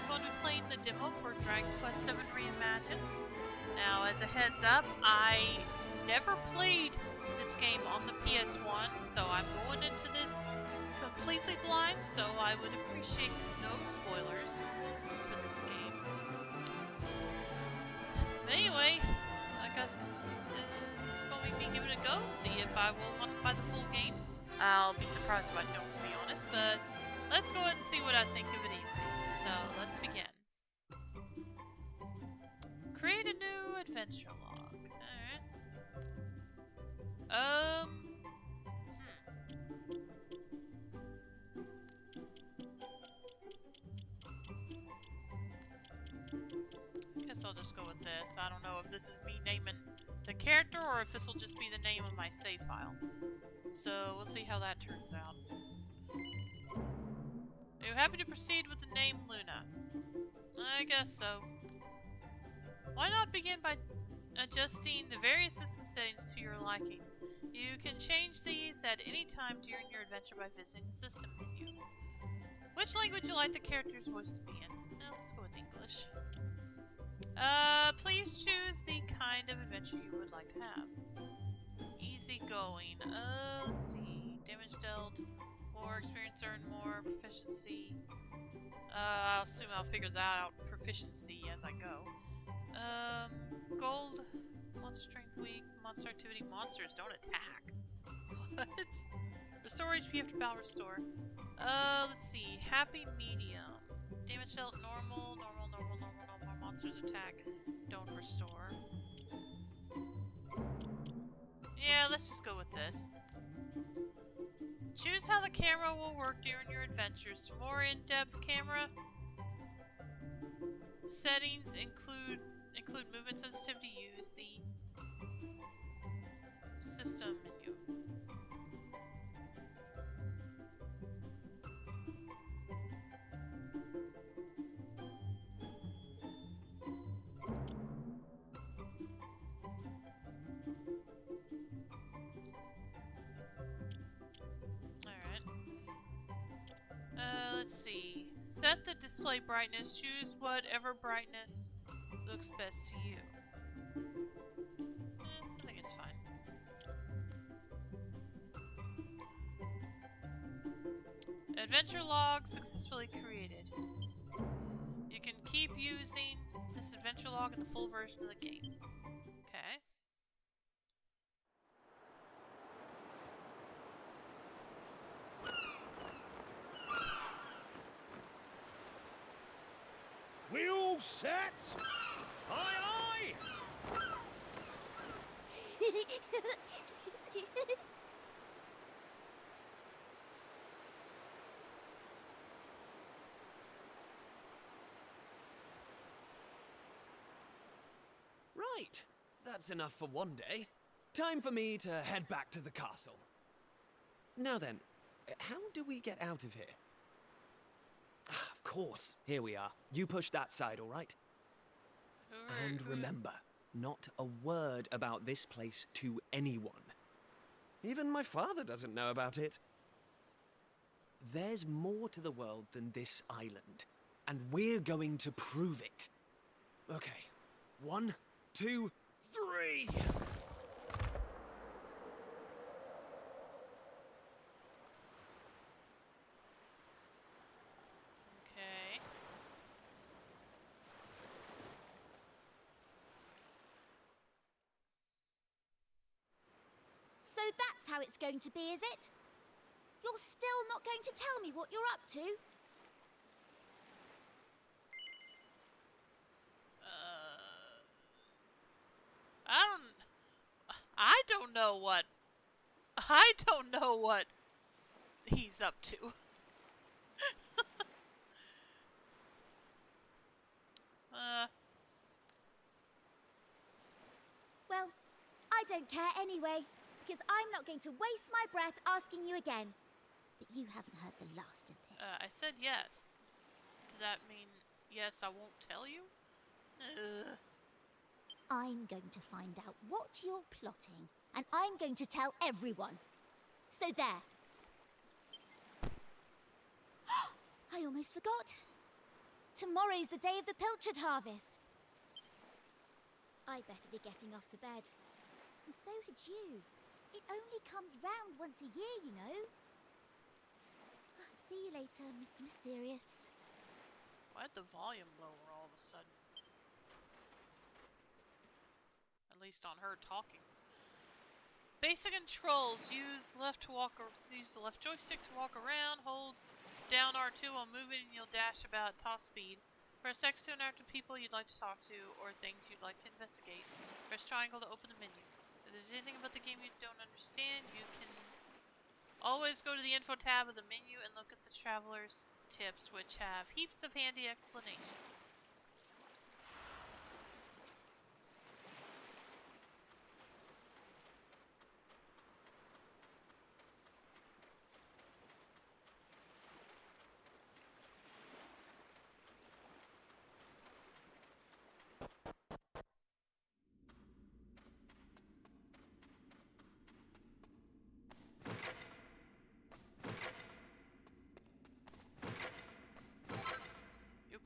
going to be playing the demo for Dragon Quest VII Reimagined. Now, as a heads up, I never played this game on the PS1, so I'm going into this completely blind, so I would appreciate no spoilers for this game. But anyway, this is going to be giving it a go, see if I will want to buy the full game. I'll be surprised if I don't, to be honest, but let's go ahead and see what I think of it anyway. So, let's begin. Create a new adventure log. Alright. Guess I'll just go with this. I don't know if this is me naming the character or if this will just be the name of my save file. So, we'll see how that turns out. Are you happy to proceed with the name Luna? I guess so. Why not begin by adjusting the various system settings to your liking? You can change these at any time during your adventure by visiting the system menu. Which language would you like the character's voice to be in? Let's go with English. Please choose the kind of adventure you would like to have. Easy going. Let's see. Damage dealt. More experience earned, more proficiency. I'll assume I'll figure that out. Proficiency as I go. Gold. Monster strength weak. Monster activity. Monsters don't attack. What? Restore HP after battle restore. Let's see. Happy medium. Damage dealt normal. Monsters attack. Don't restore. Yeah, let's just go with this. Choose how the camera will work during your adventures. For more in-depth camera settings include movement sensitivity. Use the system menu. Let's see. Set the display brightness. Choose whatever brightness looks best to you. I think it's fine. Adventure log successfully created. You can keep using this adventure log in the full version of the game. Okay. We all set? Aye, aye! Right, that's enough for one day. Time for me to head back to the castle. Now then, how do we get out of here? Of course, here we are. You push that side, all right? And remember, not a word about this place to anyone. Even my father doesn't know about it. There's more to the world than this island, and we're going to prove it. Okay, 1, 2, 3! So that's how it's going to be, is it? You're still not going to tell me what you're up to? I don't know what he's up to. Well, I don't care anyway, because I'm not going to waste my breath asking you again. But you haven't heard the last of this. I said yes. Does that mean yes, I won't tell you? I'm going to find out what you're plotting, and I'm going to tell everyone. So there. I almost forgot. tomorrow's the day of the pilchard harvest. I'd better be getting off to bed. And so had you. It only comes round once a year, you know. See you later, Mr. Mysterious. Why'd the volume lower all of a sudden? At least on her talking. Basic controls. Use the left joystick to walk around. Hold down R2 while moving and you'll dash about at top speed. Press X to interact with people you'd like to talk to or things you'd like to investigate. Press triangle to open the menu. If there's anything about the game you don't understand, you can always go to the info tab of the menu and look at the traveler's tips, which have heaps of handy explanation.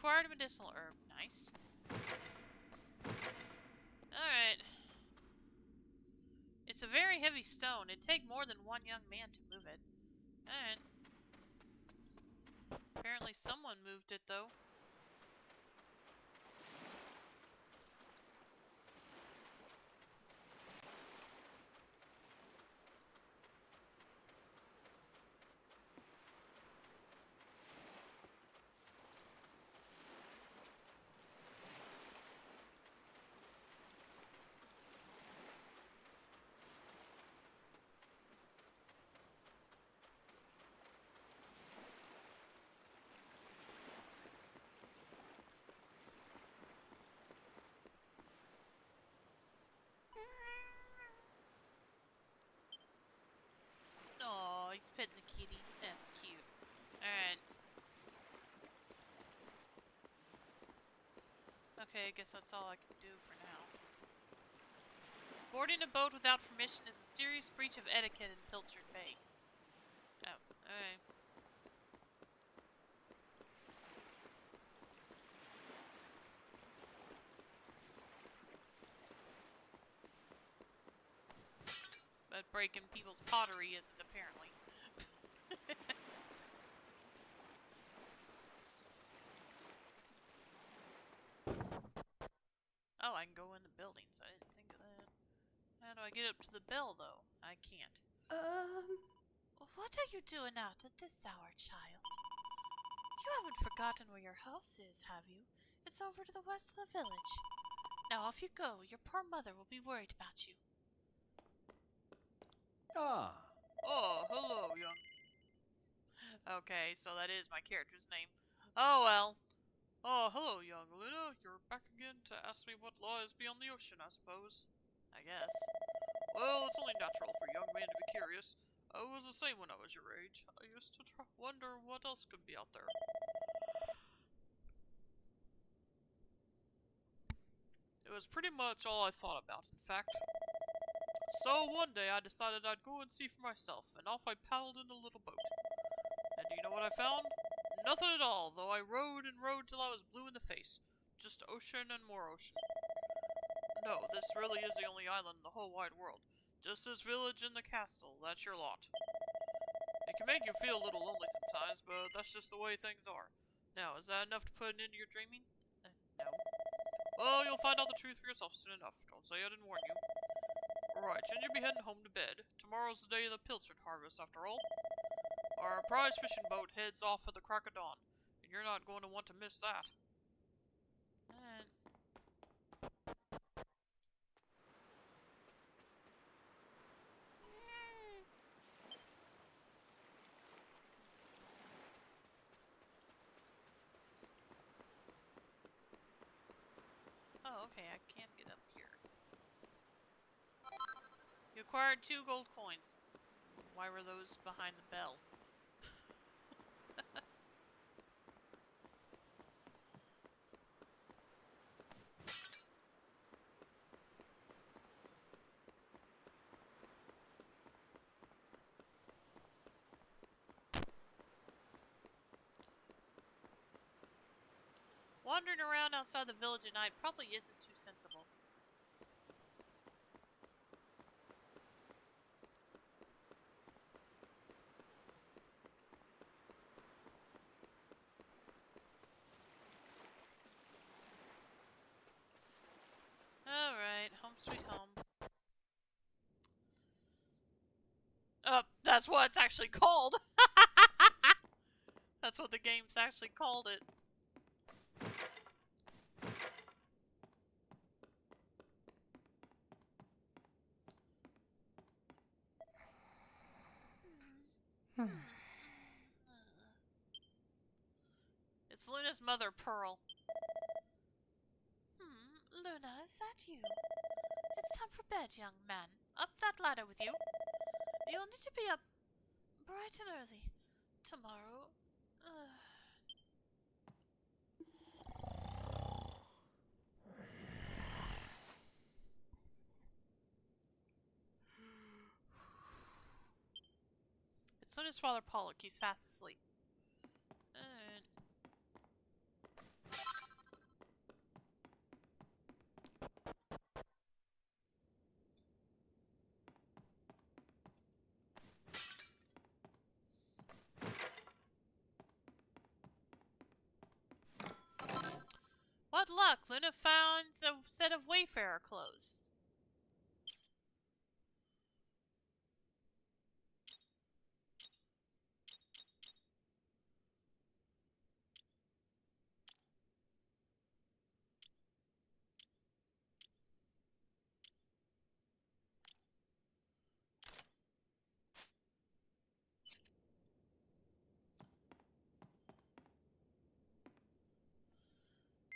Acquired a medicinal herb. Nice. Alright. It's a very heavy stone. It'd take more than one young man to move it. Alright. Apparently someone moved it, though. Oh, he's petting the kitty. That's cute. Alright. Okay, I guess that's all I can do for now. Boarding a boat without permission is a serious breach of etiquette in Pilchard Bay. Oh, alright. But breaking people's pottery isn't, apparently. Oh, I can go in the buildings. I didn't think of that. How do I get up to the bell, though? I can't. What are you doing out at this hour, child? You haven't forgotten where your house is, have you? It's over to the west of the village. Now off you go. Your poor mother will be worried about you. Ah. Oh, hello, young. Okay, so that is my character's name. Oh, well. Oh, hello, young Luna. You're back again to ask me what lies beyond the ocean, I suppose. I guess. Well, it's only natural for a young man to be curious. I was the same when I was your age. I used to wonder what else could be out there. It was pretty much all I thought about, in fact. So one day I decided I'd go and see for myself, and off I paddled in a little boat. And do you know what I found? Nothing at all, though I rowed and rowed till I was blue in the face. Just ocean and more ocean. No, this really is the only island in the whole wide world. Just this village and the castle, that's your lot. It can make you feel a little lonely sometimes, but that's just the way things are. Now, is that enough to put into your dreaming? No. Well, you'll find out the truth for yourself soon enough. Don't say I didn't warn you. Alright, shouldn't you be heading home to bed? Tomorrow's the day of the pilchard harvest, after all. Our prize fishing boat heads off at the crack of dawn, and you're not going to want to miss that. Oh, okay, I can get up here. You acquired 2 gold coins. Why were those behind the bell? Wandering around outside the village at night probably isn't too sensible. Alright, home sweet home. That's what it's actually called. That's what the game's actually called it. It's Luna's mother, Pearl. Luna, is that you? It's time for bed, young man. Up that ladder with you. You'll need to be up bright and early tomorrow. It's Luna's father, Pollock. He's fast asleep. What luck! Luna found a set of Wayfarer clothes.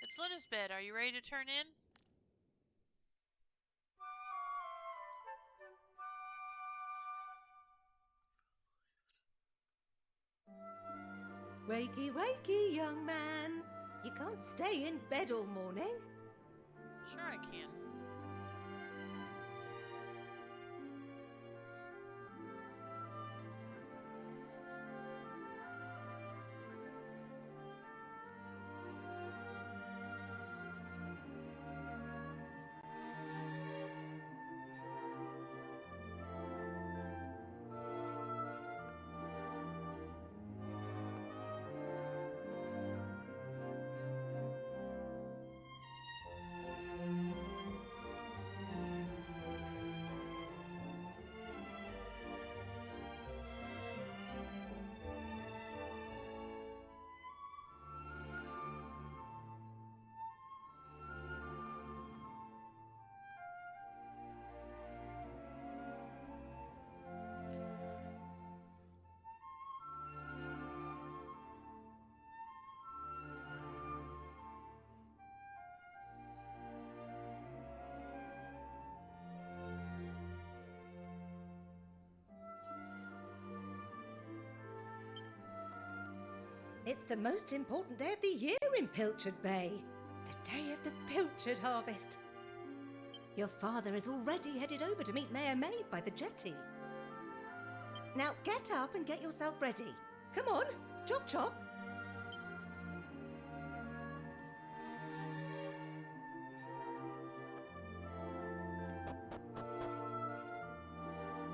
It's Luna's bed. Are you ready to turn in? Wakey, wakey, young man. You can't stay in bed all morning. Sure I can. It's the most important day of the year in Pilchard Bay. The day of the pilchard harvest. Your father is already headed over to meet Mayor May by the jetty. Now get up and get yourself ready. Come on, chop chop.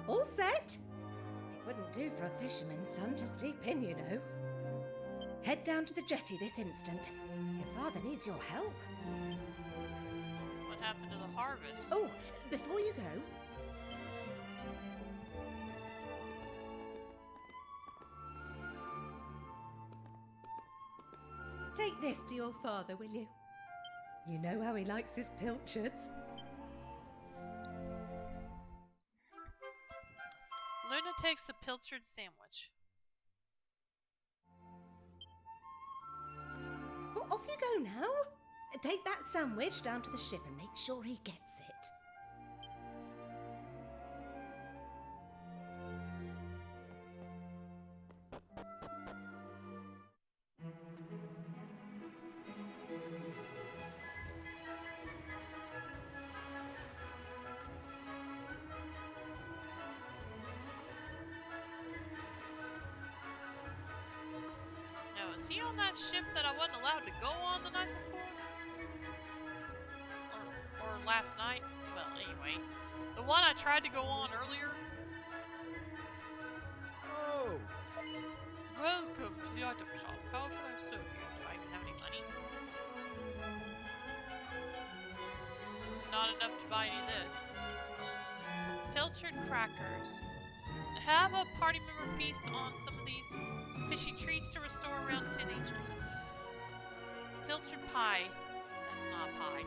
All set? It wouldn't do for a fisherman's son to sleep in, you know. Head down to the jetty this instant. Your father needs your help. What happened to the harvest? Oh, before you go... take this to your father, will you? You know how he likes his pilchards. Luna takes a pilchard sandwich. Well, off you go now. Take that sandwich down to the ship and make sure he gets it. No, is he on that ship that I wasn't allowed to go on the night before? Or last night? Well, anyway. The one I tried to go on earlier? Oh, Welcome to the item shop. How can I serve you? Do I even have any money? Not enough to buy any of this. Pilchard crackers. Have a party member feast on some of these fishy treats to restore around 10 HP. Pilchard pie. That's not pie.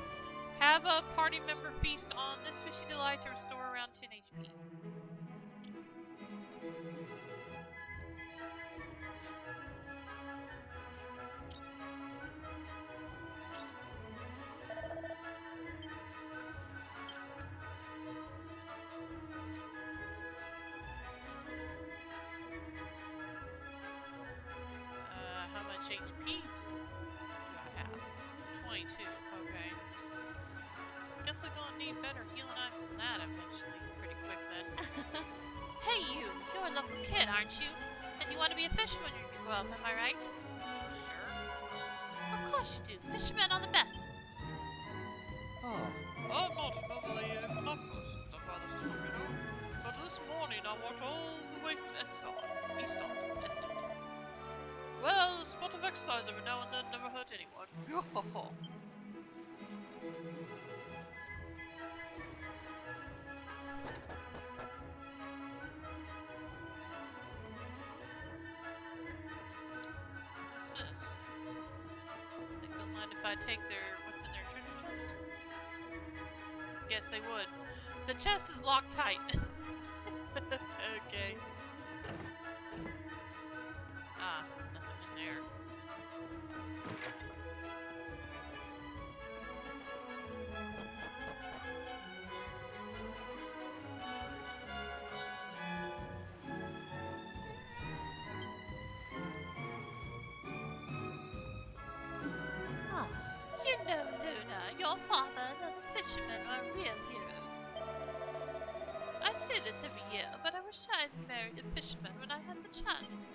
Have a party member feast on this fishy delight to restore around 10 HP. How much HP do I have? 22. Okay. Guess we're gonna need better healing items than that eventually. Pretty quick then. Hey you! You're a local kid, aren't you? And you want to be a fisherman when you grow up, am I right? Sure. Of course you do. Fishermen are the best. ah, I'm not normally a philosopher, by this time, you know. But this morning I walked all the way from Eston. Well, a spot of exercise every now and then never hurt anyone. What's this? They don't mind if I take what's in their treasure chest? Guess they would. The chest is locked tight. Okay. Ah, nothing in there. Oh, you know, Luna, your father and other fishermen were real heroes. I say this every year, but I wish I had married a fisherman when I had the chance.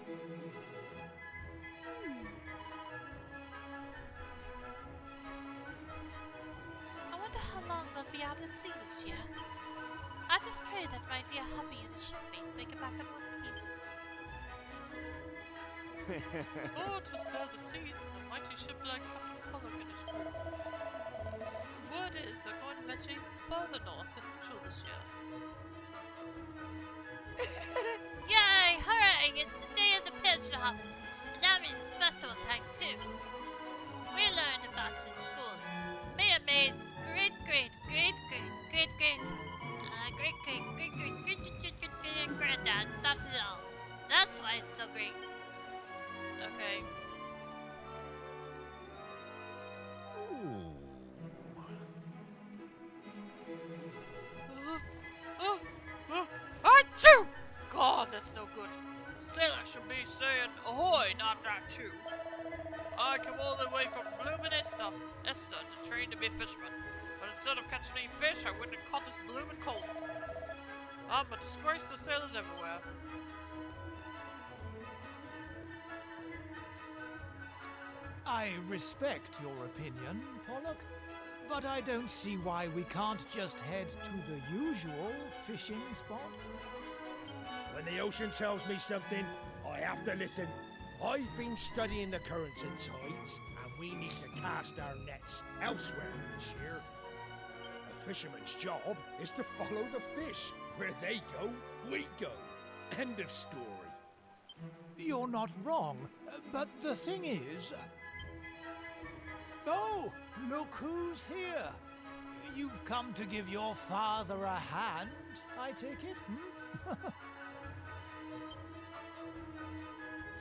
I wonder how long they'll be out at sea this year. I just pray that my dear hubby and his shipmates make it back in one piece. Oh, to sail the seas in a mighty ship like Captain Pollock and his crew. The word is they're going to venture even further north than usual this year. Yay! Hooray! It's the day of the pilchard harvest, and that means festival time too. We learned about it at school. Maya Maid's great granddad started it all. That's why it's so great. Okay. Achoo! God, that's no good. Sailor should be saying, ahoy, not that chew. I came all the way from bloomin' Esther to train to be a fisherman. But instead of catching any fish, I went and caught this bloomin' cold. I'm a disgrace to sailors everywhere. I respect your opinion, Pollock, but I don't see why we can't just head to the usual fishing spot. When the ocean tells me something, I have to listen. I've been studying the currents and tides, and we need to cast our nets elsewhere this year. A fisherman's job is to follow the fish. Where they go, we go. End of story. You're not wrong, but the thing is... Oh, look who's here. You've come to give your father a hand, I take it? Hmm?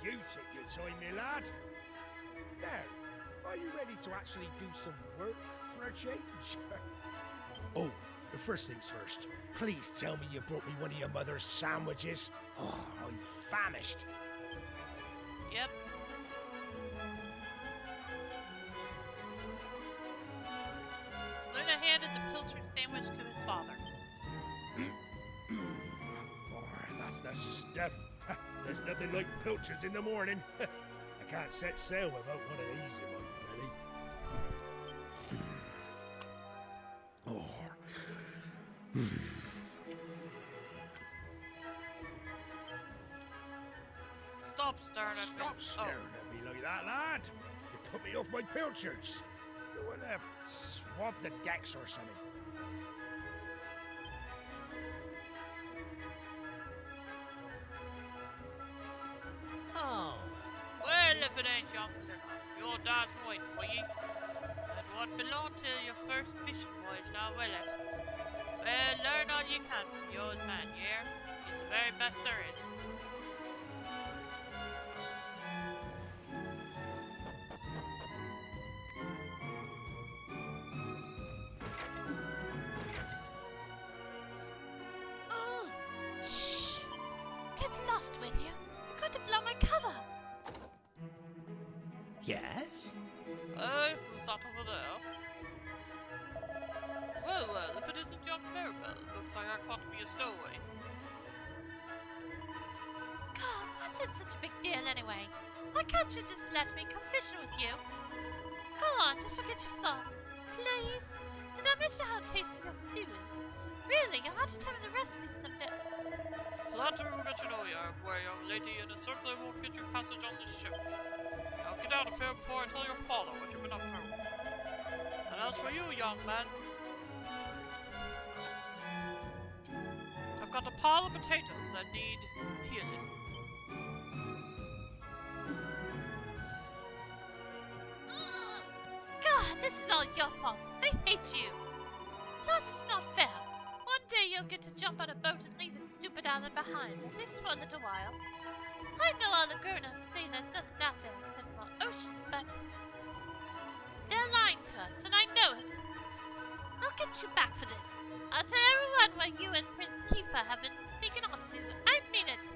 You took your time, my lad. Now, are you ready to actually do some work for a change? Oh, the first things first. Please tell me you brought me one of your mother's sandwiches. Oh, I'm famished. Yep. Luna handed the pilchard sandwich to his father. Oh, that's the stuff. There's nothing like pilchards in the morning. I can't set sail without one of these in my belly. Oh. Stop staring at me. Stop staring at me like that, lad. You put me off my pilchards. You want to swab the decks or something? Oh, Well, if it ain't young Luna, your dad's waiting for ye. It won't be long till your first fishing voyage, now will it? Well, learn all you can from the old man, yeah? He's the very best there is. Oh! Shh! Get lost with you. You're going to blow my cover. yes? Hey, who's that over there? Well, if it isn't young Maribel, looks like I caught me a stowaway. God, what's it such a big deal anyway? Why can't you just let me come fishing with you? Go on, just forget your song. Please? Did I mention how tasty your stew is? Really, you'll have to tell me the recipe someday. Flattery that you know you are, young lady, and it certainly won't get you passage on this ship. Now get out of here before I tell your father what you've been up to. And as for you, young man, I've got a pile of potatoes that need peeling. God, this is all your fault. I hate you. Plus, it's not fair. One day you'll get to jump on a boat and leave this stupid island behind, at least for a little while. I know all the grown-ups say there's nothing out there except more ocean, but they're lying to us, and I know it. I'll get you back for this. I'll tell everyone where you and Prince Kiefer have been sneaking off to. I mean it.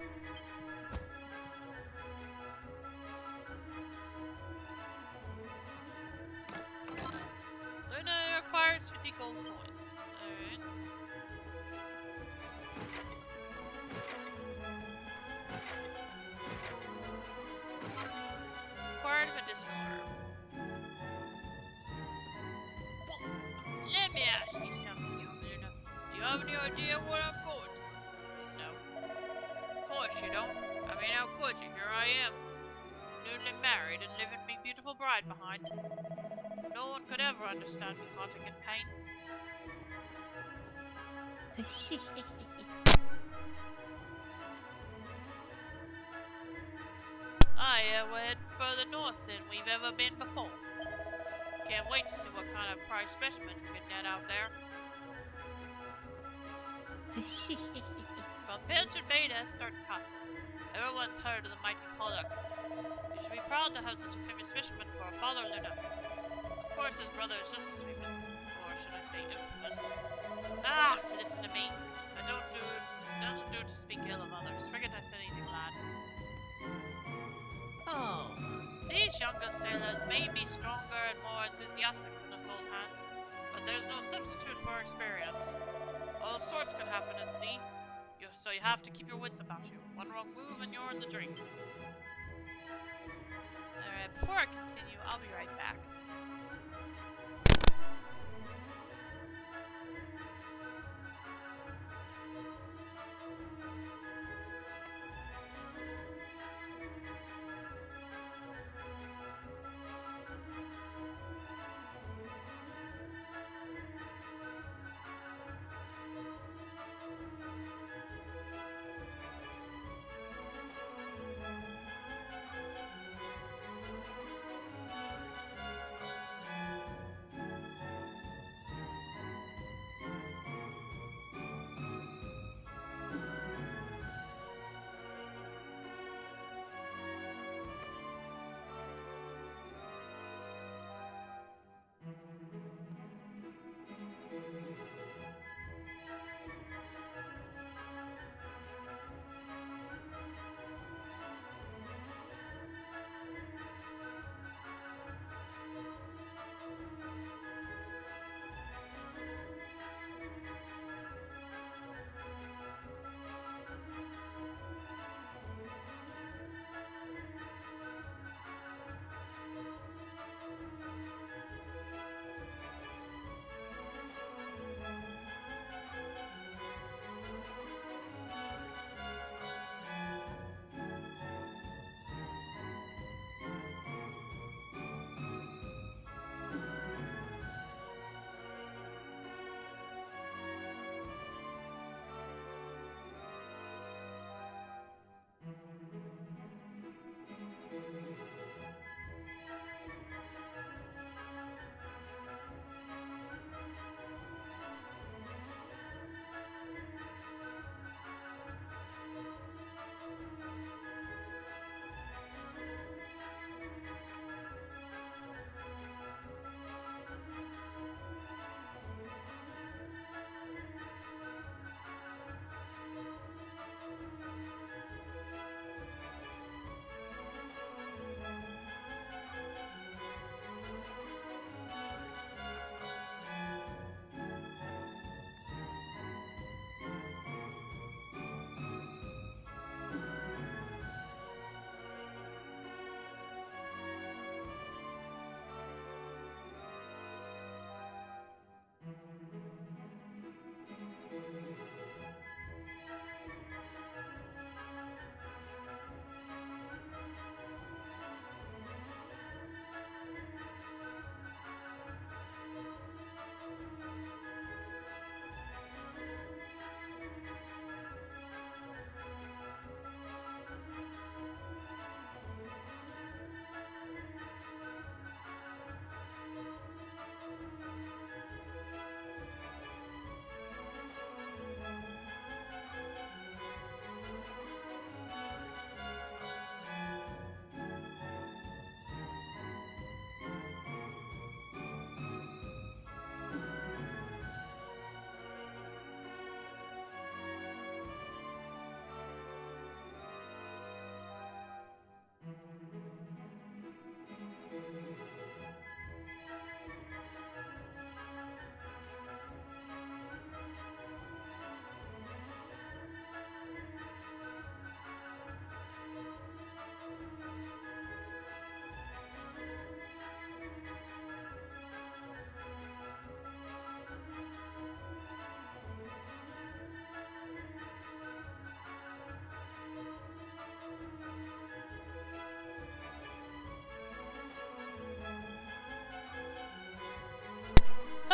Luna requires 50 gold coins. Alright. Acquired medicinal herb. Let me ask you something, young Luna. Do you have any idea what I'm going to? No. Of course you don't. I mean, how could you? Here I am, newly married and leaving me beautiful bride behind. No one could ever understand me haunting in pain. We're heading further north than we've ever been before. Can't wait to see what kind of prize specimens we can get out there. From Pilchard Bay to Estart Castle, everyone's heard of the mighty Pollock. You should be proud to have such a famous fisherman for a father, Luna. Of course, his brother is just as famous, or should I say infamous. Ah, listen to me. Doesn't do to speak ill of others. Forget I said anything, lad. Oh, These younger sailors may be stronger and more enthusiastic than us old hands, but there's no substitute for experience. All sorts can happen at sea, so you have to keep your wits about you. One wrong move and you're in the drink. Alright, before I continue, I'll be right back.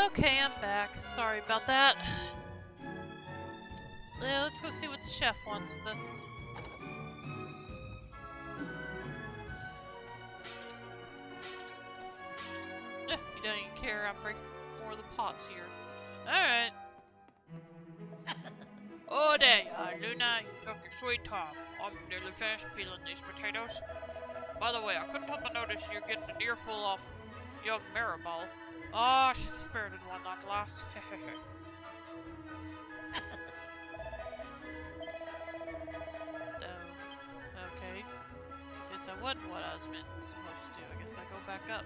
Okay, I'm back. Sorry about that. Let's go see what the chef wants with us. You don't even care. I'm breaking more of the pots here. Alright. Oh, there you are, Luna. You took your sweet time. I'm nearly finished peeling these potatoes. By the way, I couldn't help but notice you're getting an earful off young Maribel. Oh, she's a spirited one, that lass. Okay. Guess I wasn't what I was supposed to do. I guess I go back up.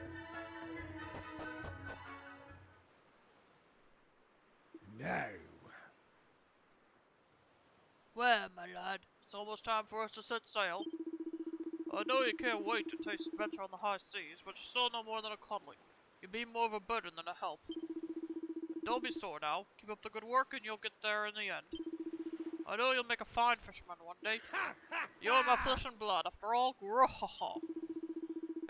Now. Well, my lad, it's almost time for us to set sail. I know you can't wait to taste adventure on the high seas, but you're still no more than a cuddling. You'd be more of a burden than a help. Don't be sore now. Keep up the good work and you'll get there in the end. I know you'll make a fine fisherman one day. You're my flesh and blood, after all. Grahaha.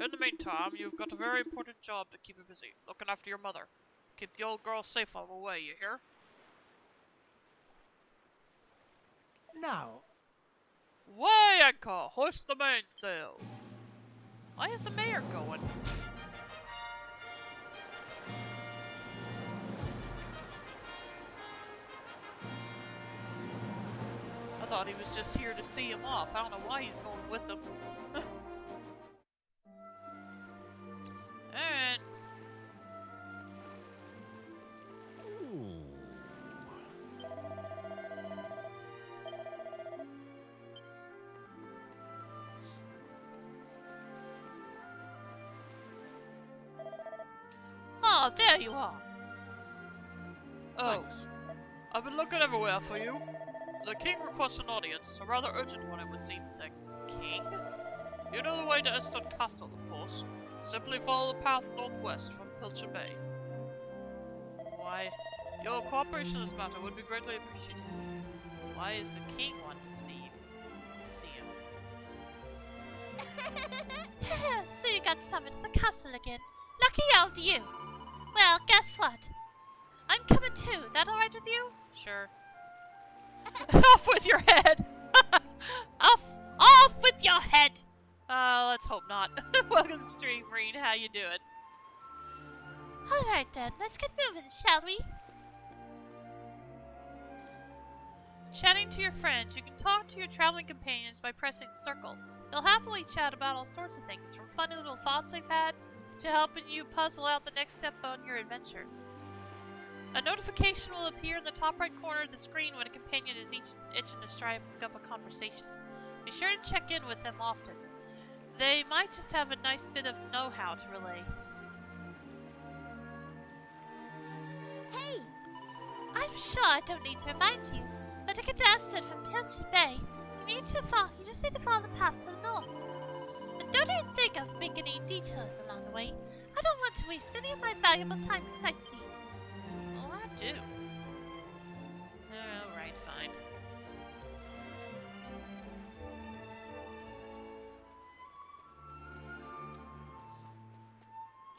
In the meantime, you've got a very important job to keep you busy, looking after your mother. Keep the old girl safe on the way, you hear? Now, Way anchor! Hoist the mainsail! Why is the mayor going? I thought he was just here to see him off. I don't know why he's going with them. Alright. Oh, there you are. Oh, Thanks. I've been looking everywhere for you. The king requests an audience, a rather urgent one it would seem. The king? You know the way to Eston Castle, of course. Simply follow the path northwest from Pilcher Bay. Why, your cooperation in this matter would be greatly appreciated. Why is the king wanting to see him? So you got summoned to the castle again. Lucky old you. Well, guess what? I'm coming too. That alright with you? Sure. Off with your head! Off with your head! Let's hope not. Welcome to Stream Marine, how you doing? Alright then, let's get moving, shall we? Chatting to your friends, you can talk to your traveling companions by pressing circle. They'll happily chat about all sorts of things, from funny little thoughts they've had, to helping you puzzle out the next step on your adventure. A notification will appear in the top right corner of the screen when a companion is itching to strike up a conversation. Be sure to check in with them often. They might just have a nice bit of know-how to relay. Hey! I'm sure I don't need to remind you, but to get to Aston from Pilcher Bay, you just need to follow the path to the north. And don't even think of making any detours along the way. I don't want to waste any of my valuable time sightseeing. Oh, I do. Alright, fine.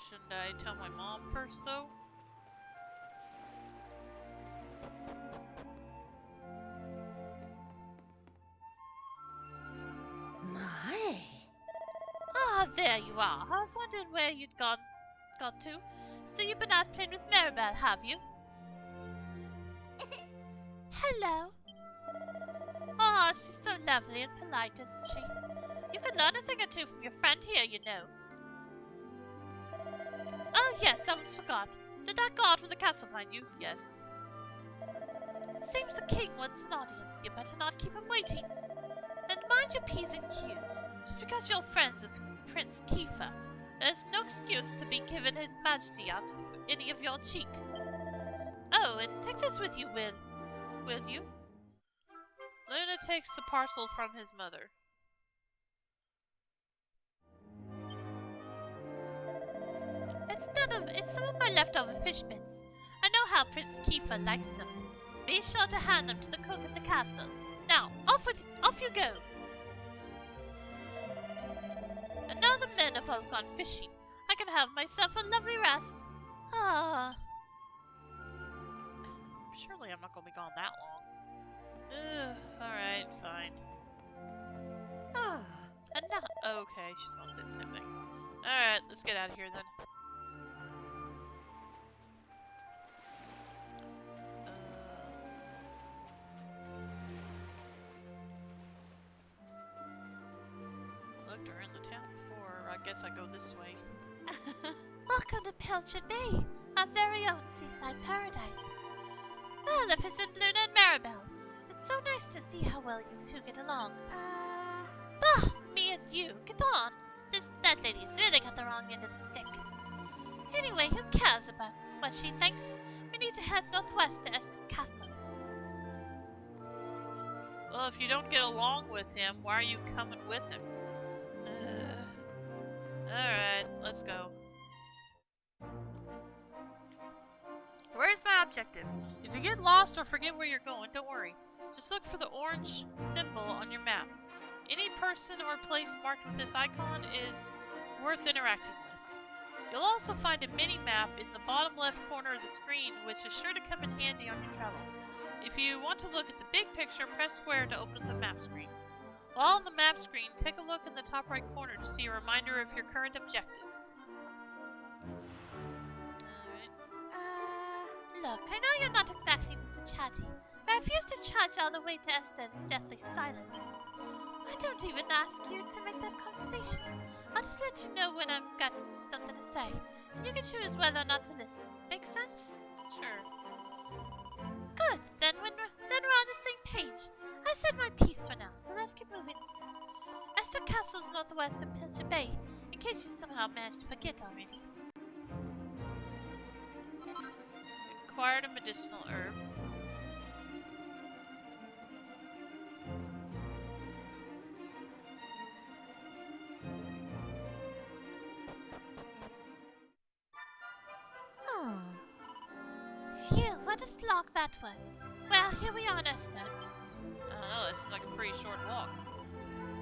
Shouldn't I tell my mom first, though? My. Ah, there you are. I was wondering where you'd got to. So you've been out playing with Maribel, have you? Hello. Ah, she's so lovely and polite, isn't she? You could learn a thing or two from your friend here, you know. Oh yes, I almost forgot. Did that guard from the castle find you? Yes. Seems the king wants an audience. You better not keep him waiting. And mind your P's and Q's. Just because you're friends with Prince Kiefer, there's no excuse to be giving his majesty out of any of your cheek. Oh, and take this with you, will you? Luna takes the parcel from his mother. It's some of my leftover fish bits. I know how Prince Kiefer likes them. Be sure to hand them to the cook at the castle. Now, off you go. And now the men have all gone fishing. I can have myself a lovely rest. Ah. I'm not gonna be gone that long. Alright, fine. Ah, And not okay, she's gonna say the same thing. Alright, let's get out of here then. Looked her in the town before. I guess I go this way. Welcome to Pilchard Bay, our very own seaside paradise. Maleficent, Luna, and Maribel. It's so nice to see how well you two get along. Bah! Me and you, get on. That lady's really got the wrong end of the stick. Anyway, who cares about what she thinks? We need to head northwest to Ested Castle. Well, if you don't get along with him, why are you coming with him? Alright, let's go. Where's my objective? If you get lost or forget where you're going, don't worry. Just look for the orange symbol on your map. Any person or place marked with this icon is worth interacting with. You'll also find a mini-map in the bottom left corner of the screen, which is sure to come in handy on your travels. If you want to look at the big picture, press square to open up the map screen. While on the map screen, take a look in the top right corner to see a reminder of your current objective. Look, I know you're not exactly Mr. Chatty, but I refuse to charge all the way to Ested in deathly silence. I don't even ask you to make that conversation. I'll just let you know when I've got something to say. You can choose whether or not to listen. Make sense? Sure. Good. Then we're on the same page. I said my piece for now, so let's keep moving. Ested Castle's northwest of Pilchard Bay, in case you somehow managed to forget already. Acquired a medicinal herb. Oh. Phew, what a slog that was. Well, here we are, Ested. I don't know, that seems like a pretty short walk.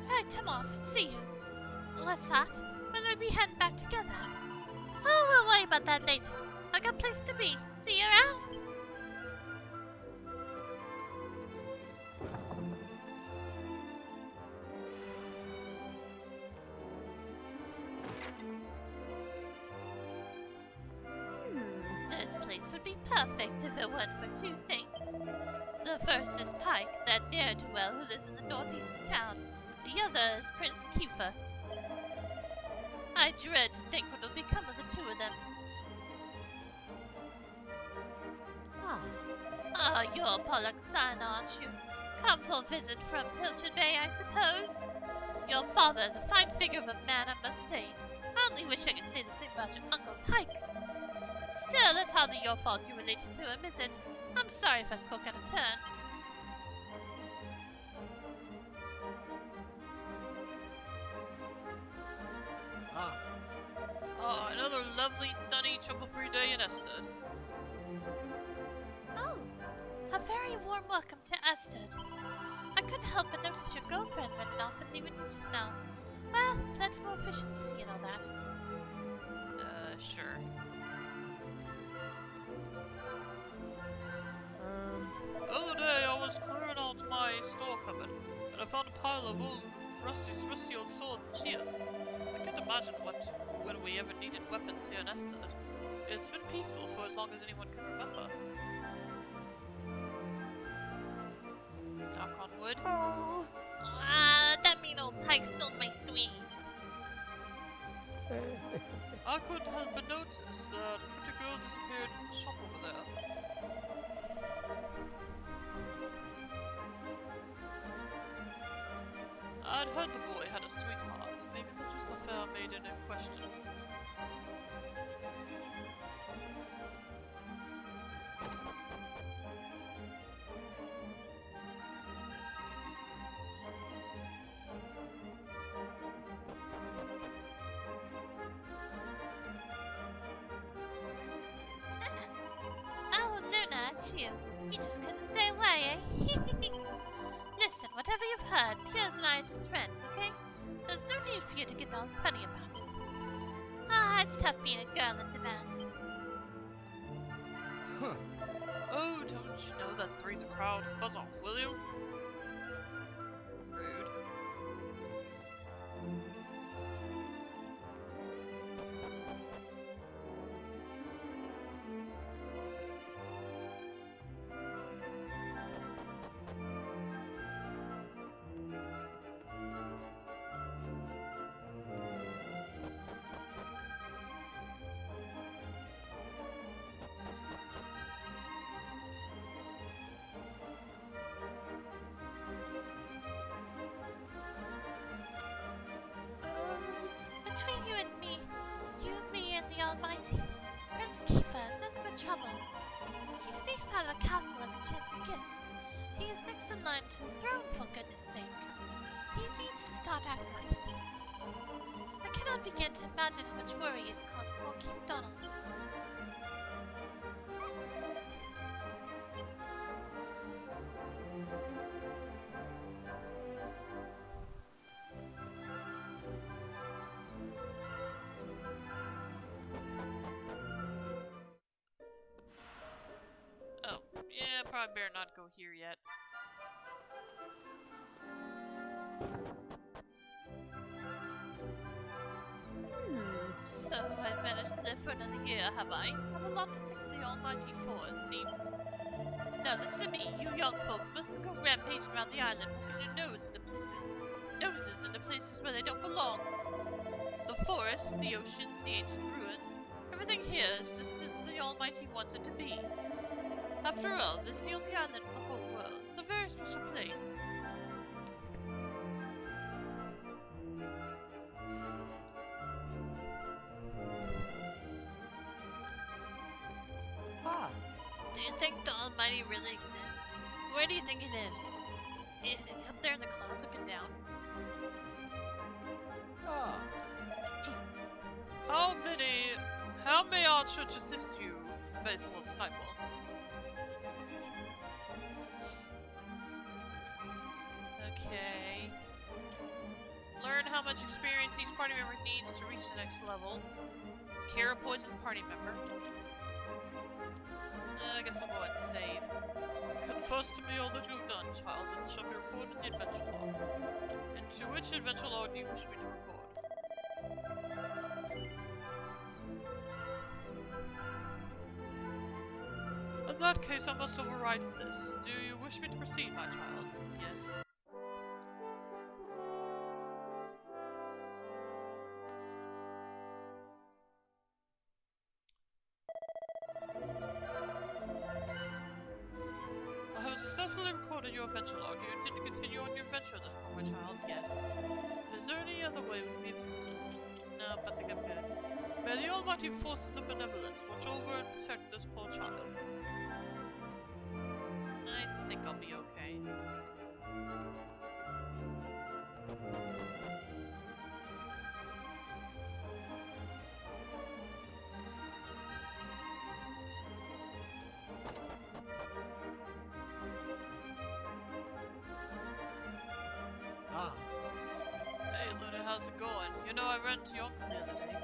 Right, I'm off. See you. What's that? Will we be heading back together? Oh, we'll worry about that later. I got a place to be. See you around. This place would be perfect if it weren't for two things. The first is Pike, that ne'er-do-well who lives in the northeast of town. The other is Prince Kiefer. I dread to think what will become of the two of them. Ah, you're Pollock's son, aren't you? Come for a visit from Pilchard Bay, I suppose? Your father is a fine figure of a man, I must say. I only wish I could say the same about your Uncle Pike. Still, it's hardly your fault you're related to him, is it? I'm sorry if I spoke out of turn. Another lovely, sunny, trouble-free day in Ested. Oh, a very warm welcome to Ested. I couldn't help but notice your girlfriend running off and leaving you just now. Well, plenty more fish in the sea and all that. Sure. The other day I was clearing out my store cupboard, and I found a pile of old, rusty old swords and shields. I can't imagine when we ever needed weapons here in Ested. It's been peaceful for as long as anyone can remember. Knock on wood. That mean old Pike stole my sweets. I couldn't help but notice that a pretty girl disappeared in the shop over there. I'd heard the boy had a sweetheart, so maybe that was the fair maiden in question. Oh, Luna, it's you. You just couldn't stay away, eh? Listen, whatever you've heard, Piers and I are just friends, okay? There's no need for you to get all funny about it. It's tough being a girl in demand. Huh. Oh, don't you know that three's a crowd? Buzz off, will you? Rude. Between you and me, and the Almighty, Prince Kiefer is nothing but trouble. He sneaks out of the castle every chance he gets. He is next in line to the throne, for goodness sake. He needs to start acting like it. I cannot begin to imagine how much worry he has caused poor King Donald. Oh, yeah, probably better not go here yet. So I've managed to live for another year, have I? Have a lot to thank the Almighty for, it seems. Now listen to me, you young folks mustn't go rampaging around the island, poking your noses into places where they don't belong. The forest, the ocean, the ancient ruins, everything here is just as the Almighty wants it to be. After all, this is the only island in the whole world. It's a very special place. Ah, Do you think the Almighty really exists? Where do you think he lives? Is he up there in the clouds looking down? ah. How may our church assist you, faithful disciple? Okay. Learn how much experience each party member needs to reach the next level. Cure a poisoned party member. I guess I'll go ahead and save. Confess to me all that you've done, child, and it shall be recorded in the adventure log. Into which adventure log do you wish me to record? In that case, I must override this. Do you wish me to proceed, my child? Yes. I have successfully recorded your adventure log. Do you intend to continue on your adventure at this point, my child? Yes. Is there any other way we can be of assistance? No, I think I'm good. May the Almighty forces of benevolence watch over and protect this poor child. I think I'll be okay. Ah, Hey Luna, how's it going? You know, I ran into your uncle the other day.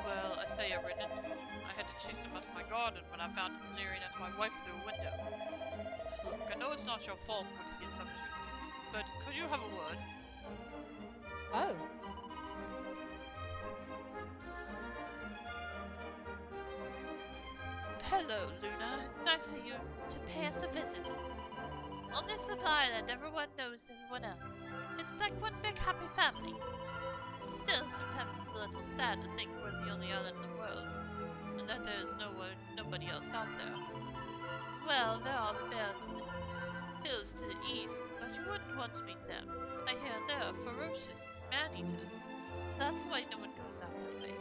Well, I say I ran into him. I had to chase him out of my garden when I found him leering at my wife through a window. Look, I know it's not your fault what he gets up to, but could you have a word? Oh, Hello, Luna. It's nice of you to pay us a visit. On this little island, everyone knows everyone else. It's like one big happy family. Still, sometimes it's a little sad to think we're the only island in the world, and that there's nobody else out there. Well, there are the bears in the hills to the east, but you wouldn't want to meet them. I hear they're ferocious man-eaters. That's why no one goes out that way.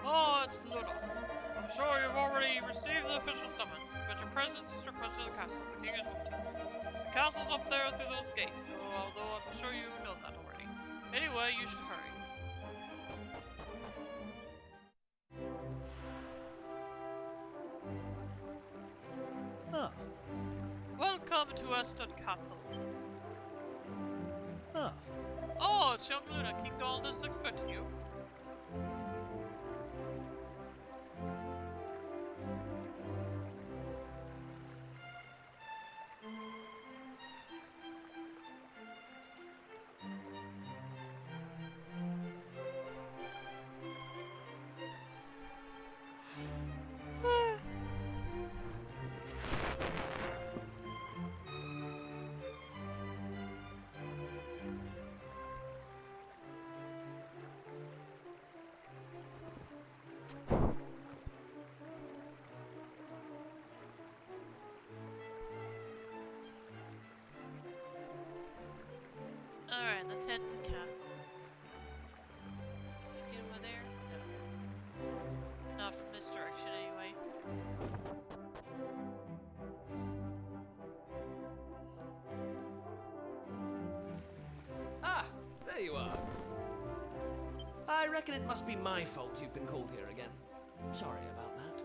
Oh, it's Luna. I'm sure you've already received the official summons, but your presence is requested at the castle. The king is wanting. The castle's up there through those gates, although I'm sure you know that already. you should hurry. Ah, Welcome to Estud Castle. ah. Oh, it's young Luna. King Donald is expecting you. Alright, let's head to the castle. Can we get over there? No. Not from this direction, anyway. Ah, there you are. I reckon it must be my fault you've been called here again. Sorry about that.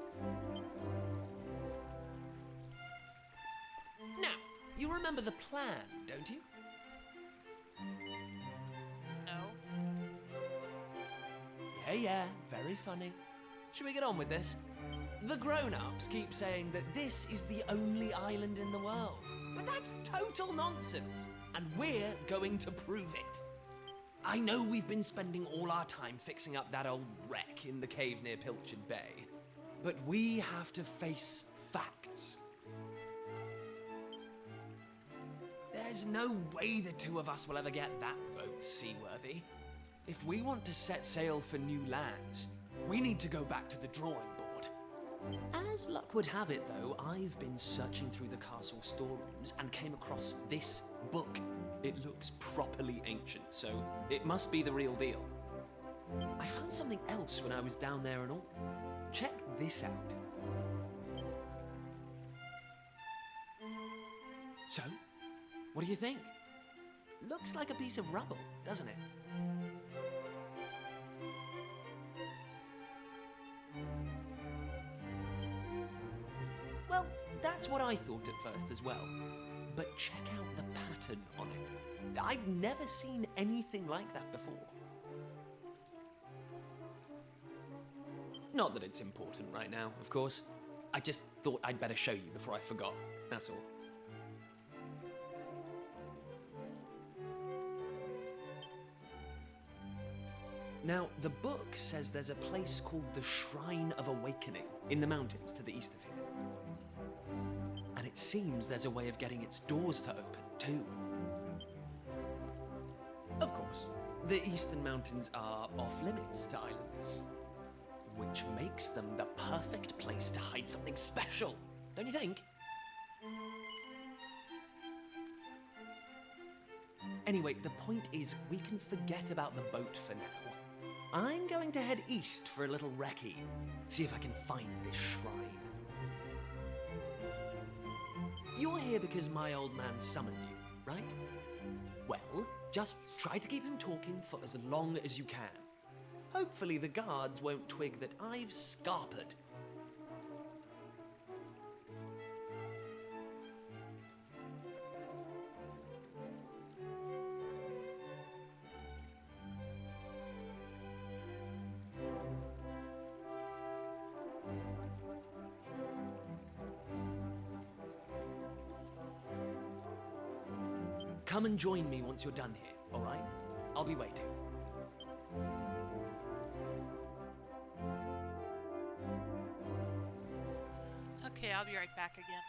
Now, you remember the plan, don't you? No. Yeah, very funny. Should we get on with this? The grown-ups keep saying that this is the only island in the world. But that's total nonsense, and we're going to prove it. I know we've been spending all our time fixing up that old wreck in the cave near Pilchard Bay, but we have to face facts. There's no way the two of us will ever get that boat seaworthy. If we want to set sail for new lands, we need to go back to the drawing board. As luck would have it, though, I've been searching through the castle storerooms and came across this book. It looks properly ancient, so it must be the real deal. I found something else when I was down there and all. Check this out. So, what do you think? Looks like a piece of rubble, doesn't it? Well, that's what I thought at first as well. But check out the pattern on it. I've never seen anything like that before. Not that it's important right now, of course. I just thought I'd better show you before I forgot, that's all. Now, the book says there's a place called the Shrine of Awakening in the mountains to the east of here. And it seems there's a way of getting its doors to open, too. Of course, the eastern mountains are off limits to islanders, which makes them the perfect place to hide something special, don't you think? Anyway, the point is, we can forget about the boat for now. I'm going to head east for a little recce, see if I can find this shrine. You're here because my old man summoned you, right? Well, just try to keep him talking for as long as you can. Hopefully the guards won't twig that I've scarpered. Come and join me once you're done here, all right? I'll be waiting. Okay, I'll be right back again.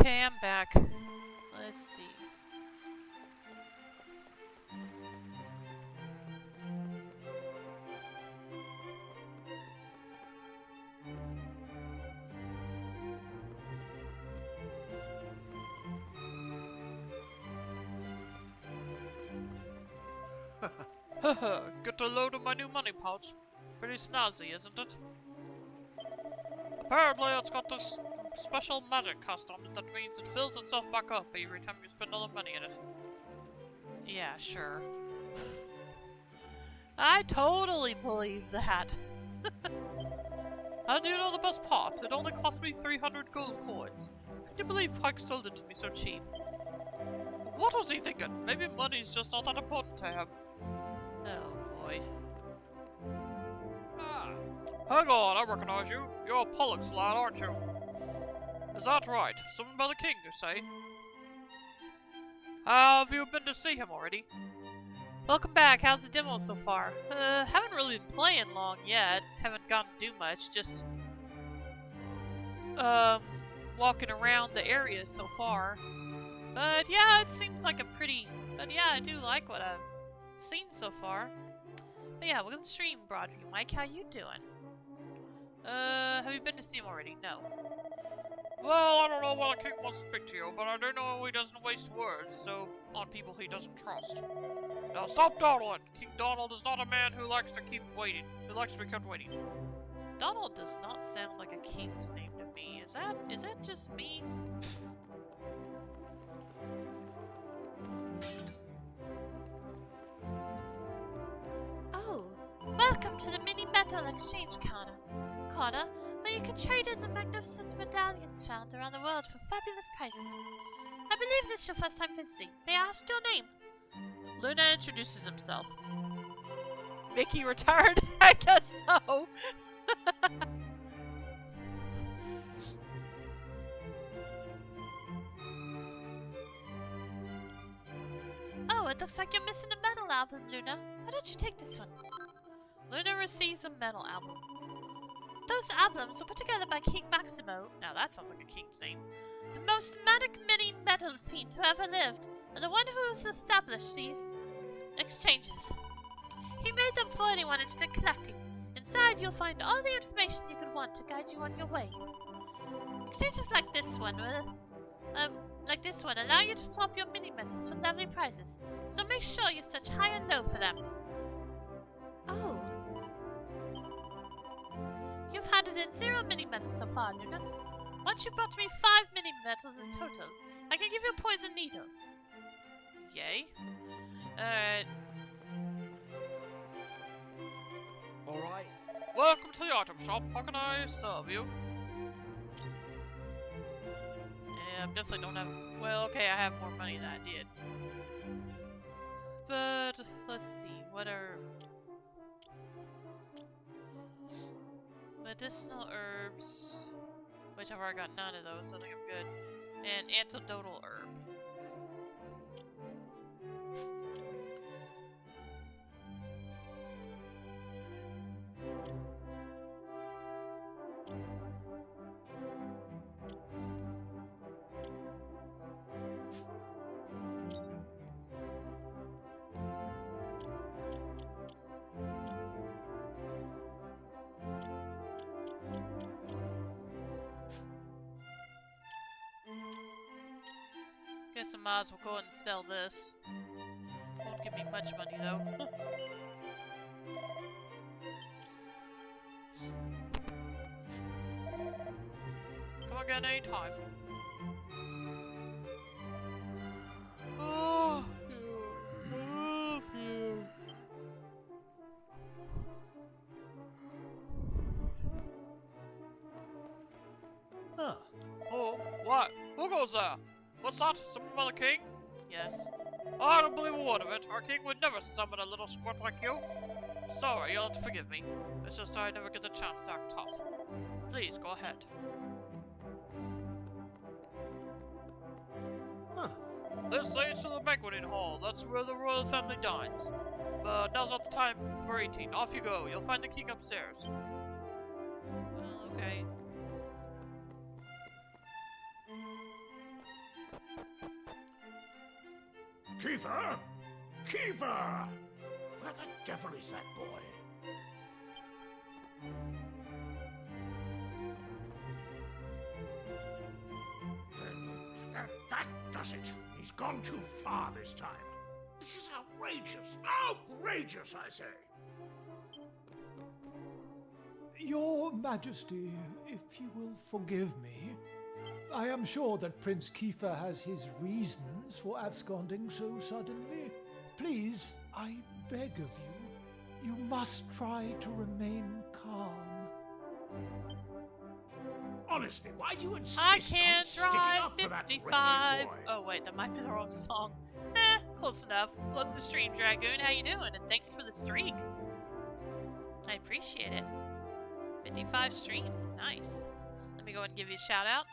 Okay, I'm back. Let's see. Haha, get a load of my new money pouch. Pretty snazzy, isn't it? Apparently it's got this special magic cast on it that means it fills itself back up every time you spend all the money in it. Yeah, sure. I totally believe that. And do you know the best part? It only cost me 300 gold coins. Can you believe Pike sold it to me so cheap? What was he thinking? Maybe money's just not that important to him. Oh boy. Ah, hang on, I recognize you. You're Pollock's lad, aren't you? Is that right? Summoned by the king, you say? Have you been to see him already? Welcome back. How's the demo so far? Haven't really been playing long yet. Haven't gotten to do much. Just walking around the area so far. But yeah, it seems like a pretty... But yeah, I do like what I've seen so far. But yeah, welcome to stream, Broadview. Mike, how you doing? Have you been to see him already? No. Well, I don't know why the king wants to speak to you, but I do know he doesn't waste words, so on people he doesn't trust. Now stop dawdling! King Donald is not a man who likes to keep waiting. Who likes to be kept waiting. Donald does not sound like a king's name to me. Is that just me? Oh, welcome to the mini metal exchange corner, where you can trade in the magnificent medallions found around the world for fabulous prices. I believe this is your first time visiting. May I ask your name? Luna introduces himself. Mickey retired? I guess so. Oh, it looks like you're missing a metal album, Luna. Why don't you take this one? Luna receives a metal album. Those albums were put together by King Maximo. Now that sounds like a king's name. The most manic mini metal fiend who ever lived, and the one who has established these exchanges. He made them for anyone interested in collecting. Inside, you'll find all the information you could want to guide you on your way. Exchanges like this one allow you to swap your mini metals for lovely prizes. So make sure you search high and low for them. Oh, You've handed in 0 mini metals so far, Luna. Once you've brought me 5 mini metals in total, I can give you a poison needle. Yay. Alright. Welcome to the item shop. How can I serve you? Yeah, I definitely don't have... Well, okay, I have more money than I did. But, let's see. What are... Medicinal herbs. Which I've already got none of those, so I think I'm good. And antidotal herb. Guess I might as well go ahead and sell this. Won't give me much money though. Come again anytime. Oh, phew. Huh. Oh, what? Who goes there? What's that? Summoned by the king? Yes. I don't believe a word of it. Our king would never summon a little squirt like you. Sorry, you'll have to forgive me. It's just I never get the chance to act tough. Please, go ahead. Huh. This leads to the banqueting hall. That's where the royal family dines. But now's not the time for eating. Off you go. You'll find the king upstairs. Kiefer! Kiefer! Where the devil is that boy? That does it. He's gone too far this time. This is outrageous. Outrageous, I say. Your Majesty, if you will forgive me, I am sure that Prince Kiefer has his reasons for absconding so suddenly. Please, I beg of you, you must try to remain calm. Honestly, why do you insist I on can't sticking drive up for that 55. wretched boy? Oh wait, that might be the wrong song. Close enough. Welcome to the stream, Dragoon. How you doing? And thanks for the streak. I appreciate it. 55 streams. Nice. Let me go ahead and give you a shout out.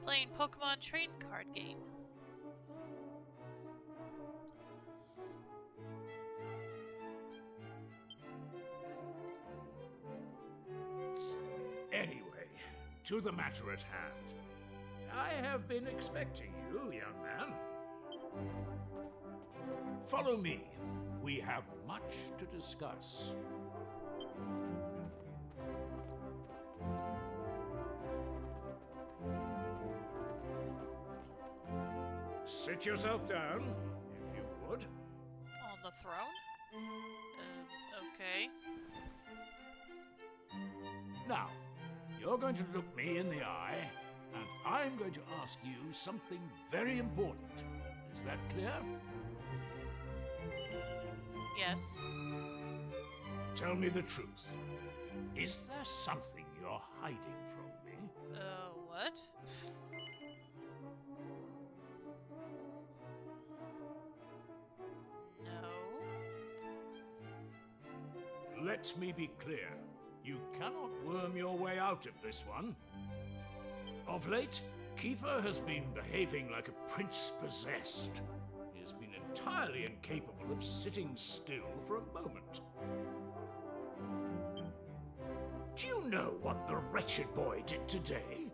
Playing Pokemon trading card game. Anyway, to the matter at hand. I have been expecting you, young man. Follow me. We have much to discuss. Sit yourself down, if you would. On the throne? Okay. Now, you're going to look me in the eye, and I'm going to ask you something very important. Is that clear? Yes. Tell me the truth. Is there something you're hiding from me? What? No. Let me be clear. You cannot worm your way out of this one. Of late, Kiefer has been behaving like a prince possessed. He has been entirely incapable of sitting still for a moment. Do you know what the wretched boy did today?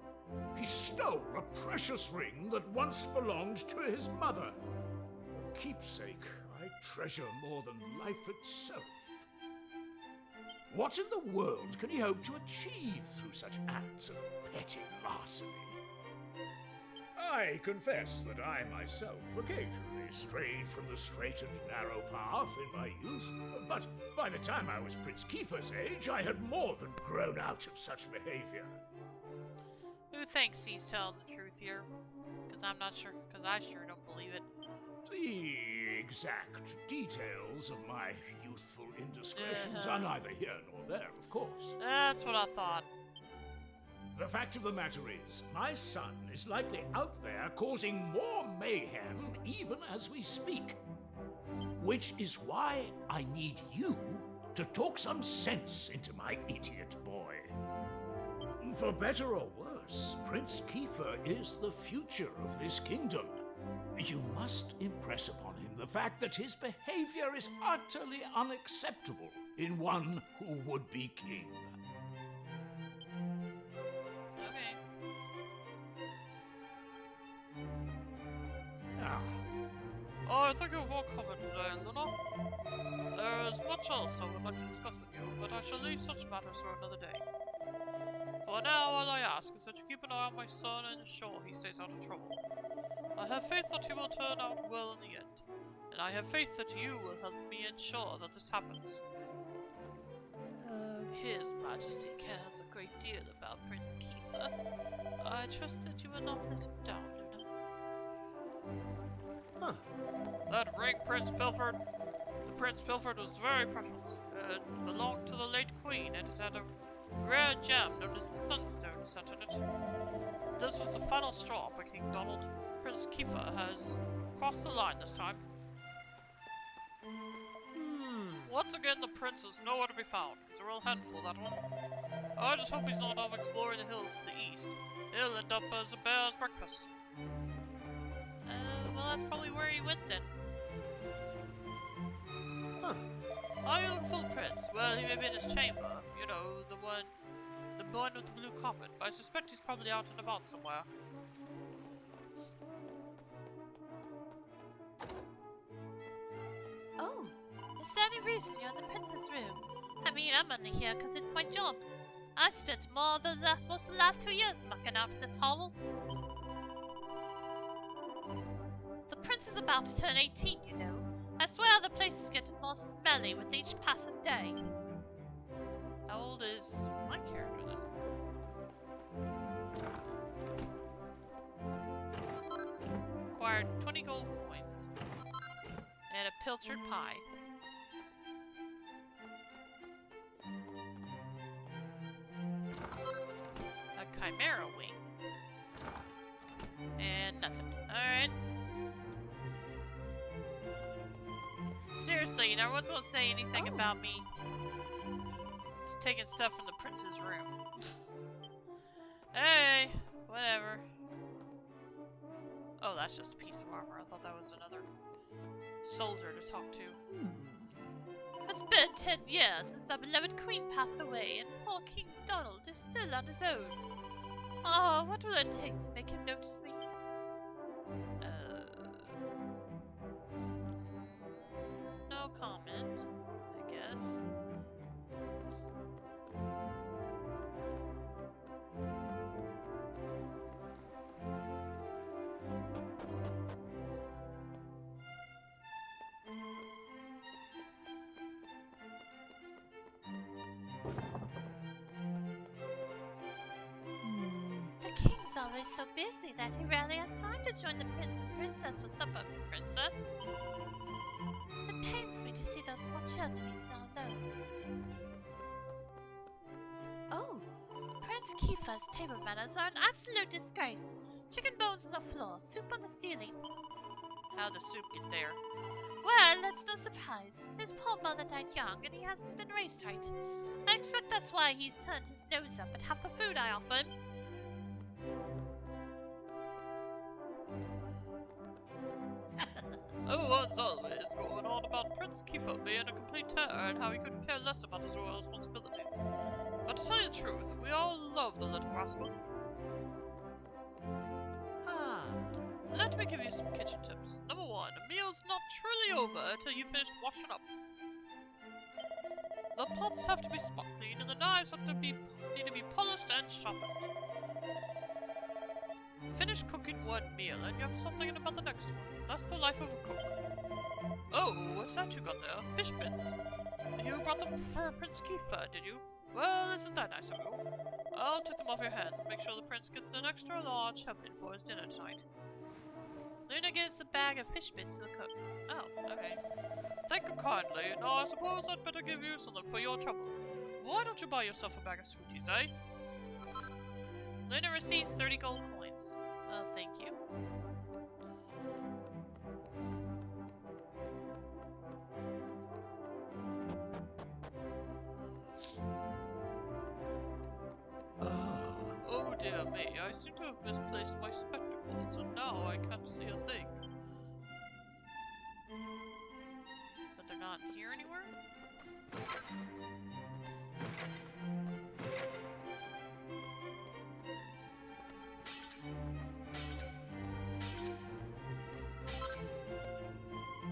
He stole a precious ring that once belonged to his mother. A keepsake I treasure more than life itself. What in the world can he hope to achieve through such acts of petty larceny? I confess that I myself occasionally strayed from the straight and narrow path in my youth, but by the time I was Prince Kiefer's age, I had more than grown out of such behavior. Who thinks he's telling the truth here? Because I'm not sure, because I sure don't believe it. The exact details of my youthful indiscretions are neither here nor there, of course. That's what I thought. The fact of the matter is, my son is likely out there causing more mayhem even as we speak. Which is why I need you to talk some sense into my idiot boy. For better or worse, Prince Kiefer is the future of this kingdom. You must impress upon him the fact that his behavior is utterly unacceptable in one who would be king. Okay. Now, I think you've all covered today, Luna. There is much else I would like to discuss with you, but I shall leave such matters for another day. For now, all I ask is that you keep an eye on my son and ensure he stays out of trouble. I have faith that he will turn out well in the end, and I have faith that you will help me ensure that this happens. His Majesty cares a great deal about Prince Kiefer. I trust that you will not let him down, Luna. That ring Prince pilfered. The Prince pilfered was very precious. It belonged to the late Queen, and it had a rare gem known as the Sunstone set in it. This was the final straw for King Donald. Prince Kiefer has crossed the line this time. Once again, the prince is nowhere to be found. It's a real handful, that one. I just hope he's not off exploring the hills to the east. He'll end up as a bear's breakfast. Well, that's probably where he went then. Huh. Are you looking for the prince? Well, he may be in his chamber. You know, the one with the blue carpet. But I suspect he's probably out and about somewhere. Oh, is there any reason you're in the princess' room? I mean, I'm only here because it's my job. I spent most of the last 2 years mucking out of this hovel. The prince is about to turn 18, you know. I swear the place is getting more smelly with each passing day. How old is my character then? Acquired 20 gold coins. And a pilchard pie. A chimera wing. And nothing. Alright. Seriously, you never once want to say anything about me just taking stuff from the prince's room. Hey, whatever. Oh, that's just a piece of armor. I thought that was another soldier to talk to. It's been 10 years since our beloved queen passed away, and poor King Donald is still on his own. Oh, what will it take to make him notice me? No comment, I guess. The king's always so busy that he rarely has time to join the prince and princess for supper. Princess? It pains me to see those poor children eat so alone. Oh, Prince Kiefer's table manners are an absolute disgrace. Chicken bones on the floor, soup on the ceiling. How'd the soup get there? Well, that's no surprise. His poor mother died young and he hasn't been raised right. I expect that's why he's turned his nose up at half the food I offer him. Everyone's always going on about Prince Kiefer being a complete terror and how he couldn't care less about his royal responsibilities. But to tell you the truth, we all love the little rascal. Ah. Let me give you some kitchen tips. Number 1, a meal's not truly over until you've finished washing up. The pots have to be spot clean and the knives need to be polished and sharpened. Finish cooking one meal and you have something about the next one. That's the life of a cook. Oh, what's that you got there? Fish bits. You brought them for Prince Kiefer, did you? Well, isn't that nice of you? I'll take them off your hands and make sure the prince gets an extra large helping for his dinner tonight. Luna gives a bag of fish bits to the cook. Oh, okay. Thank you kindly. Now I suppose I'd better give you something for your trouble. Why don't you buy yourself a bag of sweeties, eh? Luna receives 30 gold coins. Well, thank you. Oh dear me, I seem to have misplaced my spectacles, and now I can't see a thing. But they're not here anywhere?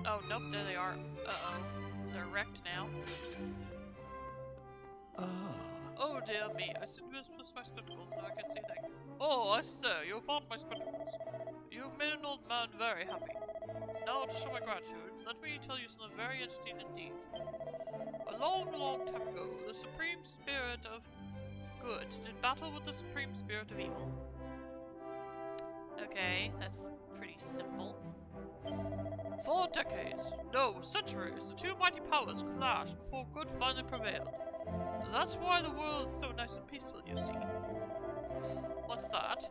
Oh, nope, there they are. Uh-oh. They're wrecked now. Oh dear me, I seem to misplace my spectacles, now I can't see a thing. Oh, I say, you found my spectacles. You've made an old man very happy. Now, to show my gratitude, let me tell you something very interesting indeed. A long, long time ago, the supreme spirit of good did battle with the supreme spirit of evil. Okay, that's pretty simple. For decades, no, centuries, the two mighty powers clashed before good finally prevailed. That's why the world's so nice and peaceful, you see. What's that?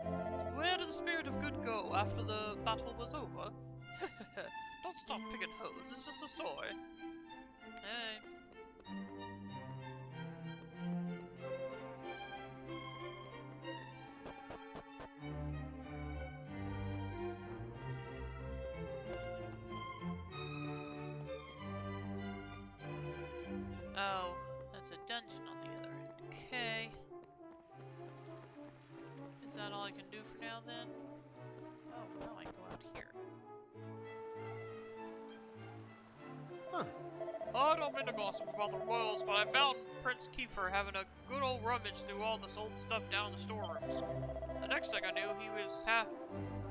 Where did the spirit of good go after the battle was over? Don't stop picking holes, it's just a story. Hey. dungeon on the other end. Okay. Is that all I can do for now then? Oh, now I go out here. Huh. I don't mean to gossip about the royals, but I found Prince Kiefer having a good old rummage through all this old stuff down in the storerooms. The next thing I knew, he was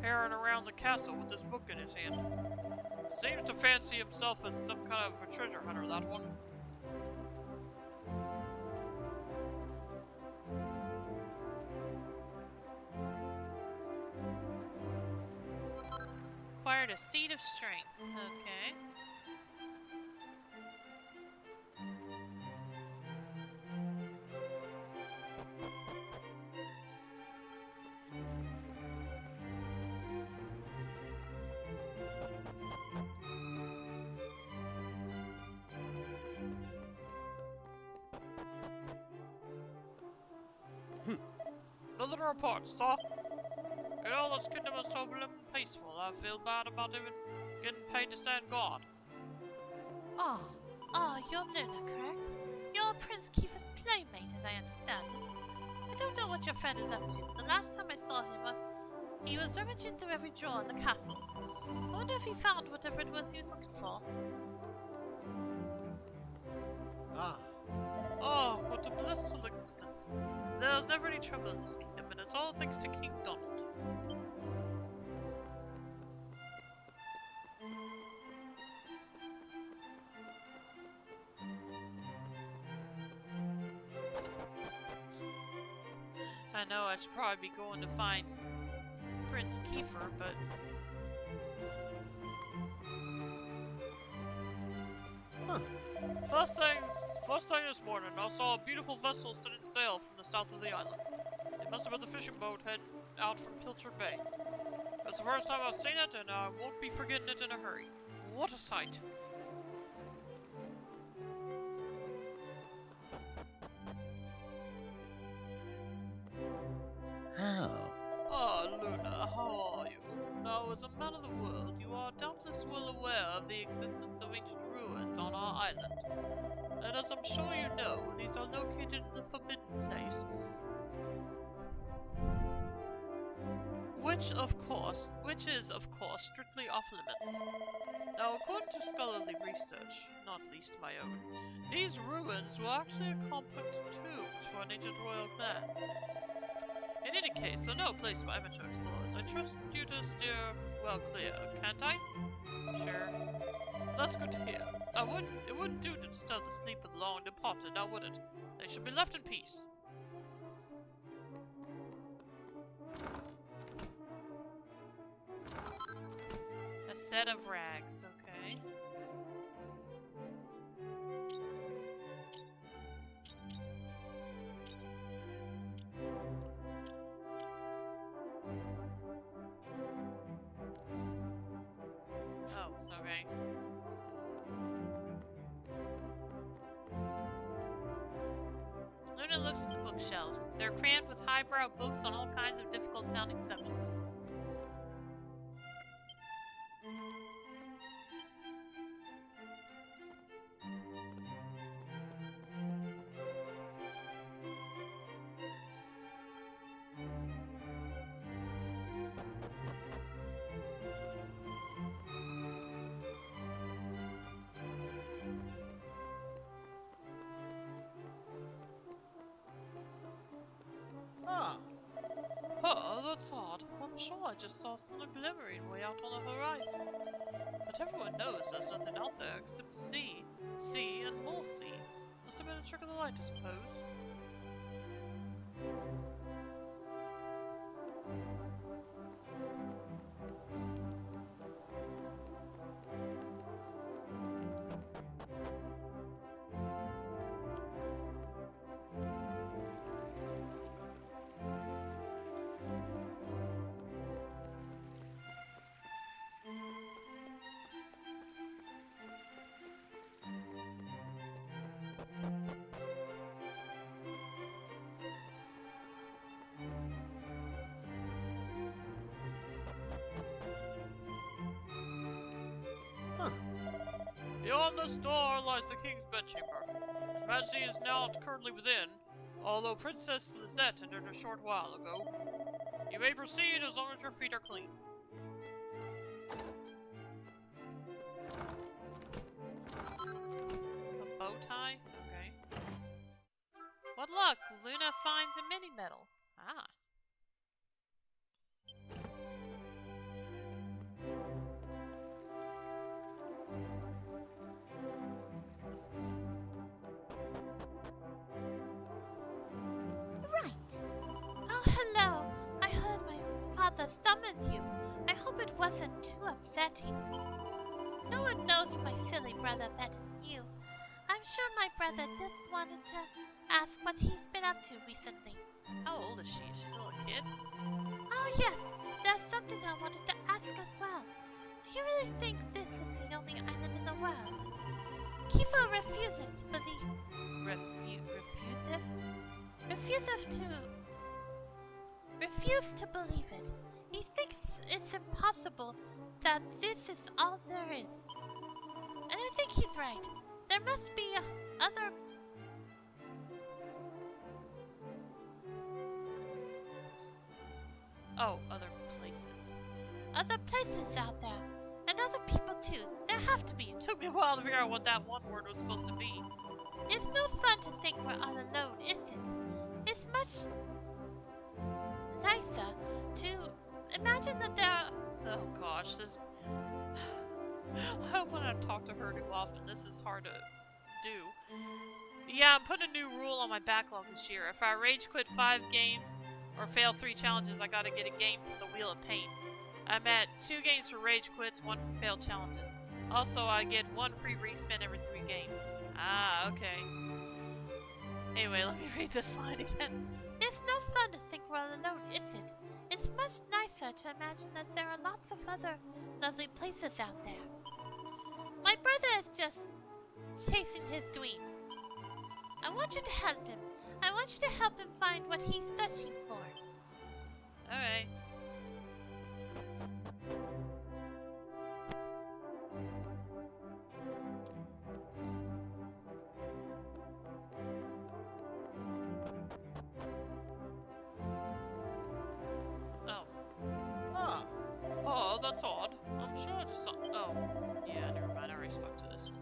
herring around the castle with this book in his hand. Seems to fancy himself as some kind of a treasure hunter, that one. Acquired a seed of strength. Okay. Another report, sir. You know, this kingdom is so blim and peaceful, I feel bad about even getting paid to stand guard. You're Luna, correct? You're Prince Kiefer's playmate, as I understand it. I don't know what your friend is up to, but the last time I saw him, he was rummaging through every drawer in the castle. I wonder if he found whatever it was he was looking for. Oh, what a blissful existence. There's never any trouble in this kingdom, and it's all thanks to King Donald. I know I should probably be going to find Prince Kiefer, but... Huh. First thing this morning, I saw a beautiful vessel setting sail from the south of the island. It must have been the fishing boat heading out from Pilchard Bay. It's the first time I've seen it, and I won't be forgetting it in a hurry. What a sight! How? Ah, Luna, how are you? Now, as a man of the world, you are doubtless well aware of the existence of ancient ruins on our island. And as I'm sure you know, these are located in the Forbidden Place. Which is, of course, strictly off limits. Now, according to scholarly research, not least my own, these ruins were actually a complex of tombs for an ancient royal clan. In any case, they're no place for amateur explorers. I trust you to steer well clear, can't I? Sure. That's good to hear. It wouldn't do to disturb the sleep of the long departed, now would it? They should be left in peace. A set of rags, okay. Oh, okay. Luna looks at the bookshelves. They're crammed with highbrow books on all kinds of difficult-sounding subjects. Oh, that's odd. I'm sure I just saw something glimmering way out on the horizon. But everyone knows there's nothing out there except sea, and more sea. Must have been a trick of the light, I suppose. Beyond this door lies the king's bedchamber. His Majesty is not currently within, although Princess Lizette entered a short while ago. You may proceed as long as your feet are clean. A bow tie? Okay. What luck! Luna finds a mini medal. Ah. Right. Oh, hello. I heard my father summoned you. I hope it wasn't too upsetting. No one knows my silly brother better than you. I'm sure my brother just wanted to ask what he's been up to recently. How old is she? Is she still a kid? Oh yes, there's something I wanted to ask as well. Do you really think this is the only island in the world? Kiefer refuses to believe. Refuse to believe it. He thinks it's impossible that this is all there is. And I think he's right. There must be other... Oh, other places. other places out there. And other people too. There have to be. It took me a while to figure out what that one word was supposed to be. It's no fun to think we're all alone, is it? It's much nicer to imagine that there are... Oh gosh, this... I hope when I talk to her too often, this is hard to do. Yeah, I'm putting a new rule on my backlog this year. If I rage quit 5 games or fail 3 challenges, I gotta get a game from the Wheel of Pain. I'm at 2 games for rage quits, 1 for failed challenges. Also, I get 1 free respin every 3 games. Ah, okay. Anyway, let me read this line again. It's no fun to think we're all alone, is it? It's much nicer to imagine that there are lots of other lovely places out there. My brother is just chasing his dreams. I want you to help him. I want you to help him find what he's searching for. Alright. Oh. Ah, Oh, that's odd. I'm sure I just saw... Oh. Yeah, never mind. I already spoke to this one.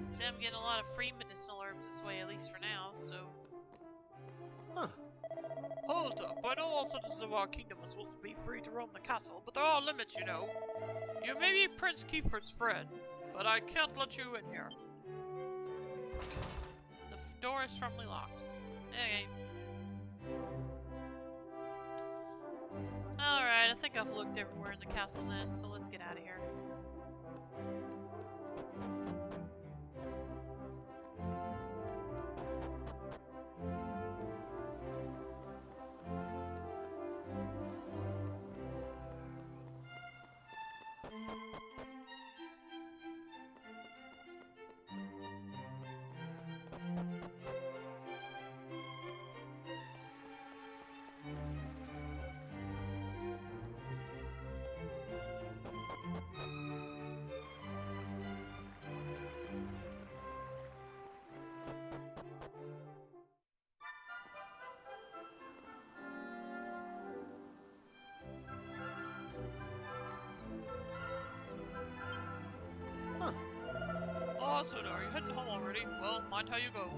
See, I'm getting a lot of free medicinal herbs this way, at least for now, so... huh. Hold up, I know all citizens of our kingdom are supposed to be free to roam the castle, but there are limits, you know. You may be Prince Kiefer's friend, but I can't let you in here. The door is firmly locked. Okay. Alright, I think I've looked everywhere in the castle then, so let's get out of here. Oh, so are you heading home already? Well, mind how you go.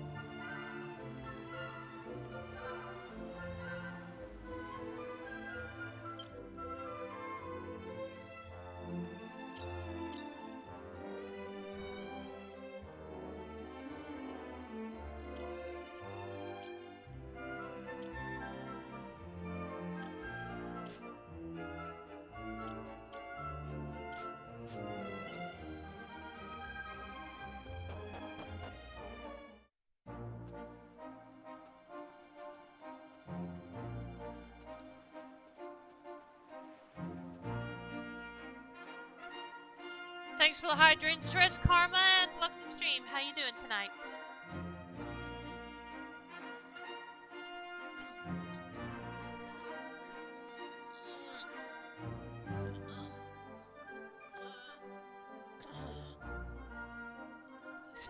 thanks for the hydrant stretch, Karma, and welcome to the stream. How you doing tonight?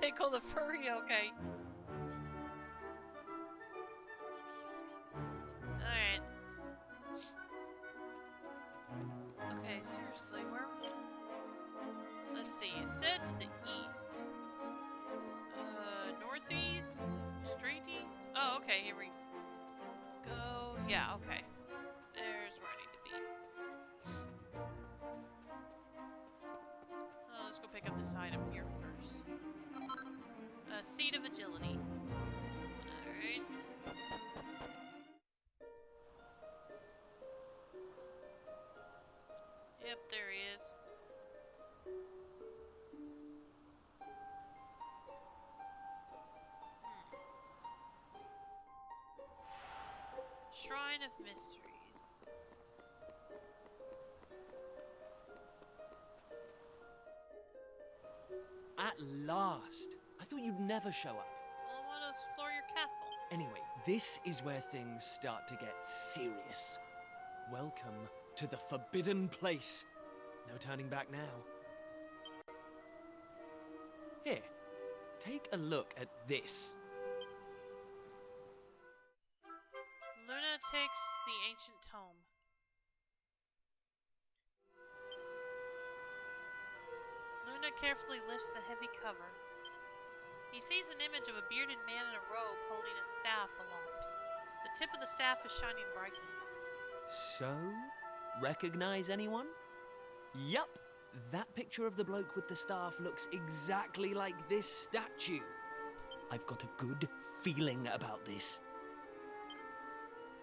Tickle the furry, okay. Alright. Okay, seriously, where? Let's see, it said to the east. Northeast? Straight east? Oh, okay, here we go. Yeah, okay. There's where I need to be. Oh, let's go pick up this item here first. Seed of Agility. Alright. Yep, there he is. Shrine of Mysteries. At last! I thought you'd never show up. Well, I want to explore your castle. Anyway, this is where things start to get serious. Welcome to the Forbidden Place. No turning back now. Here, take a look at this. Luna takes the ancient tome. Luna carefully lifts the heavy cover. He sees an image of a bearded man in a robe holding a staff aloft. The tip of the staff is shining brightly. So, recognize anyone? Yup, that picture of the bloke with the staff looks exactly like this statue. I've got a good feeling about this.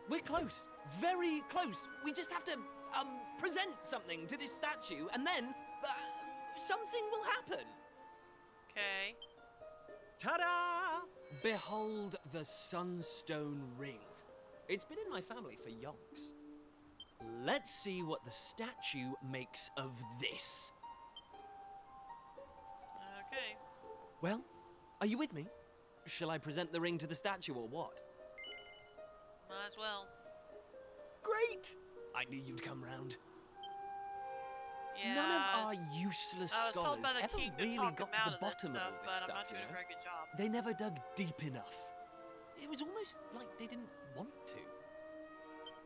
We're close, very close. We just have to, present something to this statue and then, something will happen. Okay. Ta-da! Behold the Sunstone Ring. It's been in my family for yonks. Let's see what the statue makes of this. Okay. Well, are you with me? Shall I present the ring to the statue or what? Might as well. Great! I knew you'd come round. Yeah. None of our useless I was told scholars by the ever king to really talk got him to out the of this bottom stuff, of all but this I'm stuff, not you doing know? a very good job. They never dug deep enough. It was almost like they didn't want to.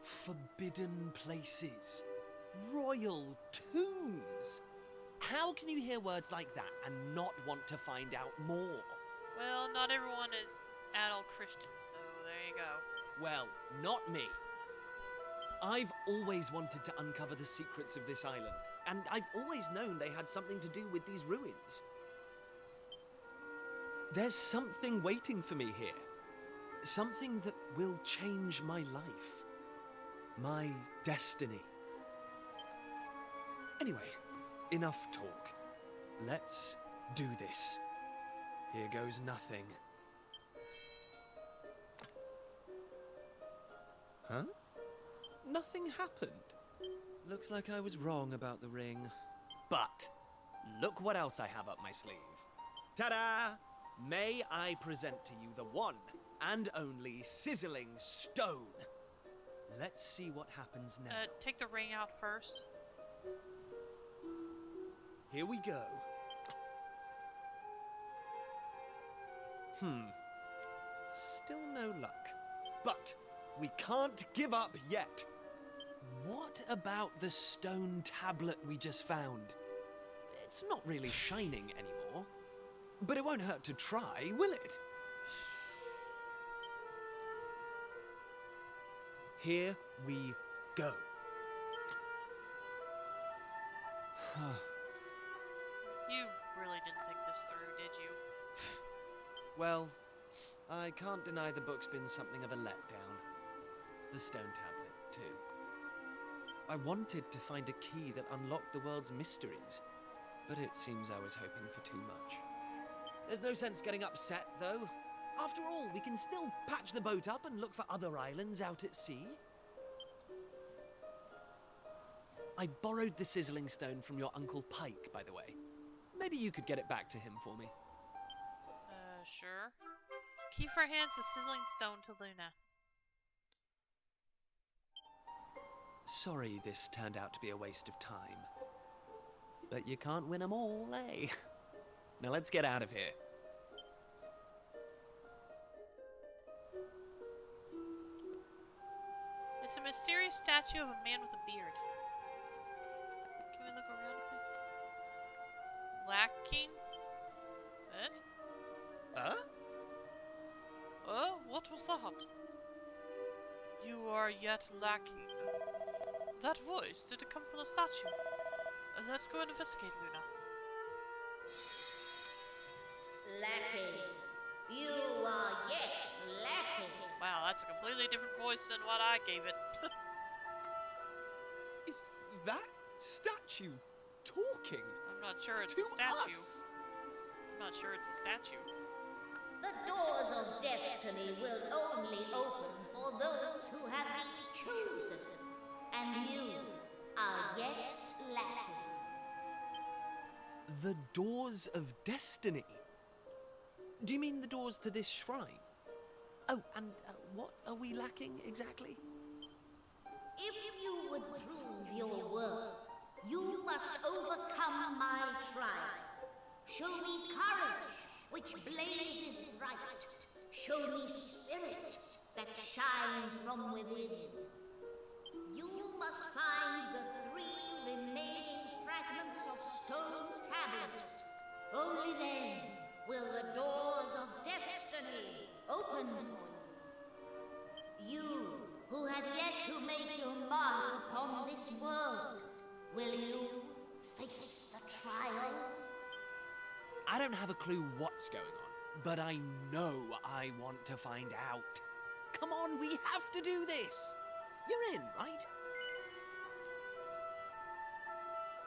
Forbidden places. Royal tombs. How can you hear words like that and not want to find out more? Well, not everyone is adult Christian, so there you go. Well, not me. I've always wanted to uncover the secrets of this island, and I've always known they had something to do with these ruins. There's something waiting for me here. Something that will change my life. My destiny. Anyway, enough talk. Let's do this. Here goes nothing. Huh? Nothing happened. Looks like I was wrong about the ring. But look what else I have up my sleeve. Ta-da! May I present to you the one and only sizzling stone. Let's see what happens now. Take the ring out first. Here we go. Still no luck. But we can't give up yet. What about the stone tablet we just found? It's not really shining anymore. But it won't hurt to try, will it? Here we go. You really didn't think this through, did you? Well, I can't deny the book's been something of a letdown. The stone tablet, too. I wanted to find a key that unlocked the world's mysteries, but it seems I was hoping for too much. There's no sense getting upset, though. After all, we can still patch the boat up and look for other islands out at sea. I borrowed the sizzling stone from your Uncle Pike, by the way. Maybe you could get it back to him for me. Sure. Kiefer hands the sizzling stone to Luna. Sorry this turned out to be a waste of time. But you can't win 'em all, eh? Now let's get out of here. It's a mysterious statue of a man with a beard. Can we look around a bit? Lacking? What? Huh? Oh, what was that? You are yet lacking. That voice, did it come from the statue? Let's go and investigate, Luna. Lacking. You are yet lacking. Wow, that's a completely different voice than what I gave it. Is that statue talking? I'm not sure it's to a statue. us? I'm not sure it's a statue. The doors of destiny will only open for those who have been chosen. And you are yet lacking. The doors of destiny? Do you mean the doors to this shrine? Oh, and what are we lacking exactly? If you would prove your worth, you must overcome my trial. Show me courage, which blazes bright. Show me spirit that shines from within. You must find the 3 remaining fragments of stone tablet. Only then will the doors of destiny open for you. You who have yet to make your mark upon this world, will you face the trial? I don't have a clue what's going on, but I know I want to find out. Come on, we have to do this. You're in, right?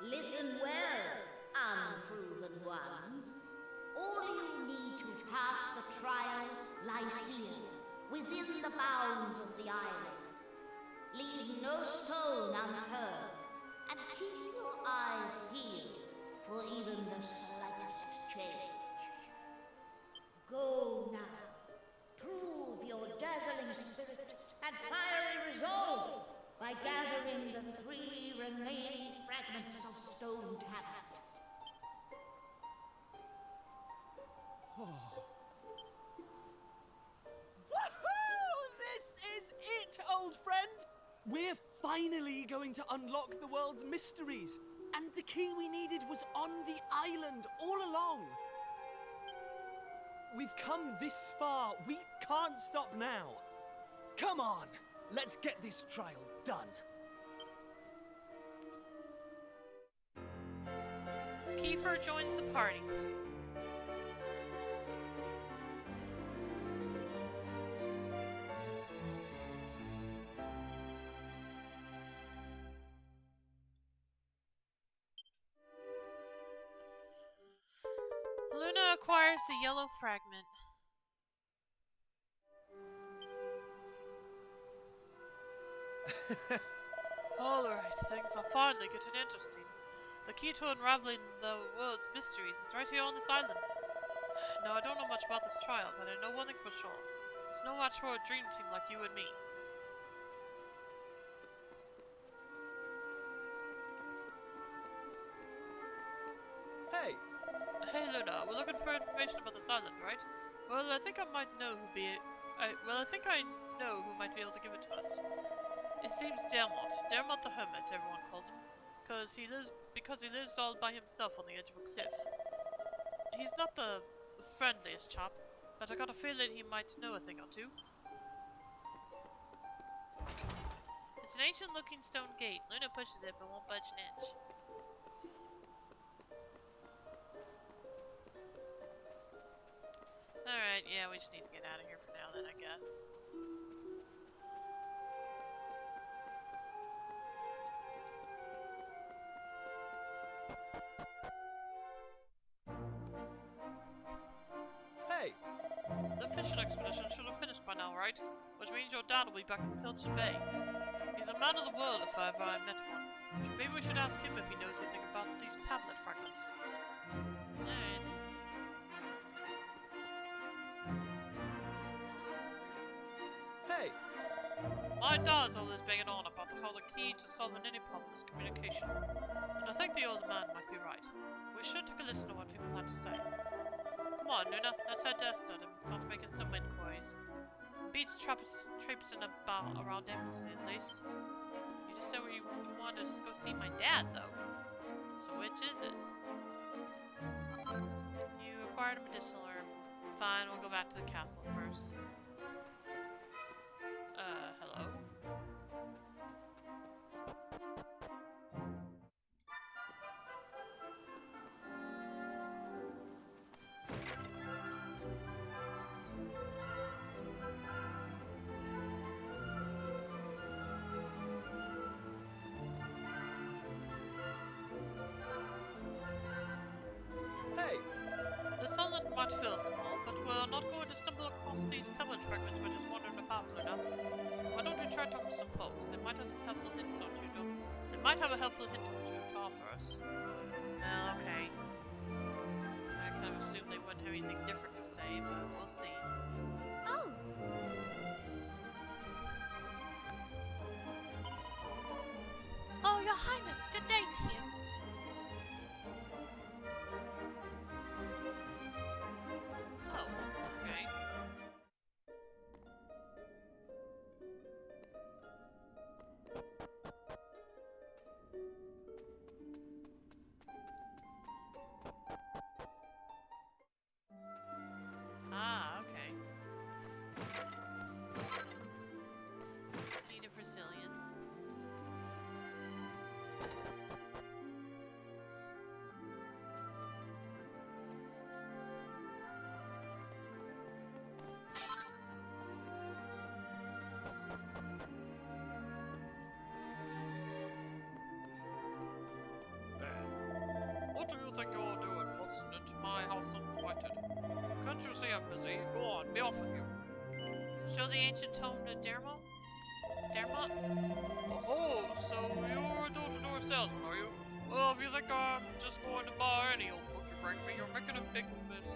Listen well, unproven ones. All you need to pass the trial lies here, within the bounds of the island. Leave no stone unturned, and keep your eyes peeled for even the slightest change. Go now. Prove your dazzling spirit and fiery resolve by gathering the 3 remaining fragments of stone tablet. Woohoo! This is it, old friend! We're finally going to unlock the world's mysteries. And the key we needed was on the island all along. We've come this far. We can't stop now. Come on, let's get this trial done. Kiefer joins the party. Luna acquires the yellow fragment. Alright, things are finally getting interesting. The key to unraveling the world's mysteries is right here on this island. Now, I don't know much about this trial, but I know one thing for sure. It's no match for a dream team like you and me. Hey, Hey Luna, we're looking for information about this island, right? Well, I think I might know who who might be able to give it to us. His name's Dermot. Dermot the Hermit, everyone calls him. Because he lives all by himself on the edge of a cliff. He's not the friendliest chap, but I got a feeling he might know a thing or two. It's an ancient-looking stone gate. Luna pushes it, but won't budge an inch. Alright, yeah, we just need to get out of here for now then, I guess. hey, The fishing expedition should have finished by now, right? Which means your dad will be back in Pilchard Bay. He's a man of the world if I ever met one. Maybe we should ask him if he knows anything about these tablet fragments. Alright. Hey! My dad's always banging on about how the key to solving any problem is communication. And I think the old man might be right. We should take a listen to what people have to say. Come on, Nuna, let's head to Estad and start making some inquiries. Beats traipsing about around aimlessly, at least. You just said you wanted to just go see my dad, though. So which is it? You acquired a medicinal herb. Fine, we'll go back to the castle first. Hello? Hey! The sunlight might feel small, but we're not going to stumble across these tablet fragments we're just wandering about, Luna. Why don't we try talking to some folks? They might have some helpful hints or two to... They might have a helpful hint or two to offer us. Well, okay. I kind of assumed they wouldn't have anything different to say, but we'll see. Oh, oh, Your Highness, good day to you. Oh, okay. Ah, okay. Seed of Resilience. What do you think you're doing, Watson, into my house uninvited? Can't you see I'm busy? Go on, be off with you. Show the ancient tome to Dermot? Dermot? Oh, so you're a door-to-door salesman, are you? Well, if you think I'm just going to buy any old book you bring me, you're making a big miss.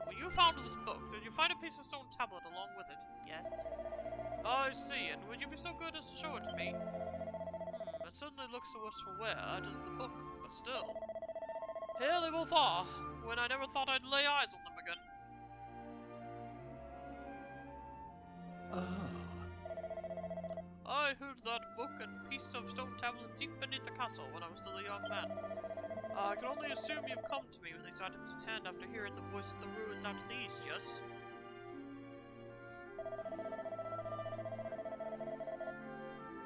When you found this book, did you find a piece of stone tablet along with it? Yes. I see, and would you be so good as to show it to me? It certainly looks the worse for wear, does the book, but still. Here they both are, when I never thought I'd lay eyes on them again. I hid that book and piece of stone tablet deep beneath the castle when I was still a young man. I can only assume you've come to me with these items in hand after hearing the voice of the ruins out to the east, yes?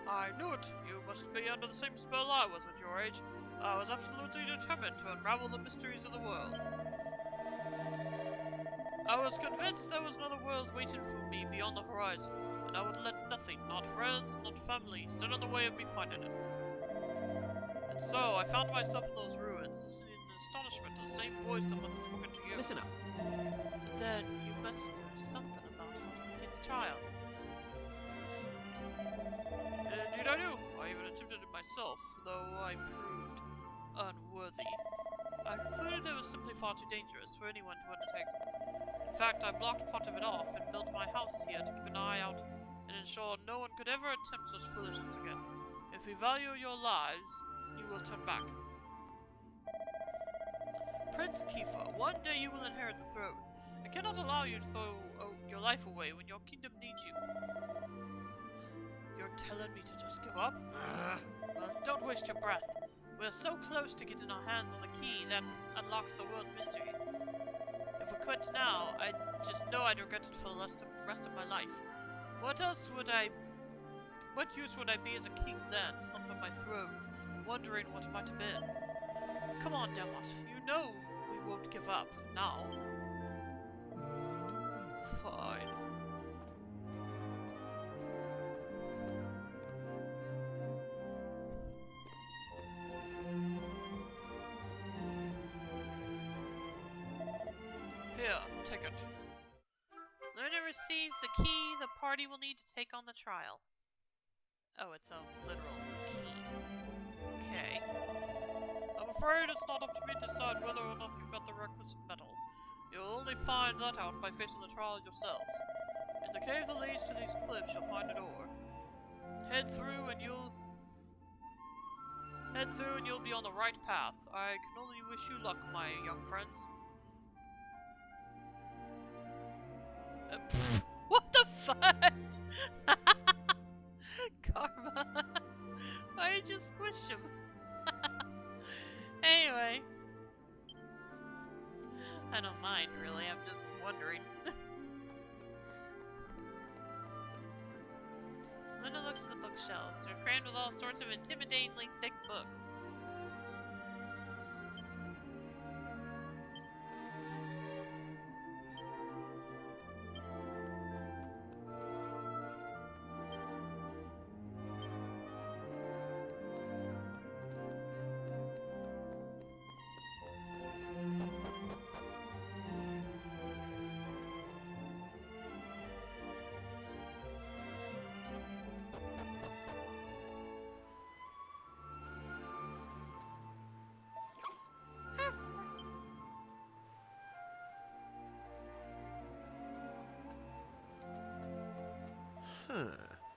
I knew it! You must be under the same spell I was at your age. I was absolutely determined to unravel the mysteries of the world. I was convinced there was another world waiting for me beyond the horizon, and I would let nothing, not friends, not family, stand in the way of me finding it. And so, I found myself in those ruins, listening in astonishment to the same voice that must have spoken to you. Listen up. Then, you must know something about how to complete the trial. Indeed I do. I even attempted it myself, though I proved unworthy. I concluded it was simply far too dangerous for anyone to undertake. In fact, I blocked part of it off and built my house here to keep an eye out and ensure no one could ever attempt such foolishness again. If we value your lives, you will turn back. Prince Kiefer, one day you will inherit the throne. I cannot allow you to throw your life away when your kingdom needs you. You're telling me to just give up? Well, don't waste your breath. We're so close to getting our hands on the key that unlocks the world's mysteries. If we quit now, I just know I'd regret it for the rest of my life. What use would I be as a king then, slumped on my throne, wondering what might have been? Come on, Dermot, you know we won't give up, now. Fine. Here, take it. Luna receives the key the party will need to take on the trial. Oh, it's a literal key. Okay. I'm afraid it's not up to me to decide whether or not you've got the requisite metal. You'll only find that out by facing the trial yourselves. In the cave that leads to these cliffs, you'll find a door. Head through and you'll be on the right path. I can only wish you luck, my young friends. What the fudge? Karma. Why did you squish him? Anyway. I don't mind, really. I'm just wondering. Luna looks at the bookshelves. They're crammed with all sorts of intimidatingly thick books.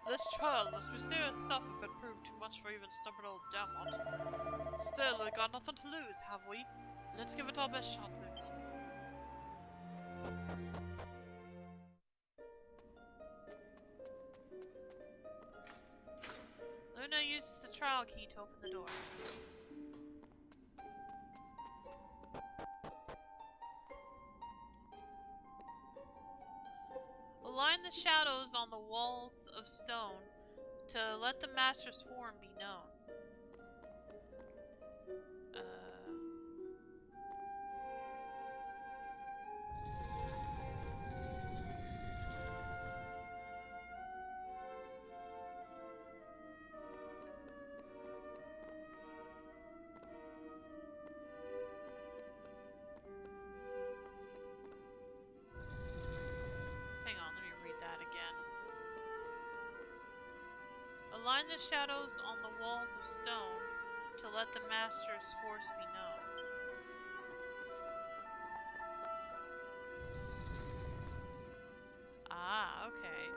This trial must be serious stuff if it proved too much for even stubborn old Damont. Still, we got nothing to lose, have we? Let's give it our best shot, Luna. Luna uses the trial key to open the door. Align the shadows on the walls of stone to let the master's form be known. Align the shadows on the walls of stone to let the master's force be known. Ah, okay.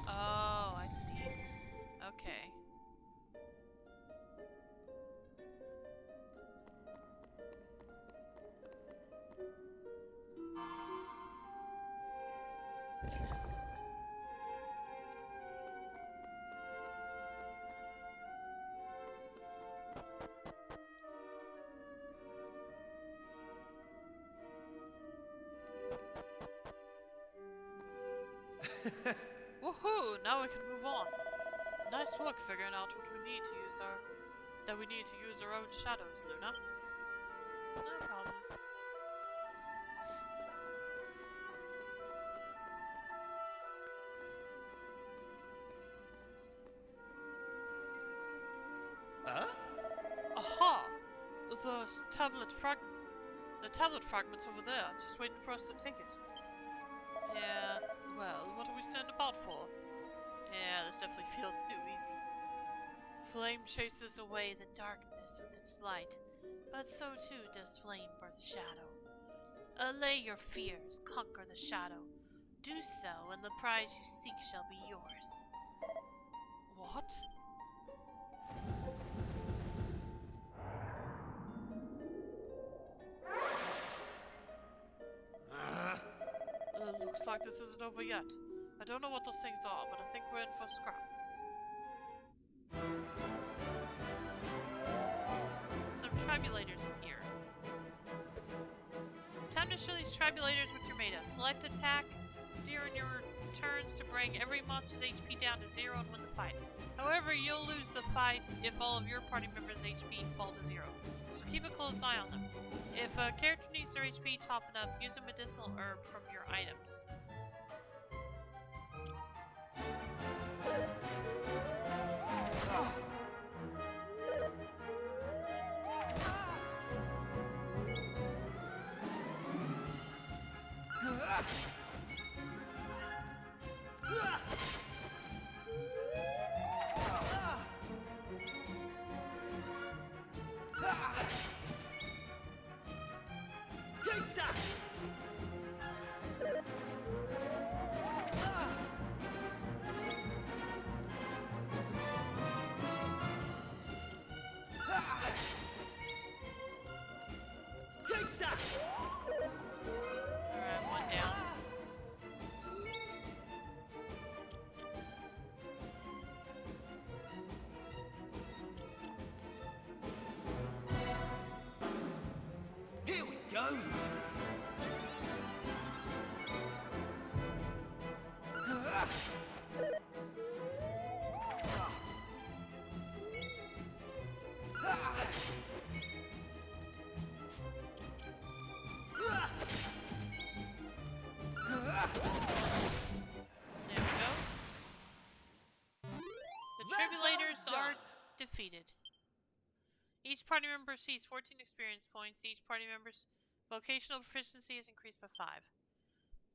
Oh, I see. Okay. Woohoo! Now we can move on. Nice work figuring out what we need to use our own shadows, Luna. No problem. Huh? Aha! The tablet fragment's over there, just waiting for us to take it. Yeah, well, what are we standing about for? Yeah, this definitely feels too easy. Flame chases away the darkness with its light, but so too does flame birth shadow. Allay your fears, conquer the shadow. Do so, and the prize you seek shall be yours. What? Looks like this isn't over yet. I don't know what those things are, but I think we're in for a scrap. Some tribulators appear. Time to show these tribulators what you're made of. Select attack during your turns to bring every monster's HP down to 0 and win the fight. However, you'll lose the fight if all of your party members' HP fall to 0. So keep a close eye on them. If a character needs their HP topping up, use a medicinal herb from your items. Take that! Take that! Alright, one down. Here we go! There we go. The Tribulators are defeated. Each party member receives 14 experience points. Each party member's vocational proficiency is increased by 5.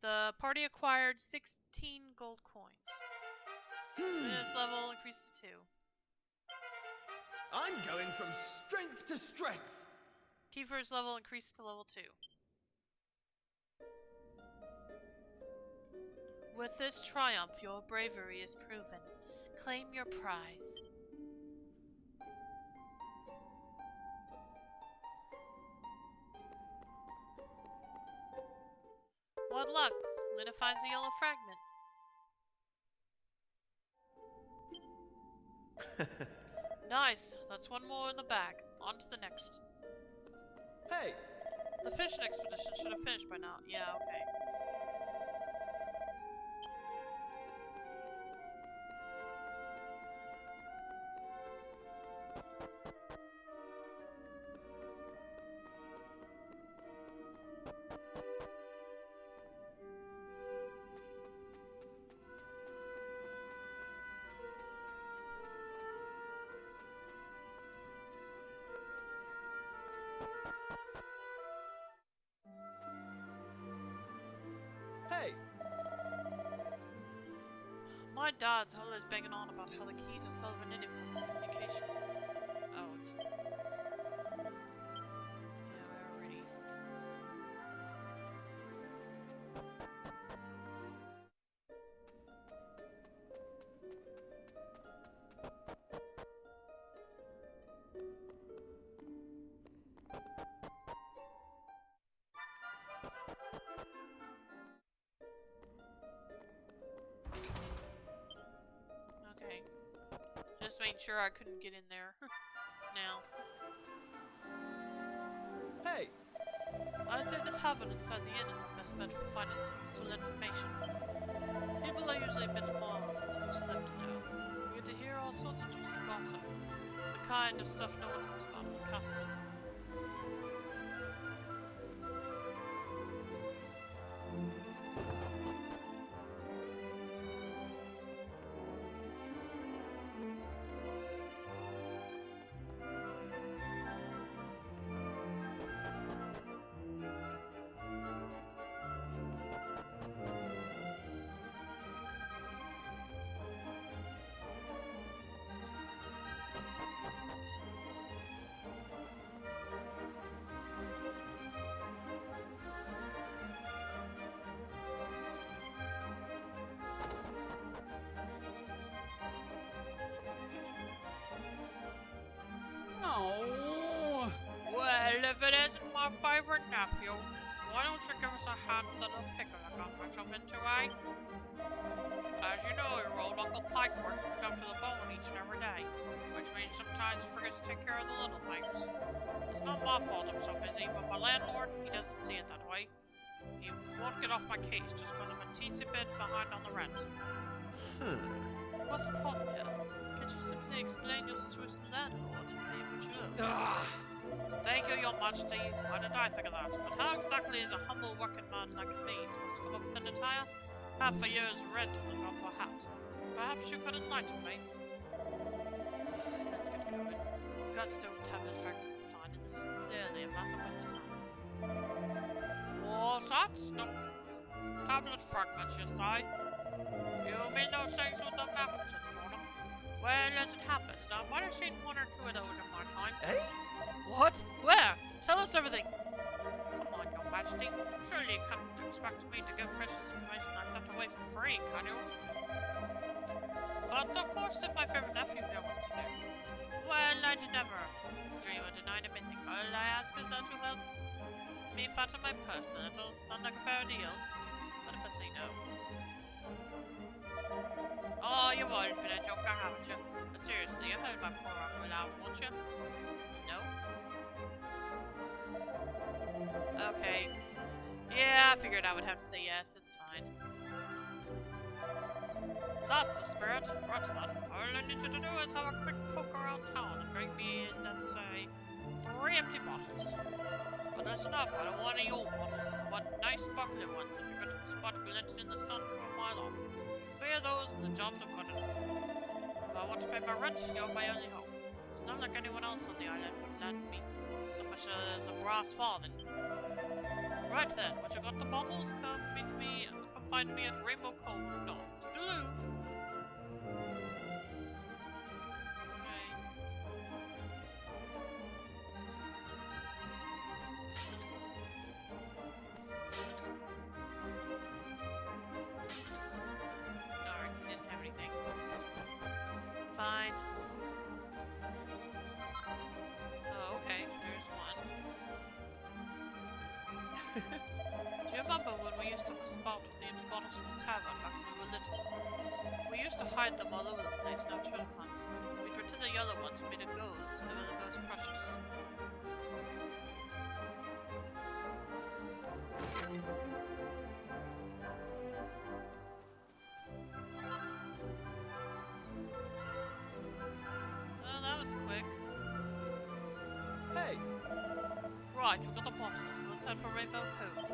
The party acquired 16 gold coins. Luna's level increased to 2. I'm going from strength to strength. Kiefer's level increased to level 2. With this triumph, your bravery is proven. Claim your prize. What luck! Luna finds a yellow fragment. Nice! That's one more in the bag. On to the next. Hey, The fishing expedition should have finished by now. Yeah, okay. hey, My dad's always banging on about how the key to solving anything is communication. Oh. Yeah, we're ready. Okay. Just making sure I couldn't get in there. Now. hey, I say the tavern inside the inn is the best bet for finding some useful information. People are usually a bit more loose-lipped now. We get to hear all sorts of juicy gossip. The kind of stuff no one knows about in the castle. Oh. Well, if it isn't my favorite nephew, why don't you give us a hand with the little pickle I got myself into, eh? As you know, your old Uncle Pike works himself to the bone each and every day, which means sometimes he forgets to take care of the little things. It's not my fault I'm so busy, but my landlord, he doesn't see it that way. He won't get off my case just because I'm a teensy bit behind on the rent. What's the problem here? Can't you simply explain your situation to the landlord and pay what you owe? Ah, Thank you, Your Majesty. Why did I think of that? But how exactly is a humble working man like me supposed to come up with an entire half a year's rent at the drop of a hat? Perhaps you could enlighten me? Let's get going. We've got stone tablet fragments to find, and this is clearly a massive waste of time. What's that? Stone tablet fragments, you say? You mean those things with the mattresses on them? Well, as it happens, I might have seen one or two of those in my time. eh? What? Where? Tell us everything. Come on, Your Majesty. Surely you can't expect me to give precious information like that away for free, can you? But of course, if my favorite nephew here wants to know. Well, I'd never dream of denying him anything. All I ask is that you help me fatten my purse. It'll sound like a fair deal. What if I say no? Oh, you've always been a joker, haven't you? But seriously, you heard my poor uncle out, won't you? No? Okay. Yeah, I figured I would have to say yes, it's fine. That's the spirit. Right then. All I need you to do is have a quick poke around town and bring me, let's say, 3 empty bottles. But listen up, I don't want any old bottles. I want nice sparkling ones that you could spot glinting in the sun from a mile off. 3 of those and the job's are good enough. If I want to pay my rent, you're my only hope. It's not like anyone else on the island would lend me so much as a brass farthing. Right then, once you got the bottles, come find me at Rainbow Cove North. Toodaloo! Okay. Darn, he didn't have anything. Fine. Oh, okay, there's one. Do you remember when we used to spot with the empty bottles in the tavern back when we were little? We used to hide them all over the place in our treasure hunts. We'd pretend the yellow ones were made of gold, so they were the most precious. Well, that was quick. Hey, Right, we got the bottles. Let's head for Rainbow Cove.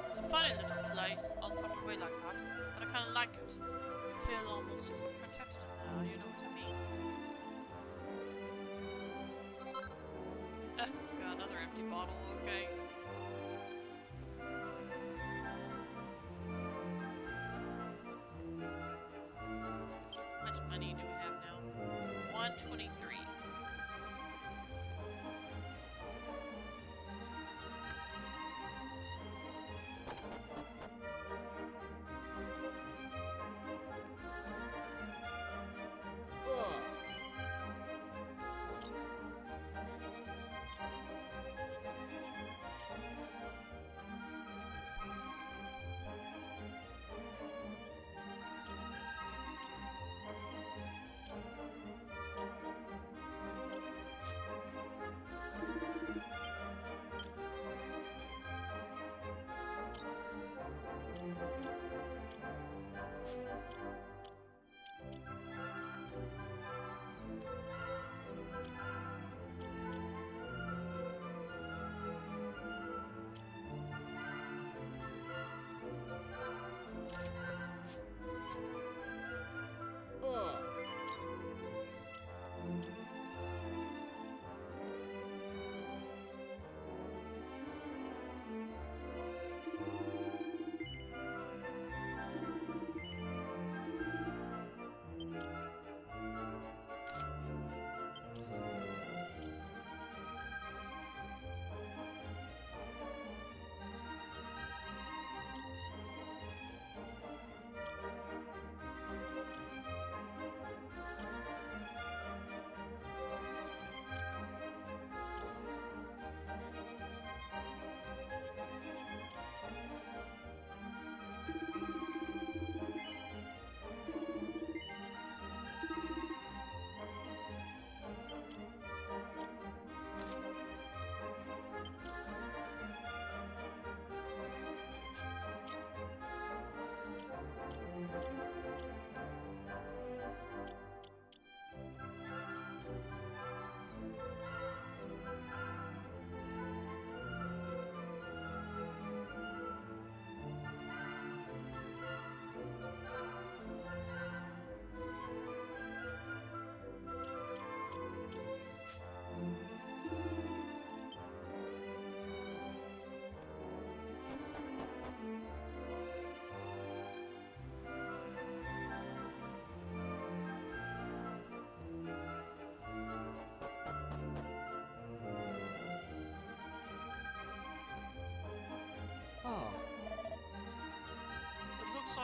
It's a funny little place on top of the way like that, but I kind of like it. You feel almost protected now, you know what I mean. Got another empty bottle, okay. How much money do we have now? 123.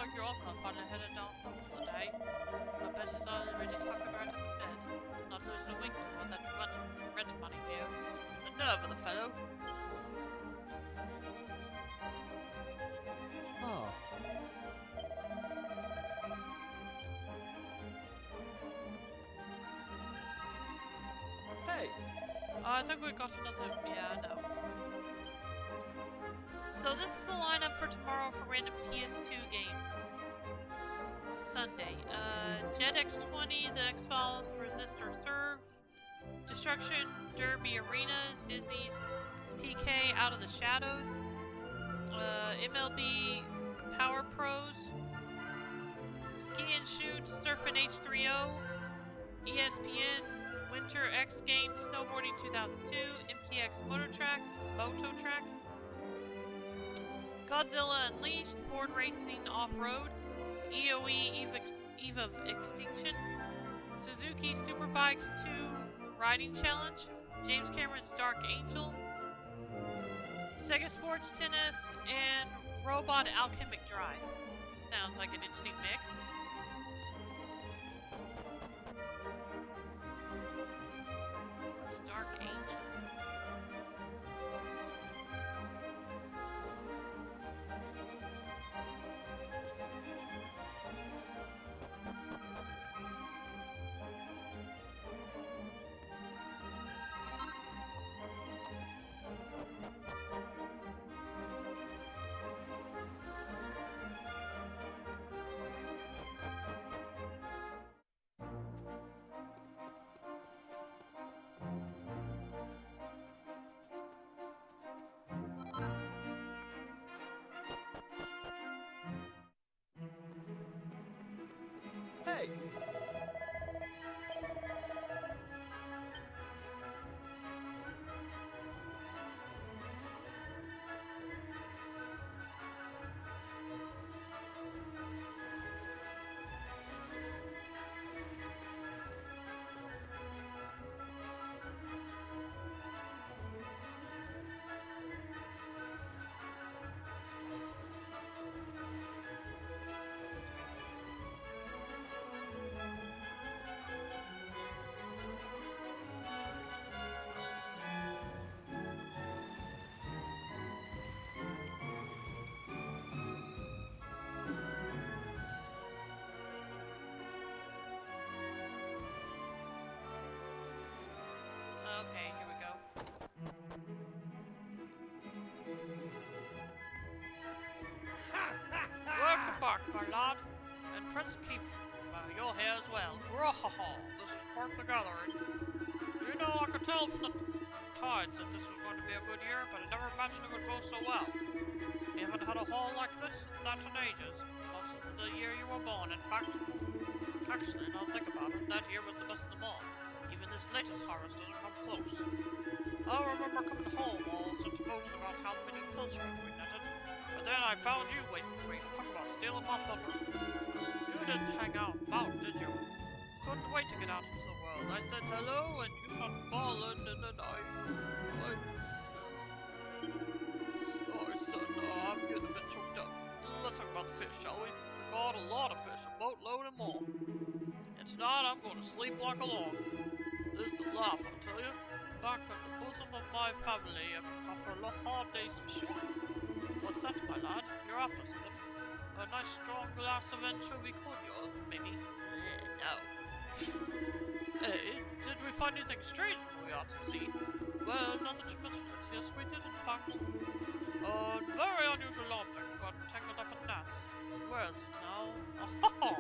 like your uncle finally headed down home for the day. I bet he's already tuckered right up in bed, not losing a wink of what that rent money he owes. The nerve of the fellow. Oh. Hey! I think we got another. Yeah, no. So this is the lineup for tomorrow for random PS2 games. Sunday. Jet X20, The X-Files, Resist or Serve, Destruction, Derby Arenas, Disney's PK Out of the Shadows, MLB Power Pros, Ski and Shoot, Surfing H3O, ESPN Winter X Games Snowboarding 2002, MTX Moto Tracks, Godzilla Unleashed, Ford Racing Off-Road, EOE Eve of Extinction, Suzuki Superbikes 2 Riding Challenge, James Cameron's Dark Angel, Sega Sports Tennis, and Robot Alchemic Drive. Sounds like an interesting mix. What's Dark Angel? Hey! Okay, here we go. Welcome back, my lad. And Prince Keith, you're here as well. Grahaha, this is quite the gathering. You know, I could tell from the tides that this was going to be a good year, but I never imagined it would go so well. We haven't had a haul like this in ages. Well, since the year you were born, in fact. Actually, now think about it, that year was the best of them all. Even this latest harvest doesn't come close. I remember coming home all set to boast about how many pilchards we netted, but then I found you waiting for me. Talk about stealing my thunder. You didn't hang out, did you? Couldn't wait to get out into the world. I said hello, and you started bawling, and then sorry, son, I'm getting a bit choked up. Let's talk about the fish, shall we? We caught a lot of fish, a boatload and more. And tonight I'm going to sleep like a log. This is the life, I tell you. Back at the bosom of my family after a hard day's fishing. What's that, my lad? You're after something? A nice strong glass of anchovy cordial, maybe? No. Hey, did we find anything strange when we out at sea? Well, not that you mention it. Yes, we did, in fact. Very unusual object got tangled up in gnats. Where is it now? Aha!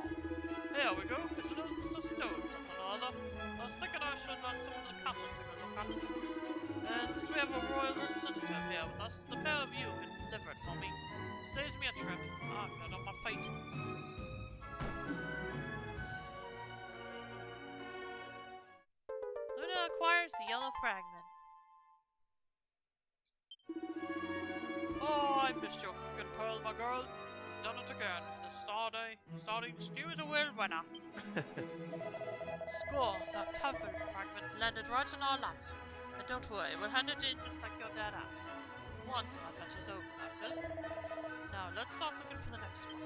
Here we go. It's a stone, something or other. I was thinking I should let someone in the castle take a look at it. And since we have a royal representative here with us, the pair of you can deliver it for me. Saves me a trip. I'm good on my fate. Luna acquires the yellow fragment. Oh, I missed your cooking pearl, my girl. You've done it again. The sardine stew is a real winner. Score, that temple fragment landed right in our laps. But don't worry, we'll hand it in just like your dad asked. Once my adventure's over, that is. Now, let's start looking for the next one.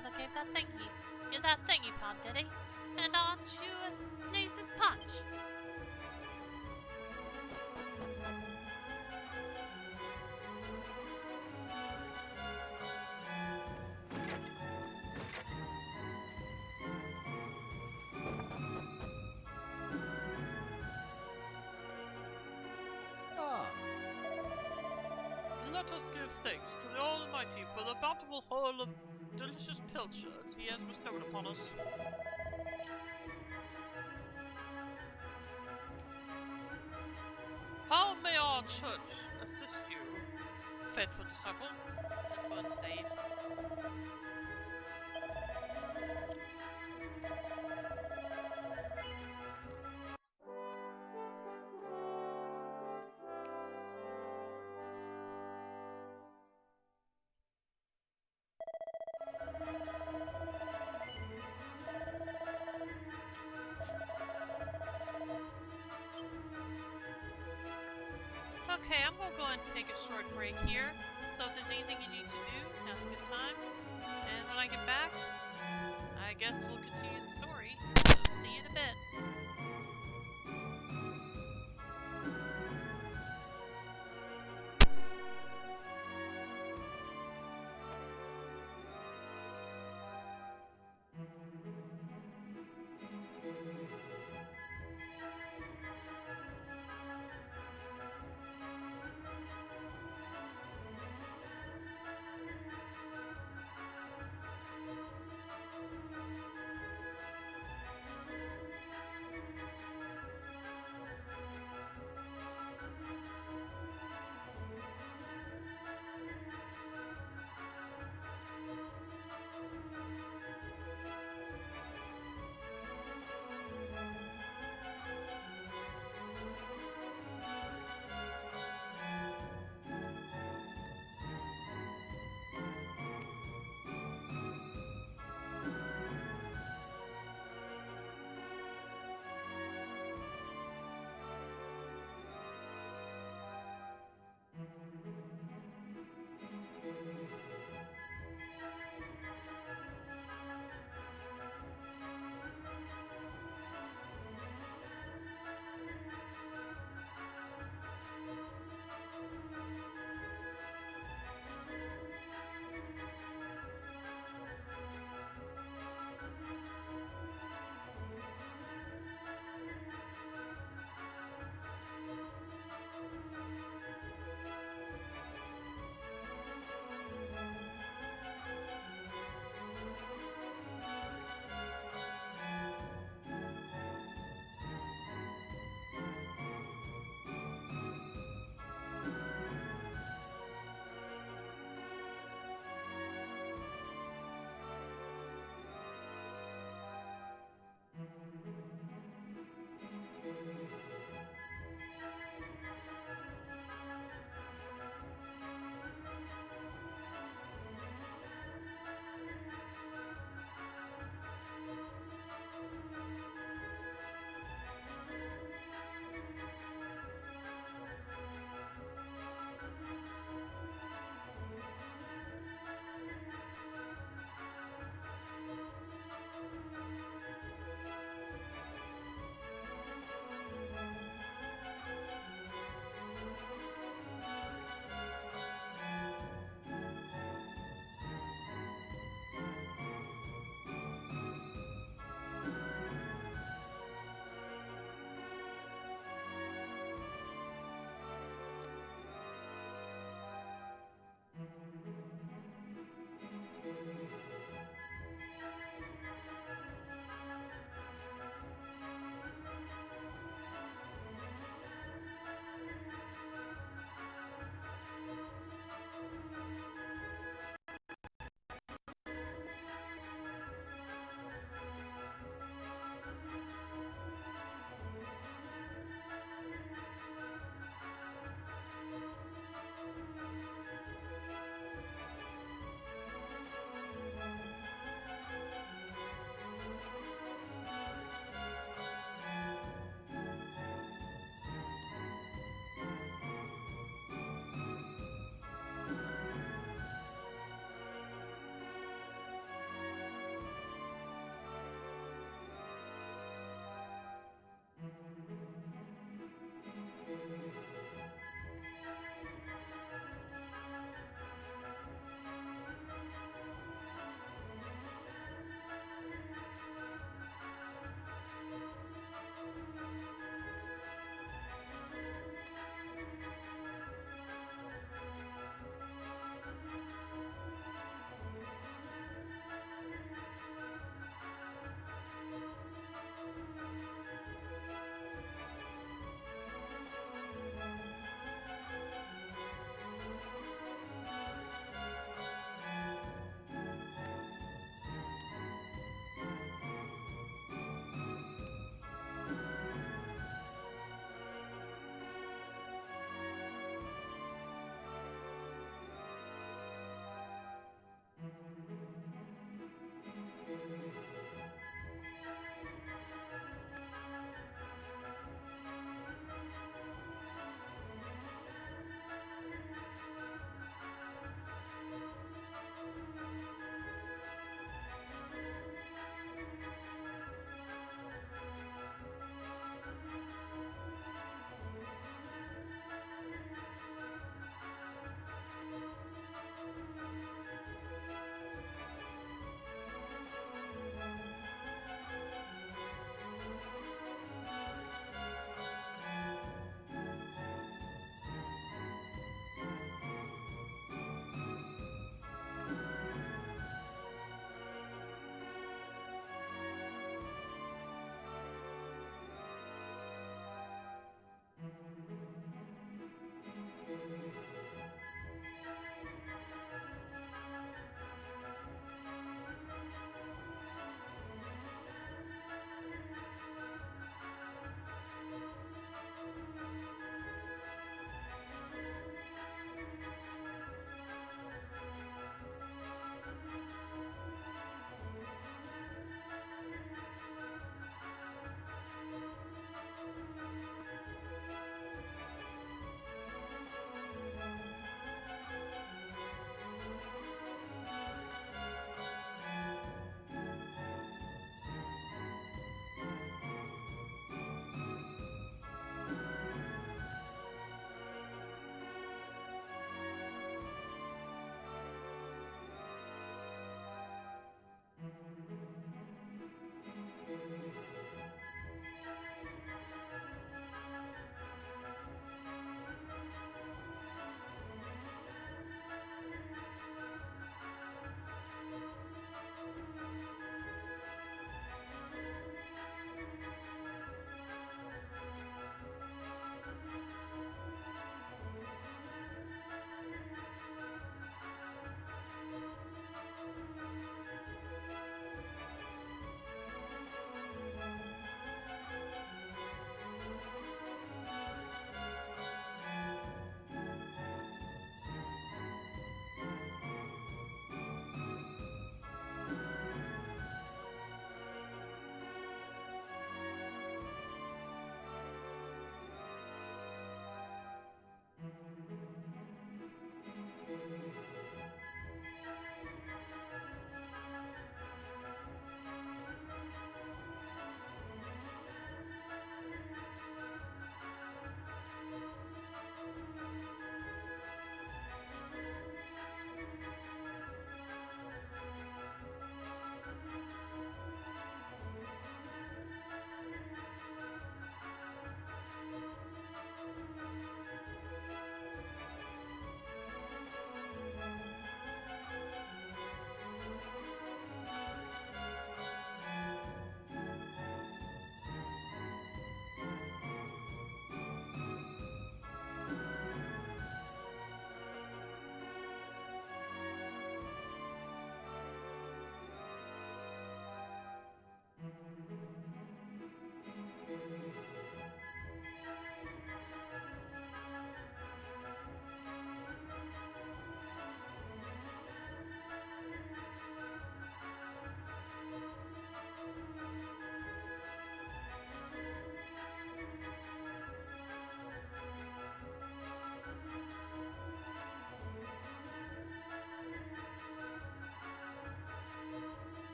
father gave you that thing you found, did he? And aren't you as pleased as Punch? Ah, Let us give thanks to the Almighty for the bountiful haul of delicious pilchards he has bestowed upon us. How may our church assist you, faithful disciple? Let's go and save. Okay, I'm gonna go and take a short break here. So if there's anything you need to do, now's a good time. And when I get back, I guess we'll continue the story. So see you in a bit.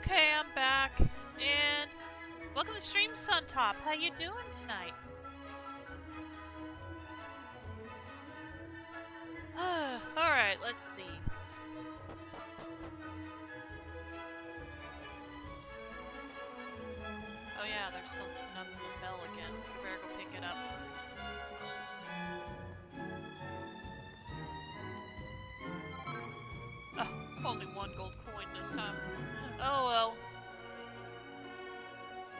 Okay, I'm back, and welcome to Stream Suntop. How you doing tonight? Alright, let's see. Oh yeah, there's something up in the bell again. I better go pick it up. Only one gold coin this time. Oh well.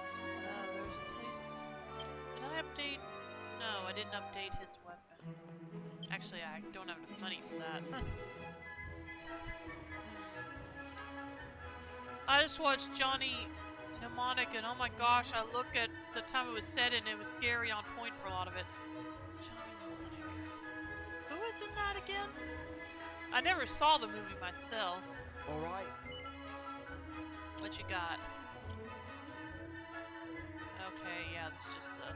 There's a place. Did I update? No, I didn't update his weapon. Actually, I don't have enough money for that. I just watched Johnny Mnemonic, and oh my gosh, I looked at the time it was set and it was scary on point for a lot of it. Johnny Mnemonic. Who was in that again? I never saw the movie myself. Alright. What you got? Okay, yeah, this is just the...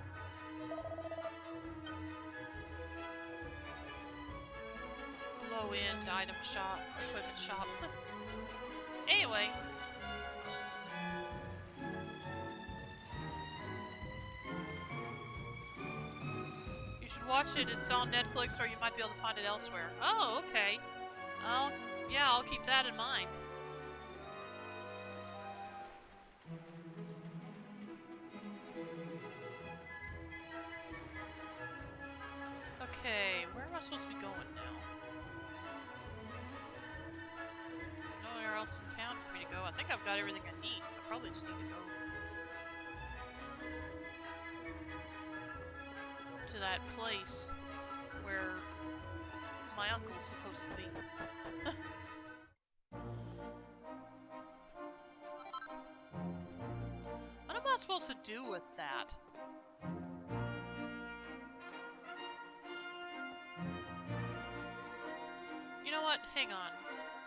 low-end item shop, equipment shop. Anyway. You should watch it. It's on Netflix, or you might be able to find it elsewhere. Oh, okay. I'll keep that in mind. Okay, where am I supposed to be going now? Nowhere else in town for me to go. I think I've got everything I need, so I probably just need to go to that place where my uncle's supposed to be. What am I supposed to do with that? You know what? Hang on.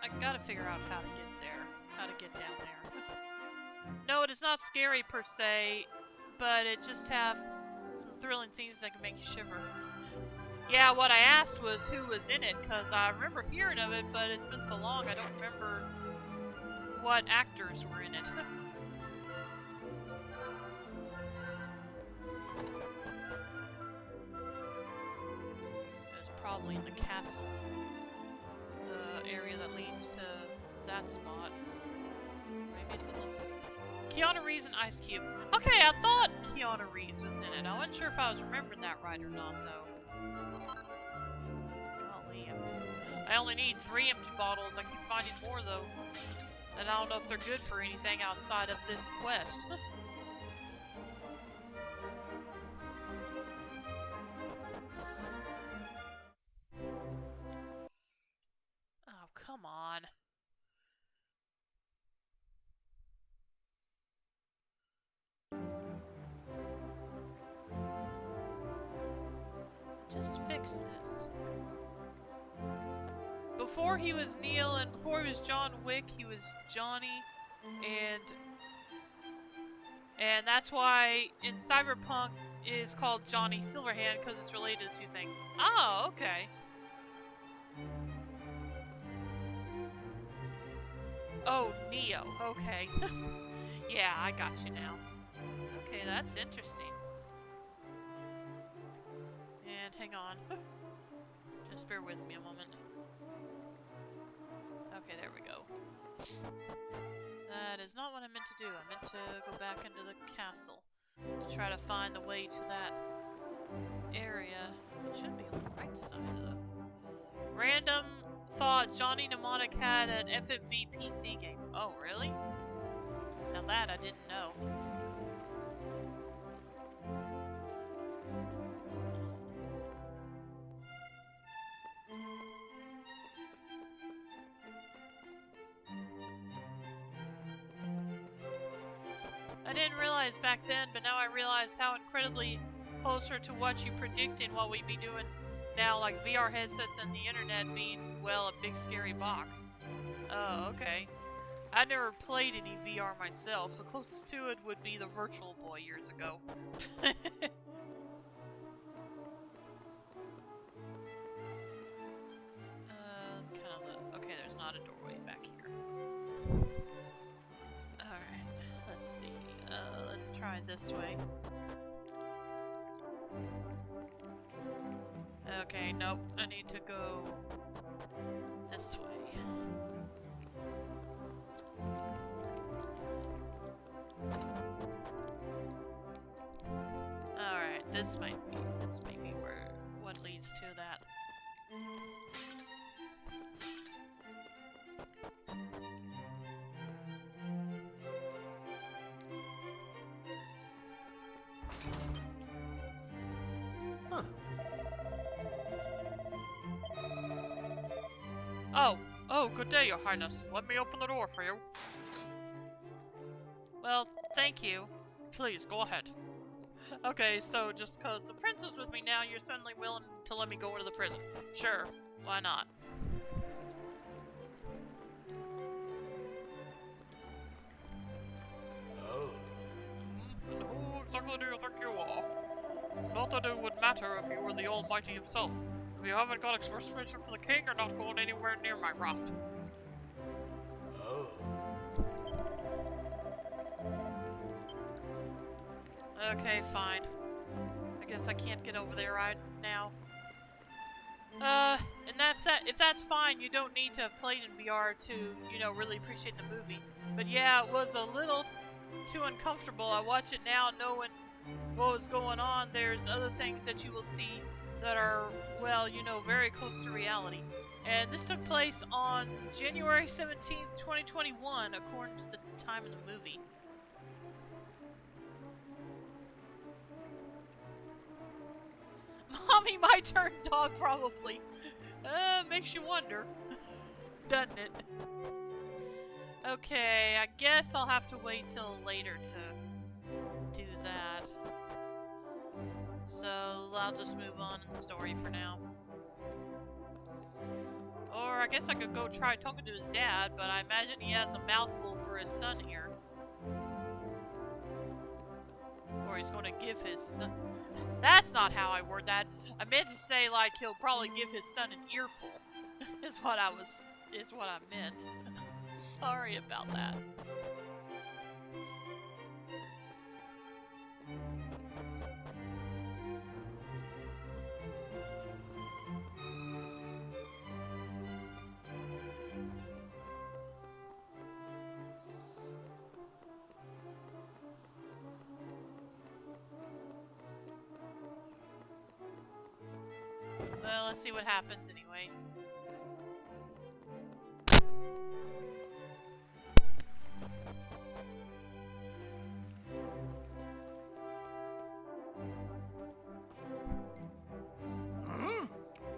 I gotta figure out how to get there. How to get down there. No, it is not scary per se, but it just have some thrilling things that can make you shiver. Yeah, what I asked was who was in it, because I remember hearing of it, but it's been so long I don't remember what actors were in it. It's probably in the castle. The area that leads to that spot. Maybe it's a little... Keanu Reeves and Ice Cube. Okay, I thought Keanu Reeves was in it. I wasn't sure if I was remembering that right or not, though. Golly, I only need 3 empty bottles. I keep finding more, though. And I don't know if they're good for anything outside of this quest. Oh, come on. Just fix this. Before he was Neil and before he was John Wick, he was Johnny, and that's why in Cyberpunk is called Johnny Silverhand, because it's related to two things. Oh, okay. Oh, Neo. Okay. Yeah, I got you now. Okay, that's interesting. And hang on. Just bear with me a moment. Okay, there we go. That is not what I meant to do. I meant to go back into the castle to try to find the way to that area. It should be on the right side, though. Random thought Johnny Mnemonic had an FMV PC game. Oh, really? Now that I didn't know. I didn't realize back then, but now I realize how incredibly closer to what you predicted what we'd be doing now, like VR headsets and the internet being, well, a big scary box. Oh, okay. I never played any VR myself. The closest to it would be the Virtual Boy years ago. Okay, there's not a doorway back here. Alright. Let's try this way. Okay, nope. I need to go this way. Alright, this may be where what leads to that. Oh, good day, Your Highness. Let me open the door for you. Well, thank you. Please, go ahead. Okay, so just cause the prince is with me now, you're suddenly willing to let me go into the prison. Sure, why not? Oh. And who exactly do you think you are? Not that it would matter if you were the Almighty himself. If you haven't got express permission from the king, you're not going anywhere near my raft. Oh. Okay, fine. I guess I can't get over there right now. And if that's fine, you don't need to have played in VR to, you know, really appreciate the movie. But yeah, it was a little too uncomfortable. I watch it now knowing what was going on. There's other things that you will see that are, well, you know, very close to reality. And this took place on January 17th, 2021, according to the time of the movie. Mommy, my turn, dog, probably. Makes you wonder. Doesn't it? Okay, I guess I'll have to wait till later to do that. So, I'll just move on in the story for now. Or I guess I could go try talking to his dad, but I imagine he has a mouthful for his son here. Or he's going to give his son... That's not how I word that. I meant to say, like, he'll probably give his son an earful. is what I meant. Sorry about that. Well, let's see what happens anyway.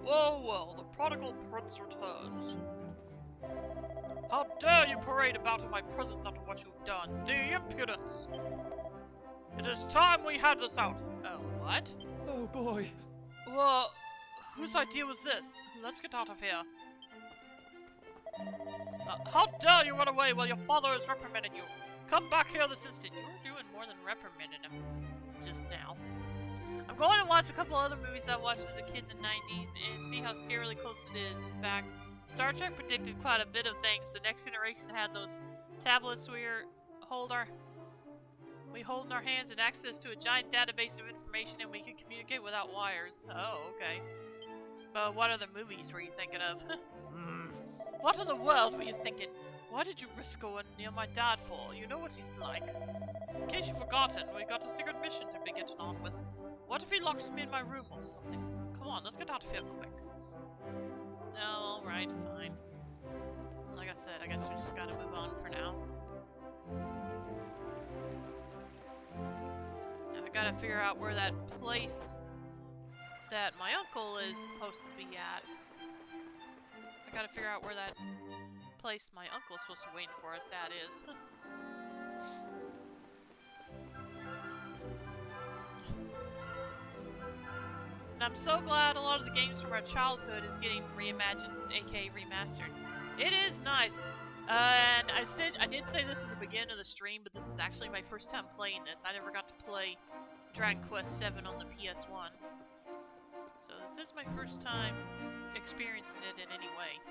Well, the prodigal prince returns. How dare you parade about in my presence after what you've done? The impudence! It is time we had this out. Oh, what? Oh boy. Well, whose idea was this? Let's get out of here. How dare you run away while your father is reprimanding you? Come back here this instant. You were doing more than reprimanding him just now. I'm going to watch a couple other movies I watched as a kid in the 90s and see how scarily close it is. In fact, Star Trek predicted quite a bit of things. The Next Generation had those tablets we hold in our hands and access to a giant database of information, and we can communicate without wires. Oh, okay. But what other movies were you thinking of? What in the world were you thinking? Why did you risk going near my dad for? You know what he's like. In case you've forgotten, we got a secret mission to be getting on with. What if he locks me in my room or something? Come on, let's get out of here quick. No, alright, fine. Like I said, I guess we just gotta move on for now. Now I gotta figure out where that place that my uncle is supposed to be at. I gotta figure out where that place my uncle's supposed to be waiting for us at is. And I'm so glad a lot of the games from our childhood is getting reimagined, aka remastered. It is nice. And I did say this at the beginning of the stream, but this is actually my first time playing this. I never got to play Dragon Quest VII on the PS1. So this is my first time experiencing it in any way.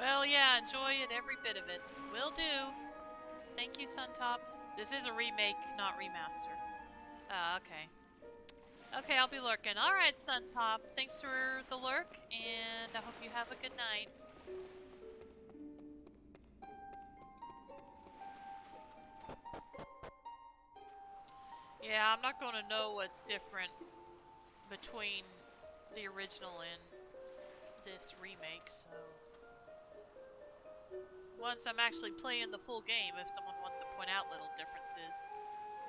Well, yeah, enjoy it, every bit of it. Will do. Thank you, Suntop. This is a remake, not remaster. Okay. Okay, I'll be lurking. Alright, Suntop. Thanks for the lurk, and I hope you have a good night. Yeah, I'm not gonna know what's different between the original and this remake, so... Once I'm actually playing the full game, if someone wants to point out little differences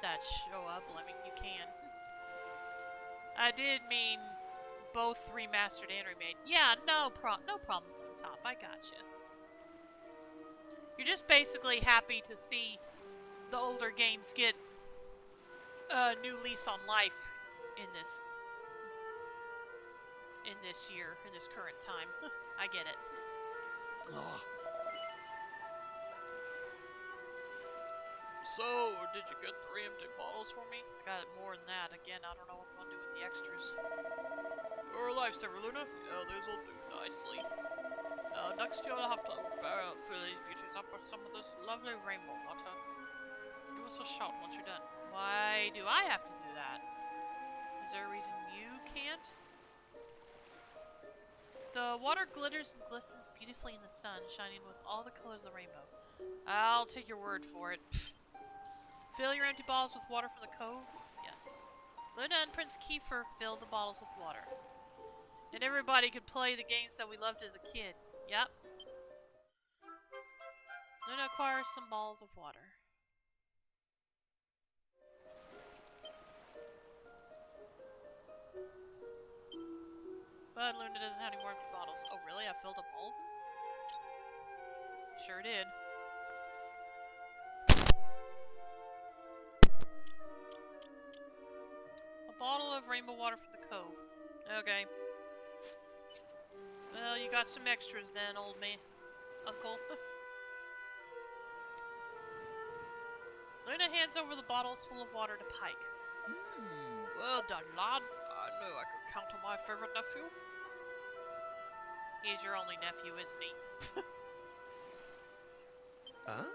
that show up, I mean, you can. I did mean both remastered and remade. Yeah, no problems on top. I gotcha. You're just basically happy to see the older games get a new lease on life in this year, in this current time. I get it. Oh. So, did you get 3 empty bottles for me? I got more than that. Again, I don't know what I'm gonna do with the extras. You're a lifesaver, Luna. Yeah, these will do nicely. Next you'll have to fill these beauties up with some of this lovely rainbow water. Give us a shout once you're done. Why do I have to do that? Is there a reason you can't? The water glitters and glistens beautifully in the sun, shining with all the colors of the rainbow. I'll take your word for it. Pfft. Fill your empty bottles with water from the cove? Yes. Luna and Prince Kiefer fill the bottles with water. And everybody could play the games that we loved as a kid. Yep. Luna acquires some balls of water. But Luna doesn't have any more empty bottles. Oh, really? I filled up all of them? Sure did. A bottle of rainbow water from the cove. Okay. Well, you got some extras then, old man. Uncle. Luna hands over the bottles full of water to Pike. Well done, lad. I knew I could count on my favorite nephew. He's your only nephew, isn't he? Huh?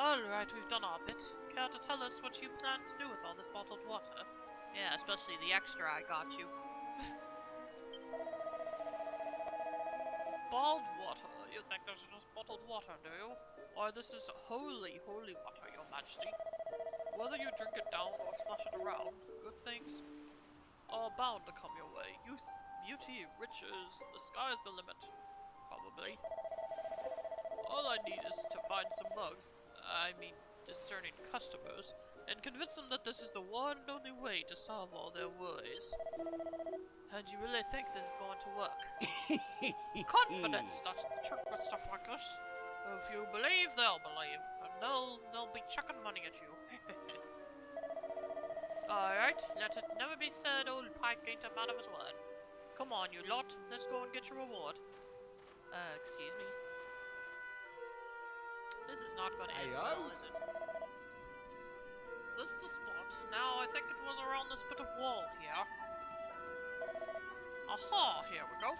Alright, we've done our bit. Care to tell us what you plan to do with all this bottled water? Yeah, especially the extra I got you. Bottled water? You think this is just bottled water, do you? Why, this is holy, holy water, your majesty. Whether you drink it down or splash it around, good things are bound to come your way. Youth, beauty, riches, the sky's the limit. Probably. All I need is to find some mugs, discerning customers, and convince them that this is the one and only way to solve all their worries. And you really think this is going to work? Confidence, that's the trick with stuff like this. If you believe, they'll believe, and they'll be chucking money at you. Alright, let it never be said old Pike ain't a man of his word. Come on, you lot, let's go and get your reward. Excuse me. This is not gonna end well, is it? This is the spot. Now, I think it was around this bit of wall here. Aha, here we go.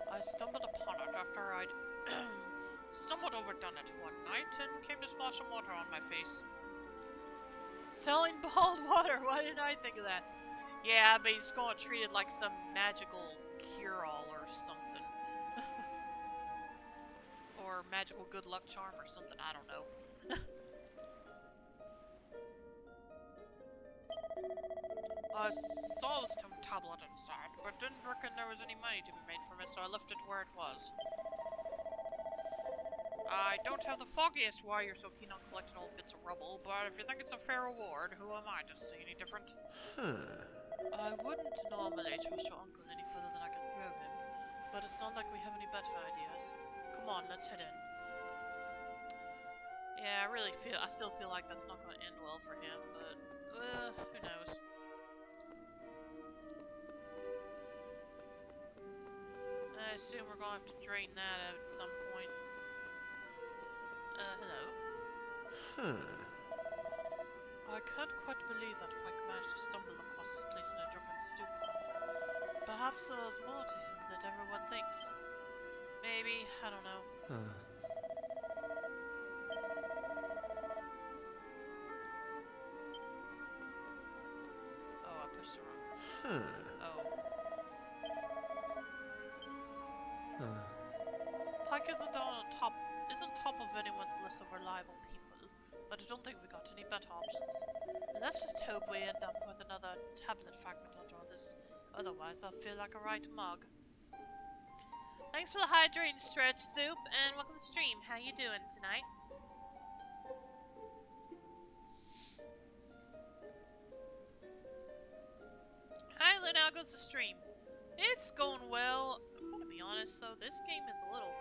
I stumbled upon it after I'd somewhat overdone it one night and came to splash some water on my face. Selling bottled water, why didn't I think of that? Yeah, but he's going to treat it like some magical cure-all or something. Or magical good luck charm or something, I don't know. I saw the stone tablet inside, but didn't reckon there was any money to be made from it, so I left it where it was. I don't have the foggiest why you're so keen on collecting old bits of rubble, but if you think it's a fair reward, who am I to say any different? I wouldn't normally trust your uncle any further than I can throw him, but it's not like we have any better ideas. Come on, let's head in. Yeah, I still feel like that's not going to end well for him, but, who knows. I assume we're going to have to drain that out at some point. Hello? I can't quite hard to believe that Pike managed to stumble across this place in a drunken stupor. Perhaps there's more to him than everyone thinks. Maybe, I don't know. Oh, I pushed the wrong. Oh. Pike isn't top of anyone's list of reliable people, but I don't think we got any better options. Let's just hope we end up with another tablet fragment after all this. Otherwise, I'll feel like a right mug. Thanks for the hydrating stretch, Soup, and welcome to the stream. How you doing tonight? Alright, Luna, how goes the stream? It's going well. I'm gonna be honest though, this game is a little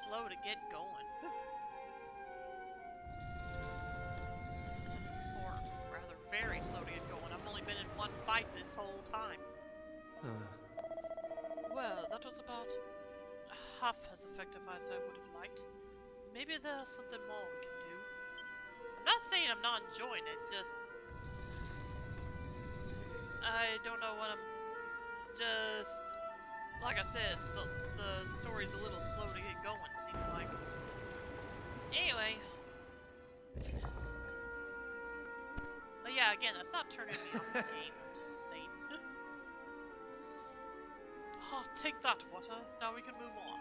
slow to get going. Or rather, very slow to get going. I've only been in one fight this whole time. Well, that was about half as effective as I would have liked. Maybe there's something more we can do. I'm not saying I'm not enjoying it, just... I don't know what I'm... Just... Like I said, the story's a little slow to get going, seems like. Anyway. But yeah, again, that's not turning me off the game, I'm just saying. Oh, take that, water. Now we can move on.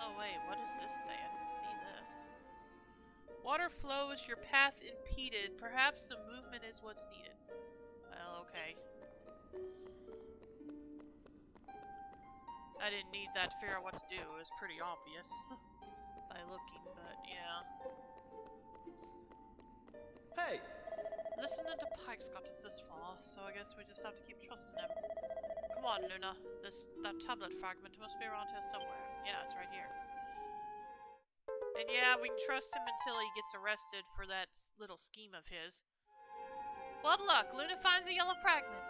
Oh wait, what does this say? I didn't see this. Water flows, your path impeded. Perhaps some movement is what's needed. Well, okay. I didn't need that to figure out what to do. It was pretty obvious by looking, but yeah. Hey! Listening to Pike's got us this far, so I guess we just have to keep trusting him. Come on, Luna. That tablet fragment must be around here somewhere. Yeah, it's right here. And yeah, we can trust him until he gets arrested for that little scheme of his. What luck! Luna finds a yellow fragment.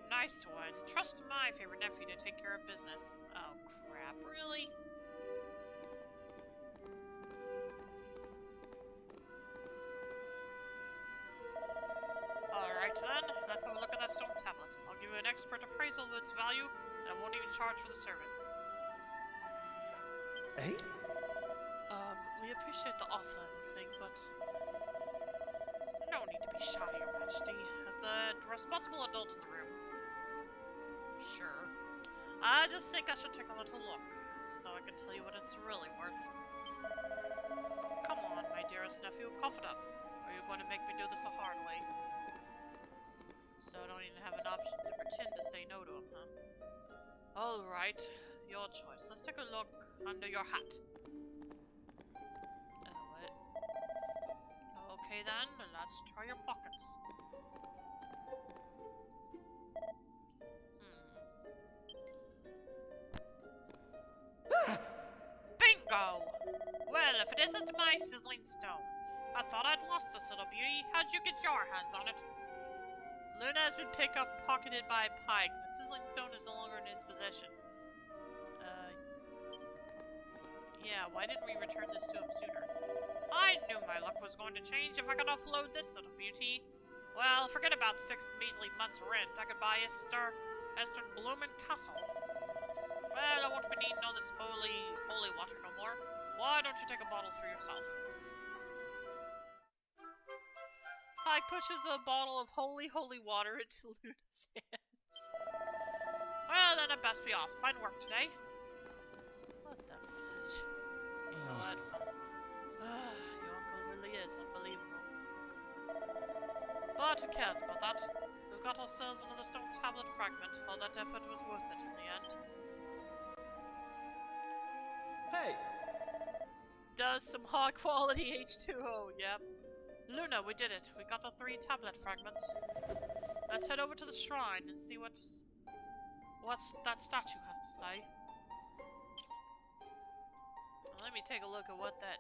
Nice one. Trust my favorite nephew to take care of business. Oh crap, really? Alright then, let's have a look at that stone tablet. I'll give you an expert appraisal of its value, and I won't even charge for the service. Eh? We appreciate the offer and everything, but... no need to be shy, Your Majesty, as the responsible adult in the room. Sure. I just think I should take a little look, so I can tell you what it's really worth. Come on, my dearest nephew, cough it up. Or are you going to make me do this the hard way? So I don't even have an option to pretend to say no to him, huh? Alright, your choice. Let's take a look under your hat. What? Okay then, let's try your pockets. Bingo! Well, if it isn't my sizzling stone. I thought I'd lost this little beauty. How'd you get your hands on it? Luna has been pocketed by Pike. The sizzling stone is no longer in his possession. Yeah, why didn't we return this to him sooner? I knew my luck was going to change if I could offload this little beauty. Well, forget about 6 measly months' rent. I could buy Esther Bloomin' Castle. Well, I won't be needing all this holy water no more. Why don't you take a bottle for yourself? Pike pushes a bottle of holy water into Luna's hands. Well, then I best be off. Fine work today. What the fudge? You know what? Your uncle really is unbelievable. But who cares about that? We've got ourselves another stone tablet fragment. All that effort was worth it in the end. Hey! Does some high quality H2O, yep. Luna, we did it. We got the 3 tablet fragments. Let's head over to the shrine and see what that statue has to say. Let me take a look at what that...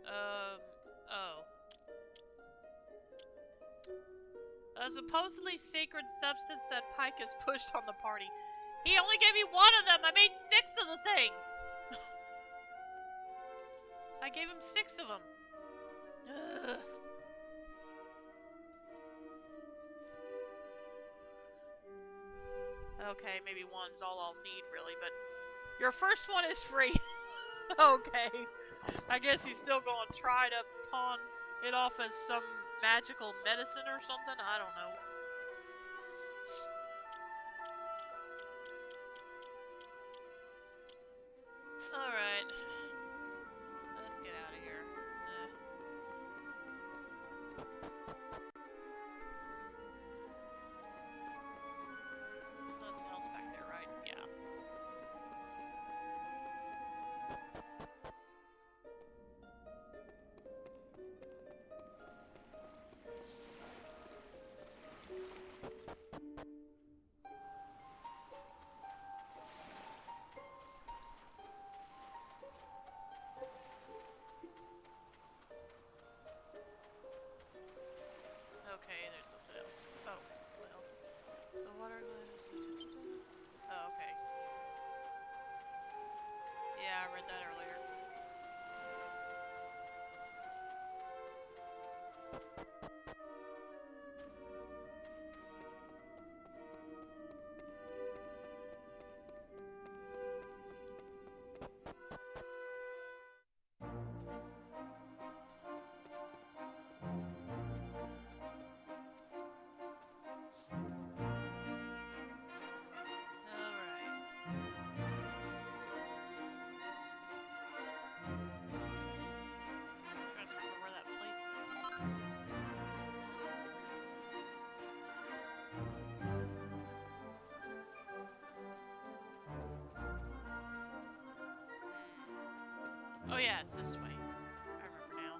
oh. A supposedly sacred substance that Pike has pushed on the party. He only gave me one of them. I made 6 of the things. I gave him 6 of them. Ugh. Okay, maybe one's all I'll need, really, but your first one is free. Okay. I guess he's still going to try to pawn it off as some magical medicine or something. I don't know. Alright. Let's get out of here. There's nothing else back there, right? Yeah. Okay, there's something else. Oh, well. The water glass. Oh, okay. Yeah, I read that earlier. Trying to remember where that place is. Oh yeah, it's this way. I remember now.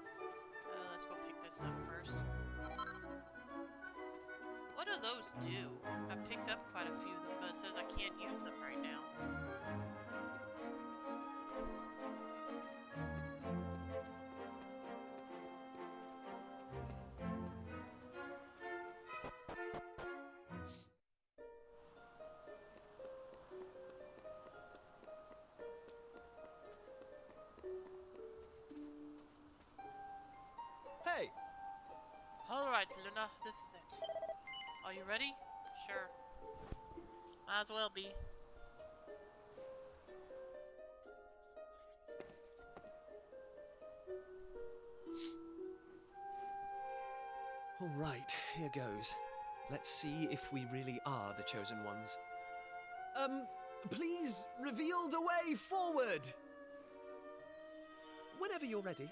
Let's go pick this up first. What do those do? I picked up quite a few of them, but it says I can't use them right now. Hey! Alright, Luna, this is it. Are you ready? Sure. Might as well be. All right, here goes. Let's see if we really are the chosen ones. Please reveal the way forward! Whenever you're ready.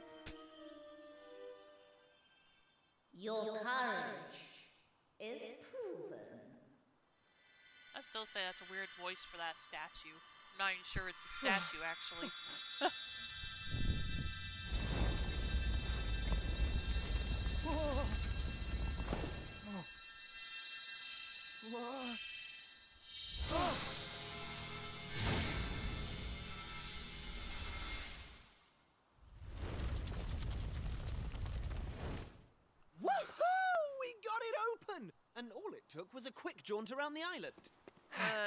Your courage is proven. I still say that's a weird voice for that statue. I'm not even sure it's a statue, actually. And all it took was a quick jaunt around the island.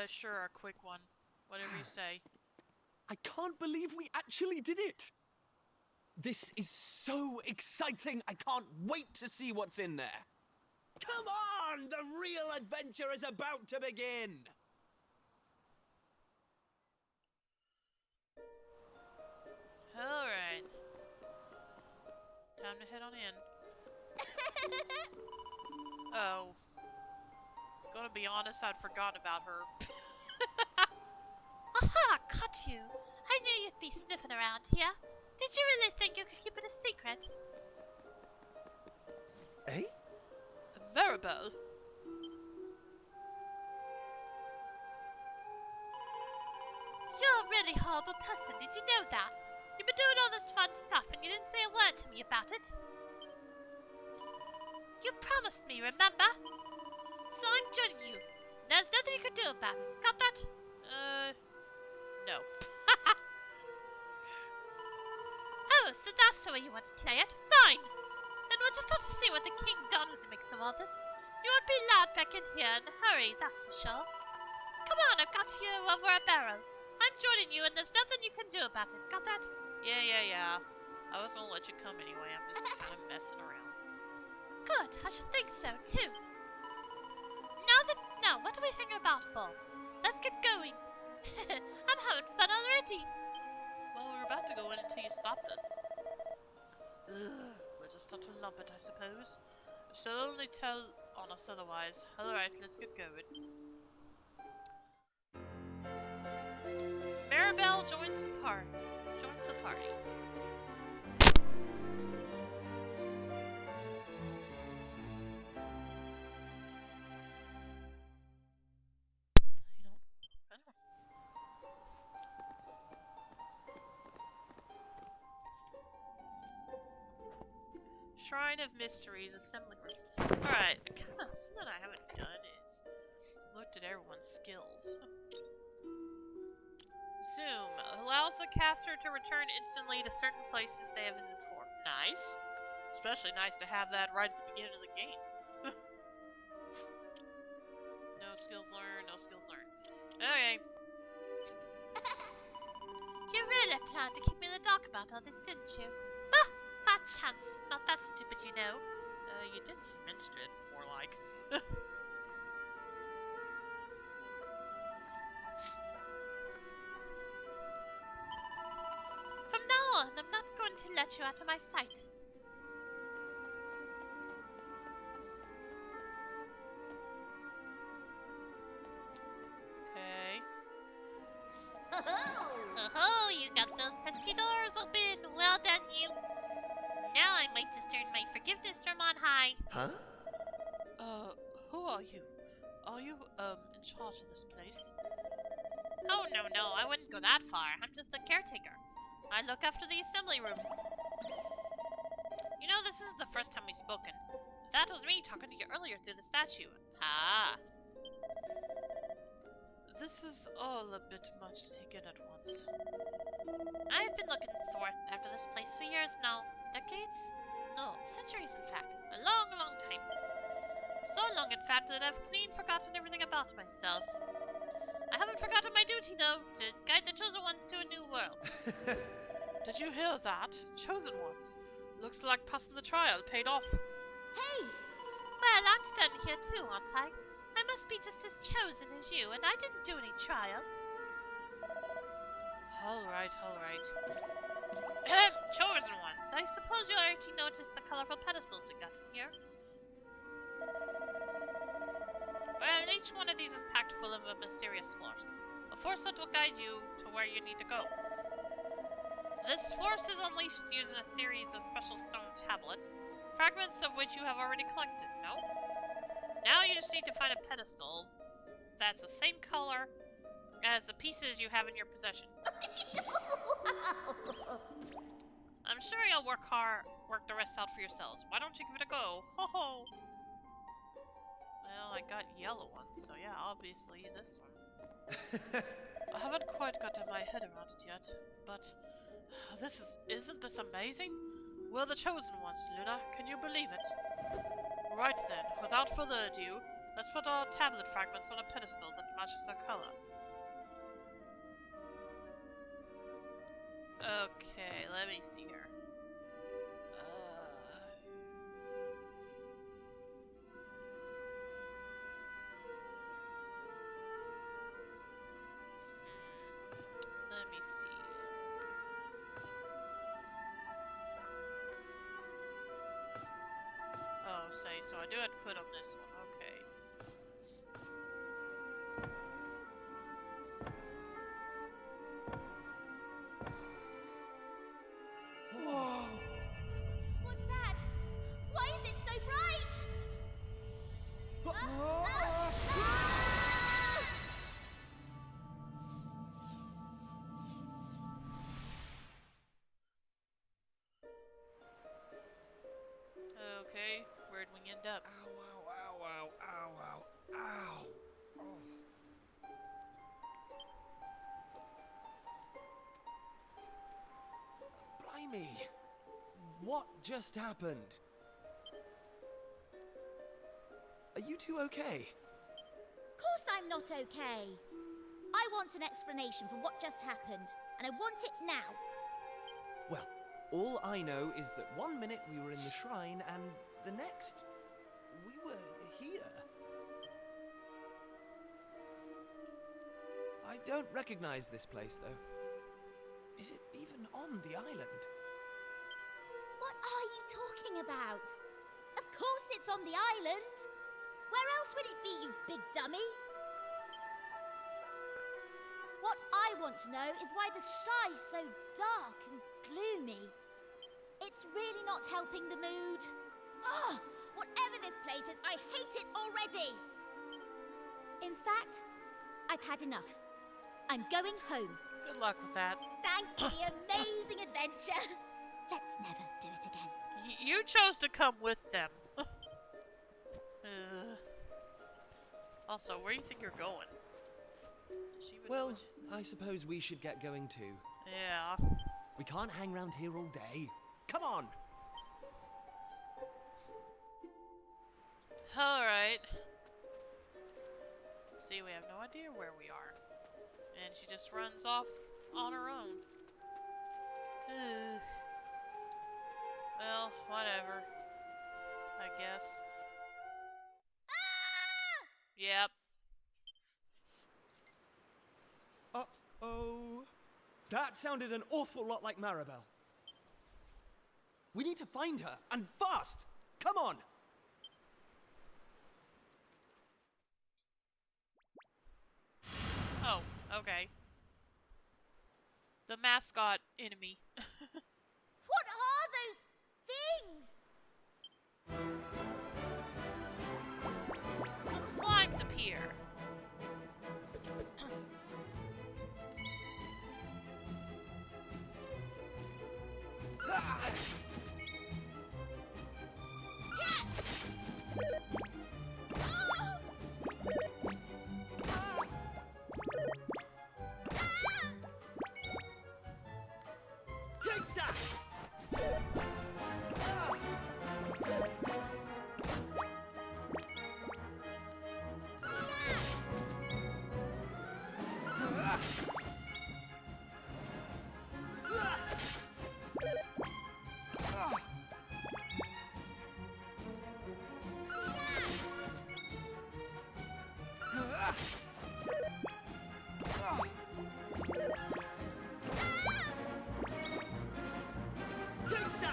Sure, a quick one. Whatever you say. I can't believe we actually did it! This is so exciting! I can't wait to see what's in there! Come on! The real adventure is about to begin! Alright. Time to head on in. Oh. Gonna be honest, I'd forgotten about her. Aha! Caught you! I knew you'd be sniffing around here. Did you really think you could keep it a secret? Eh? Maribel? You're a really horrible person, did you know that? You've been doing all this fun stuff and you didn't say a word to me about it. You promised me, remember? So I'm joining you. There's nothing you can do about it. Got that? No. Oh, so that's the way you want to play it? Fine! Then we'll just have to see what the king done with the mix of all this. You won't be allowed back in here in a hurry, that's for sure. Come on, I've got you over a barrel. I'm joining you, and there's nothing you can do about it. Got that? Yeah. I was gonna let you come anyway. I'm just kind of messing around. Good, I should think so, too. Now, what are we hanging about for? Let's get going. I'm having fun already. Well, we were about to go in until you stopped us. Ugh, we'll just have to lump it, I suppose. She'll only tell on us otherwise. Alright, let's get going. Maribel joins the party. I don't. Shrine of Mysteries, Assembly Room. Alright, something that I haven't done is looked at everyone's skills. Zoom allows the caster to return instantly to certain places they have visited before. Nice. Especially nice to have that right at the beginning of the game. No skills learned. Okay. You really planned to keep me in the dark about all this, didn't you? Bah! Fat chance. Not that stupid, you know. You did seem interested, more like. From now on, I'm not going to let you out of my sight. Okay. Oh, you got those pesky doors open. Well done, you. Now I might just earn my forgiveness from on high. Huh? Who are you? Are you, in charge of this place? Oh, no, I wouldn't go that far. I'm just the caretaker. I look after the assembly room. You know, this isn't the first time we've spoken. That was me talking to you earlier through the statue. Ah. This is all a bit much to take in at once. I've been looking after this place for years now. Decades? No, centuries, in fact. A long, long time. So long, in fact, that I've clean forgotten everything about myself. I haven't forgotten my duty, though, to guide the chosen ones to a new world. Did you hear that? Chosen ones. Looks like passing the trial paid off. Hey! Well, I'm standing here too, aren't I? I must be just as chosen as you, and I didn't do any trial. Alright. Chosen ones. I suppose you already noticed the colorful pedestals we got in here. Well, each one of these is packed full of a mysterious force. A force that will guide you to where you need to go. This force is unleashed using a series of special stone tablets, fragments of which you have already collected, no? Now you just need to find a pedestal that's the same color as the pieces you have in your possession. I'm sure you'll work the rest out for yourselves. Why don't you give it a go? Ho ho! Well, I got yellow ones, so yeah, obviously this one. I haven't quite got my head around it yet, but isn't this amazing? We're the chosen ones, Luna. Can you believe it? Right then, without further ado, let's put our tablet fragments on a pedestal that matches their color. Okay, let me see here. Let me see. Oh, so I do have to put on this one, okay. Whoa! What's that? Why is it so bright? Okay, where'd we end up? Ow, ow, ow, ow, ow, ow, ow. Oh. Blimey! What just happened? Are you two okay? Of course I'm not okay. I want an explanation for what just happened, and I want it now. Well, all I know is that one minute we were in the shrine, and the next, we were here. I don't recognize this place, though. Is it even on the island? What are you talking about? Of course it's on the island. Where else would it be, you big dummy? What I want to know is why the sky's so dark and gloomy. It's really not helping the mood. Ugh! Whatever this place is, I hate it already! In fact, I've had enough. I'm going home. Good luck with that. Thanks for the amazing adventure. Let's never do it again. You chose to come with them. Also, where do you think you're going? She would Well, I suppose we should get going too. yeah. We can't hang around here all day. Come on! Alright. See, we have no idea where we are. And she just runs off on her own. Well, whatever. I guess. Yep. Uh-oh. That sounded an awful lot like Maribel. We need to find her, and fast! Come on! Oh, okay. The mascot enemy. What are those things? Some slimes appear. Take that! Take that!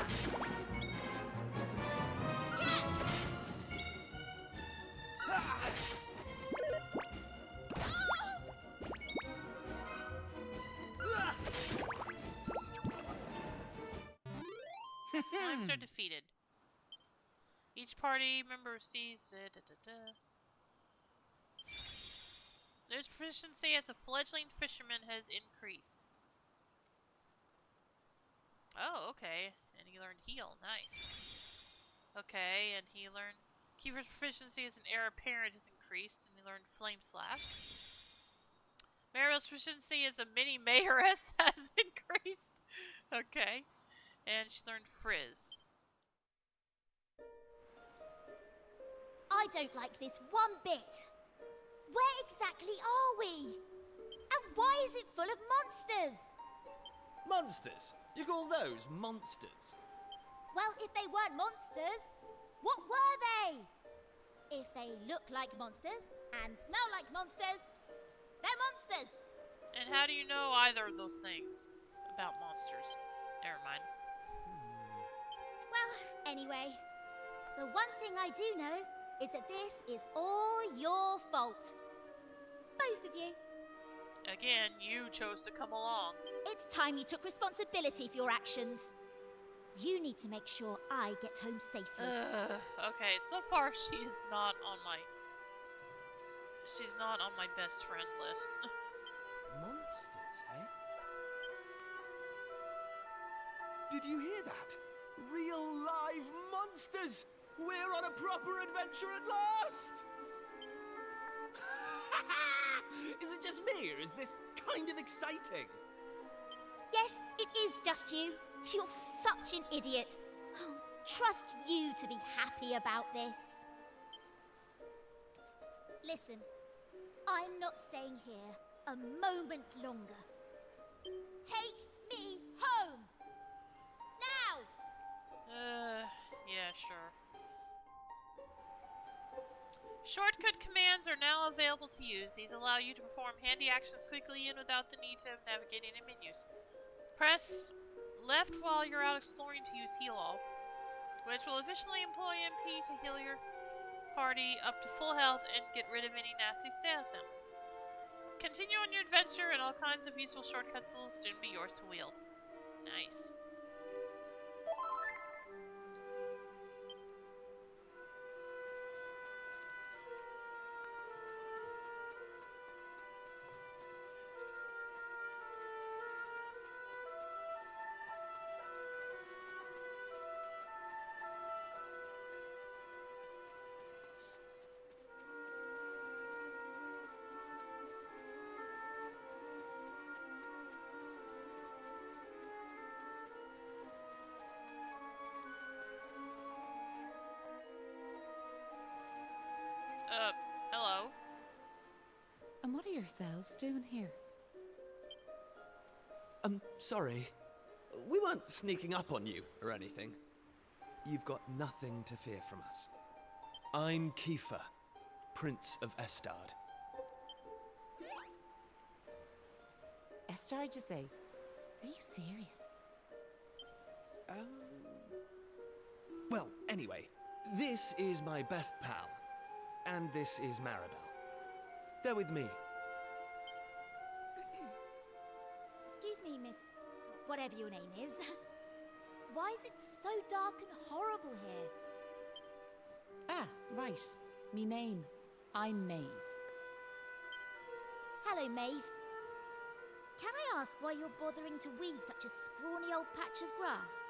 Slimes are defeated. Each party member receives Their proficiency as a fledgling fisherman has increased. Oh, okay. And he learned heal. Nice. Okay, and he learned Kiefer's proficiency as an heir apparent has increased, and he learned flame slash. Maribel's proficiency as a mini mayoress has increased. Okay. And she learned frizz. I don't like this one bit. Where exactly are we? And why is it full of monsters? Monsters? You call those monsters? Well, if they weren't monsters, what were they? If they look like monsters and smell like monsters, they're monsters. And how do you know either of those things about monsters? Never mind. Well, anyway, the one thing I do know is that this is all your fault. Both of you. Again, you chose to come along. It's time you took responsibility for your actions. You need to make sure I get home safely. Okay, so far she's not on my best friend list. Monsters, eh? Did you hear that? Real live monsters! We're on a proper adventure at last! Is it just me, or is this kind of exciting? Yes, it is just you. You're such an idiot. Oh, trust you to be happy about this. Listen, I'm not staying here a moment longer. Take me home! Now! Yeah, sure. Shortcut commands are now available to use. These allow you to perform handy actions quickly and without the need to navigate any menus. Press left while you're out exploring to use Heal All, which will efficiently employ MP to heal your party up to full health and get rid of any nasty status ailments. Continue on your adventure, and all kinds of useful shortcuts will soon be yours to wield. Nice. Hello? And what are yourselves doing here? Sorry. We weren't sneaking up on you or anything. You've got nothing to fear from us. I'm Kiefer, Prince of Estard. Estard, you say? Are you serious? Well, anyway, this is my best pal. And this is Maribel. They're with me. Excuse me, miss. Whatever your name is. Why is it so dark and horrible here? Ah, right. Me name. I'm Maeve. Hello, Maeve. Can I ask why you're bothering to weed such a scrawny old patch of grass?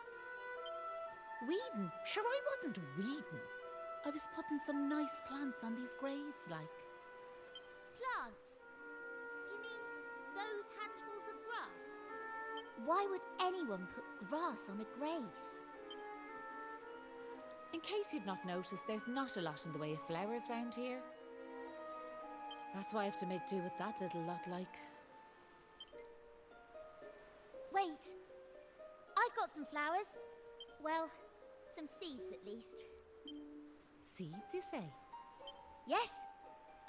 Weeding? Sure, I wasn't weeding. I was putting some nice plants on these graves, like. Plants? You mean those handfuls of grass? Why would anyone put grass on a grave? In case you've not noticed, there's not a lot in the way of flowers round here. That's why I have to make do with that little lot, like. Wait! I've got some flowers. Well, some seeds at least. Seeds, you say? Yes,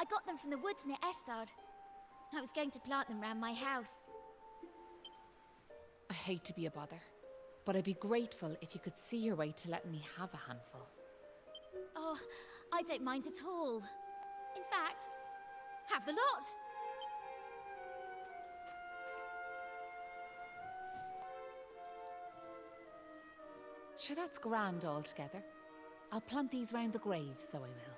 I got them from the woods near Estard. I was going to plant them round my house. I hate to be a bother, but I'd be grateful if you could see your way to letting me have a handful. Oh, I don't mind at all. In fact, have the lot. Sure, that's grand altogether. I'll plant these round the grave, so I will.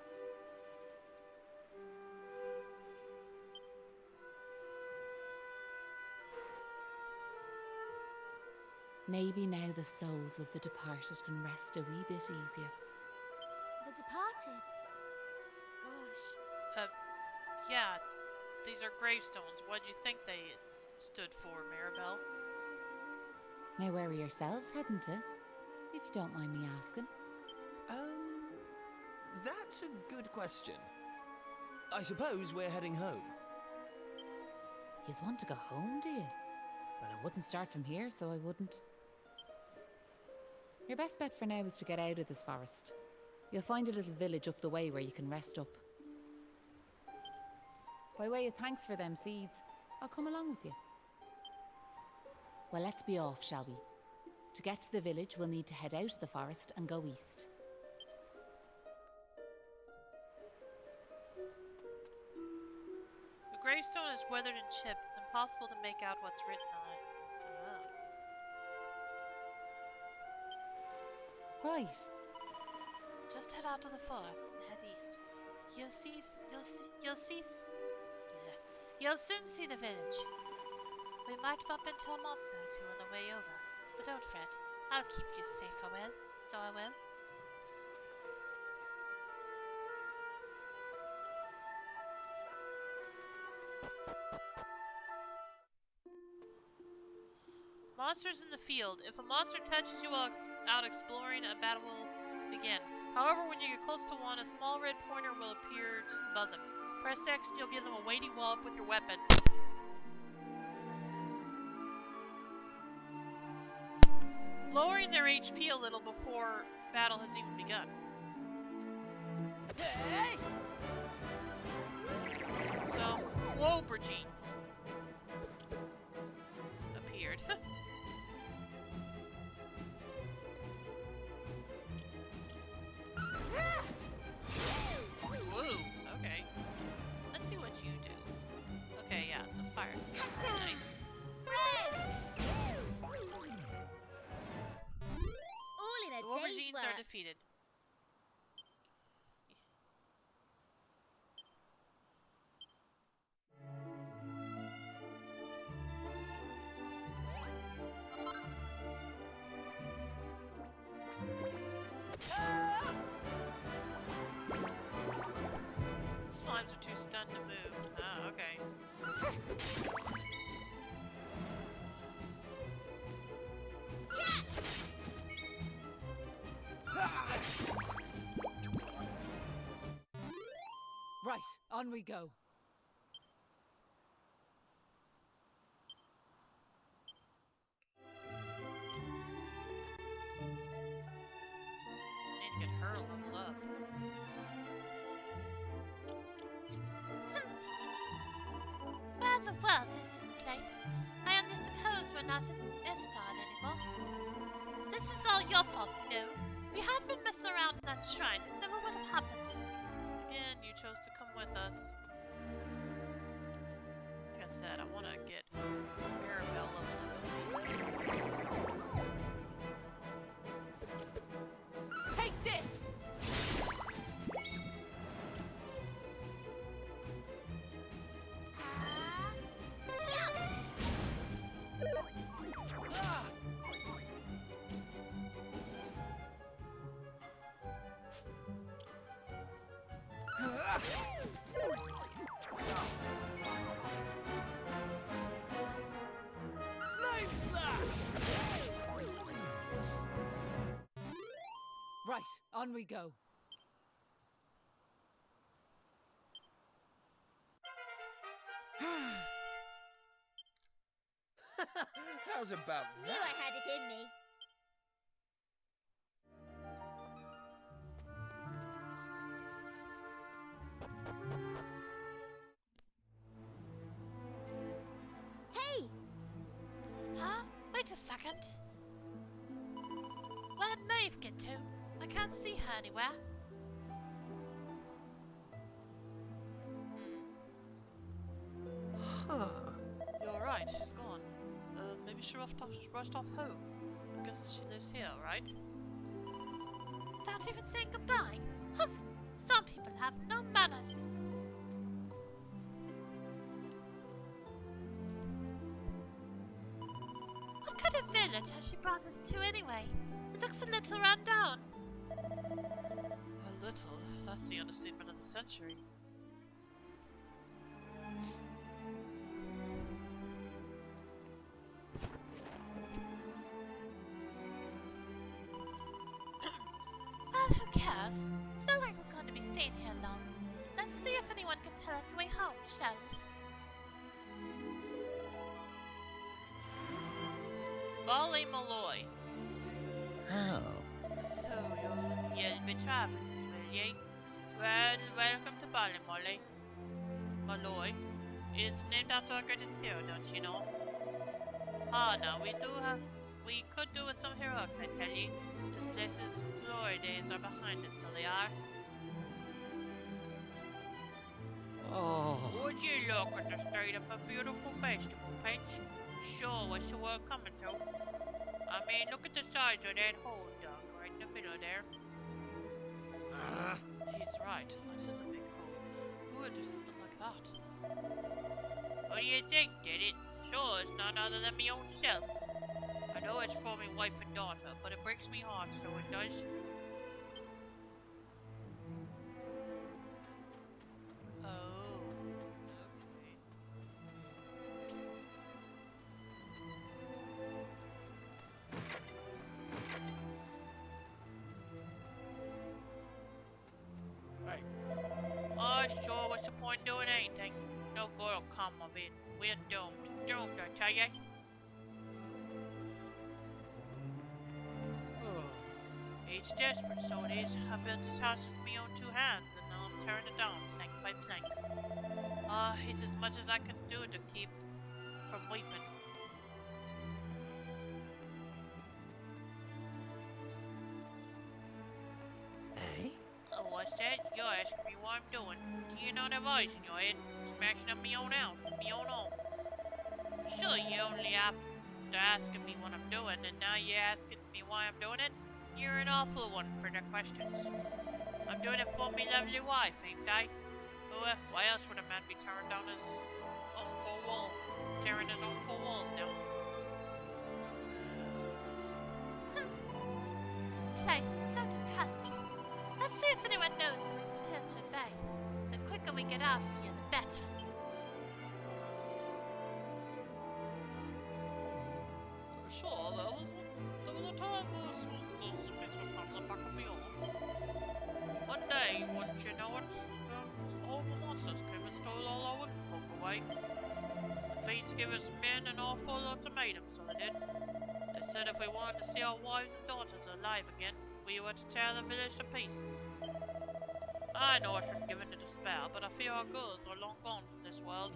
Maybe now the souls of the departed can rest a wee bit easier. The departed? Gosh. Yeah. These are gravestones. What do you think they stood for, Maribel? Now where are yourselves heading to? If you don't mind me asking. That's a good question. I suppose we're heading home. You want to go home, do you? Well, I wouldn't start from here, so I wouldn't. Your best bet for now is to get out of this forest. You'll find a little village up the way where you can rest up. By way of thanks for them seeds, I'll come along with you. Well, let's be off, shall we? To get to the village, we'll need to head out of the forest and go east. The gravestone is weathered and chipped. It's impossible to make out what's written on it. Oh. Right. Just head out of the forest and head east. You'll soon see the village. We might bump into a monster or two on the way over, but don't fret. I'll keep you safe, I will. So I will. Monsters in the field. If a monster touches you while out exploring, a battle will begin. However, when you get close to one, a small red pointer will appear just above them. Press X and you'll give them a weighty wallop with your weapon. lowering their HP a little before battle has even begun. Hey! So, Wobrigines appeared. Woo, okay. Let's see what you do. Okay, yeah, it's a fire spell. Nice. All in a The day's Wobrigines are work. defeated. Slimes are too stunned to move. Oh, okay. Right, on we go. Need to get her leveled up. Where in the world is this place? I only suppose we're not in Estard anymore. This is all your fault, you know. If you hadn't been messing around in that shrine, this never would have happened. Again, you chose to come with us. Like I said, I want to get Maribel leveled up at least. Take this! Flame slash! Right, on we go. How's about Knew that? I had it in me. Hey! Huh? Wait a second. Where'd Maeve get to? I can't see her anywhere. Huh. You're right, she's gone. Maybe she rushed off home. I'm guessing she lives here, right? Without even saying goodbye? Humph! Some people have no manners. What kind of village has she brought us to anyway? It looks a little run down. A little. That's the understatement of the century. Well, who cares? It's not like we're going to be staying here long. Let's see if anyone can tell us the way home, shall we? Bali Malloy. How? So, you'll be travelers, will ye? Well, welcome to Bali Malloy. Malloy. It's named after our greatest hero, don't you know? Ah, now we could do with some heroics, I tell ye. This place's glory days are behind us, so they are. Oh. Would you look at the state of a beautiful vegetable, Pinch? Sure, what's the world coming to? I mean, look at the size of that hole dug right in the middle there. He's right, that is a big hole. Who would do something like that? What do you think, did it? Sure, it's none other than me own self. I know it's for me wife and daughter, but it breaks me heart, so it does. Oh, okay. Hey, Oh, sure, what's the point in doing anything? No good will come of it. We're doomed. Doomed, I tell ya. It's desperate, so it is. I built this house with my own two hands, and now I'm tearing it down plank by plank. It's as much as I can do to keep from weeping. Eh? Oh, what's that? You're asking me what I'm doing. Do you not have eyes in your head? Smashing up my own house, my own home. Sure, you only after asking me what I'm doing, and now you're asking me why I'm doing it? You're an awful one for the questions. I'm doing it for me lovely wife, ain't I? Why else would a man be tearing down his own four walls? Tearing his own four walls down? This place is so depressing. Let's see if anyone knows the way to Pilchard Bay. The quicker we get out of here, the better. Sure, there was a time this was a bit of time in the back of me own. One day, wouldn't you know it, all the monsters came and stole all our women folk away. The fiends gave us men an awful ultimatum, so they did. They said if we wanted to see our wives and daughters alive again, we were to tear the village to pieces. I know I shouldn't give in to despair, but I fear our girls are long gone from this world.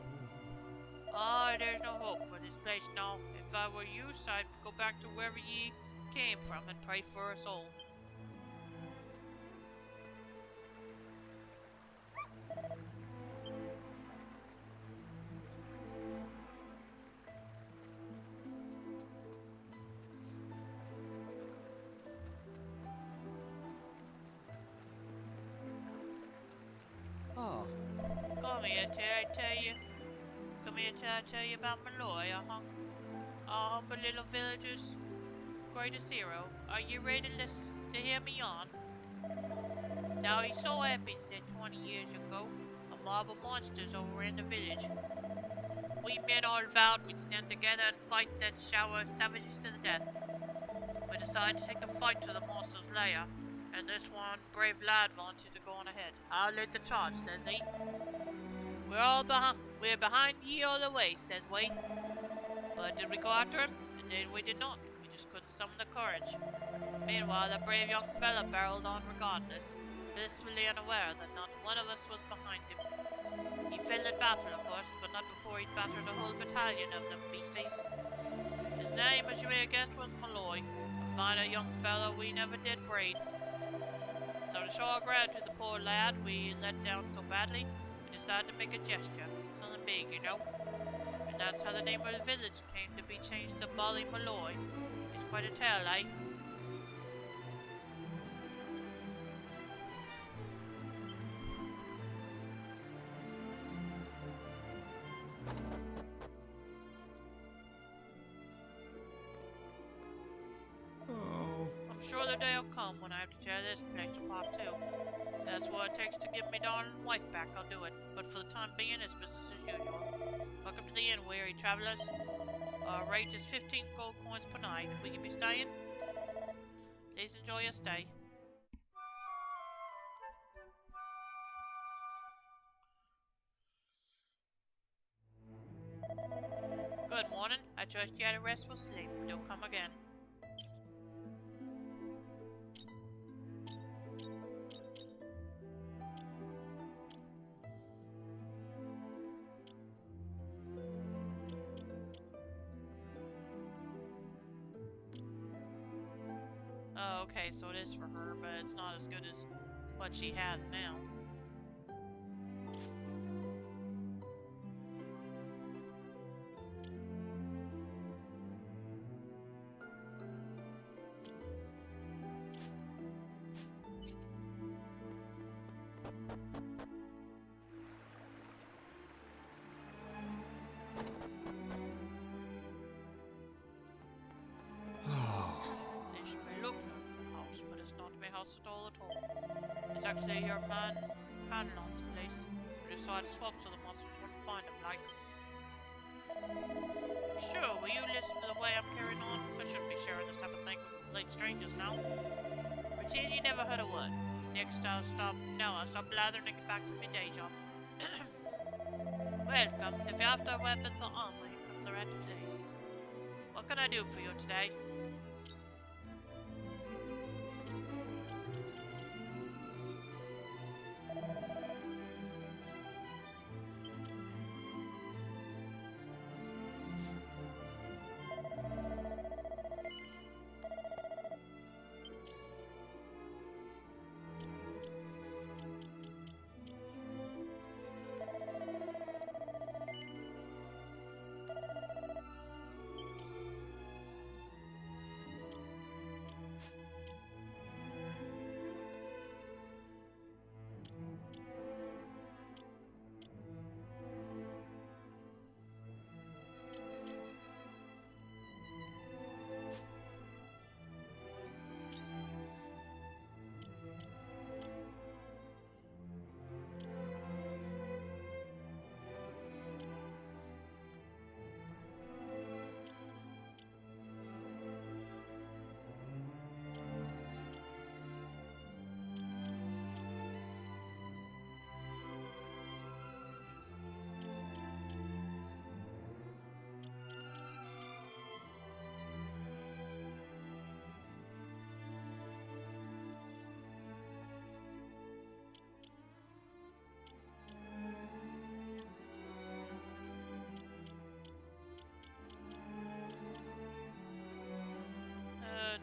There's no hope for this place now. If I were you, I'd go back to wherever ye came from and pray for us all. Ah, Come here till I tell you. Come here till I tell you about my lawyer, huh? Our humble little villager's greatest hero. Are you ready to hear me on? Now, it so happened that 20 years ago, a mob of monsters overran the village. We men all vowed we'd stand together and fight that shower of savages to the death. We decided to take the fight to the monster's lair, and this one brave lad volunteered to go on ahead. I'll lead the charge, says he. We're behind ye all the way, says we. But did we go after him? Indeed we did not. We just couldn't summon the courage. Meanwhile, the brave young fella barreled on regardless, blissfully unaware that not one of us was behind him. He fell in battle, of course, but not before he'd battered a whole battalion of them beasties. His name, as you may have guessed, was Malloy, a finer young fellow we never did breed. So to show our gratitude to the poor lad we let down so badly, we decided to make a gesture, something big, you know. And that's how the name of the village came to be changed to Bally Malloy. It's quite a tale, eh? I'm sure the day will come when I have to tear this place apart too. If that's what it takes to give me darling wife back, I'll do it. But for the time being, it's business as usual. Welcome to the inn, weary travelers. Our rate is 15 gold coins per night. Will you be staying? Please enjoy your stay. Good morning. I trust you had a restful sleep. Do come again. Oh, okay, so it is for her, but it's not as good as what she has now. This may look like my house, but it's not my house at all. It's actually your man Hanlon's place. We decided to swap so the monsters wouldn't find him, like. Sure, will you listen to the way I'm carrying on? I shouldn't be sharing this type of thing with complete strangers now. Pretend you never heard a word. Next I'll stop blathering and get back to my day job. Welcome. If you're after weapons or armor, you come to the right place. What can I do for you today?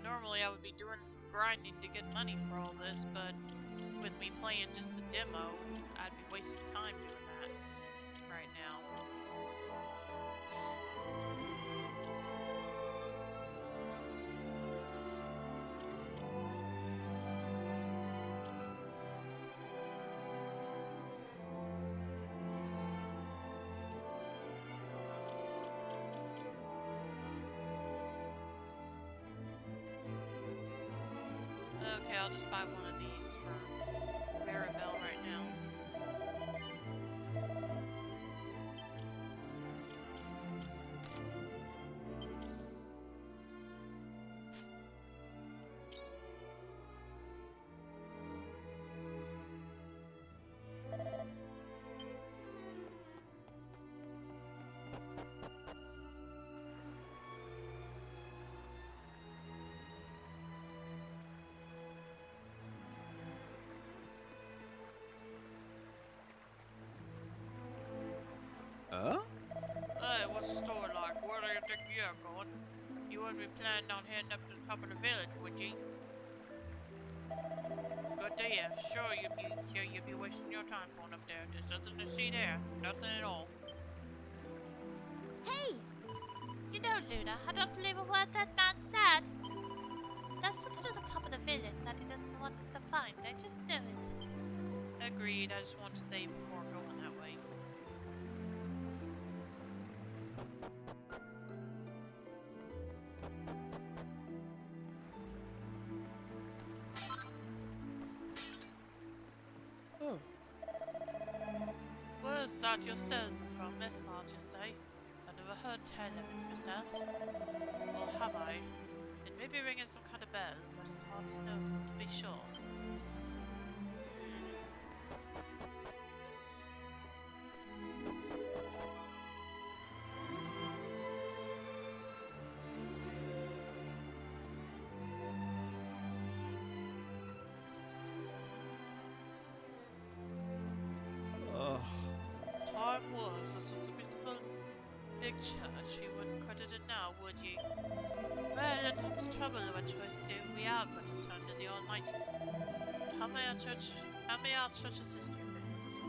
Normally I would be doing some grinding to get money for all this, but with me playing just the demo, I'd be wasting time doing that right now. Okay, I'll just buy one of these for Maribel right now. Huh? Hey, what's the story like? Where do you think you're going? You wouldn't be planning on heading up to the top of the village, would you? Good to hear. Sure you'd be wasting your time going up there. There's nothing to see there. Nothing at all. Hey! You know, Luna, I don't believe a word that man said. There's something at the top of the village that he doesn't want us to find. I just know it. Agreed. I just wanted to say before going that way. Oh. Where's that yourselves are from, this start, you say? I never heard tell of it myself. Or have I? It may be ringing some kind of bell, but it's hard to know to be sure. Time was such a beautiful big church, you wouldn't credit it now, would ye? Well, in times of trouble, what choice do we have but to turn to the Almighty? How may our church assist you with this?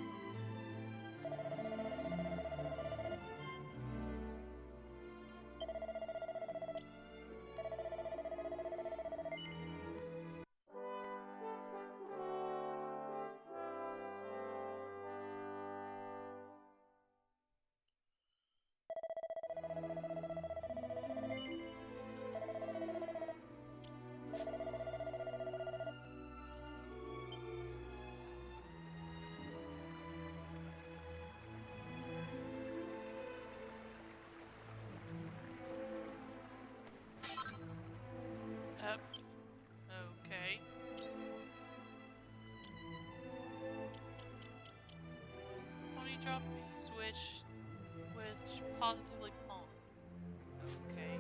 Okay. Pony drop me, which positively pawn. Okay.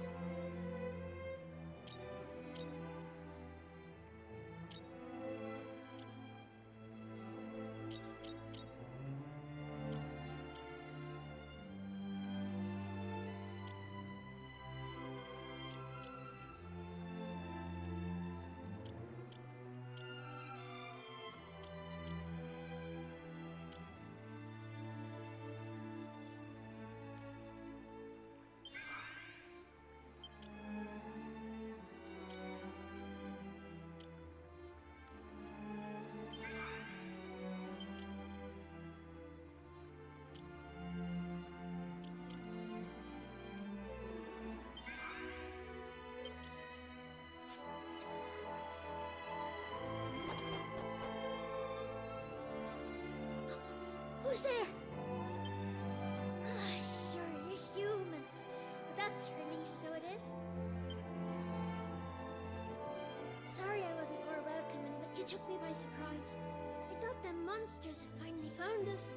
Who's there? Ah, sure, you're humans. That's a relief, so it is. Sorry I wasn't more welcoming, but you took me by surprise. I thought them monsters had finally found us.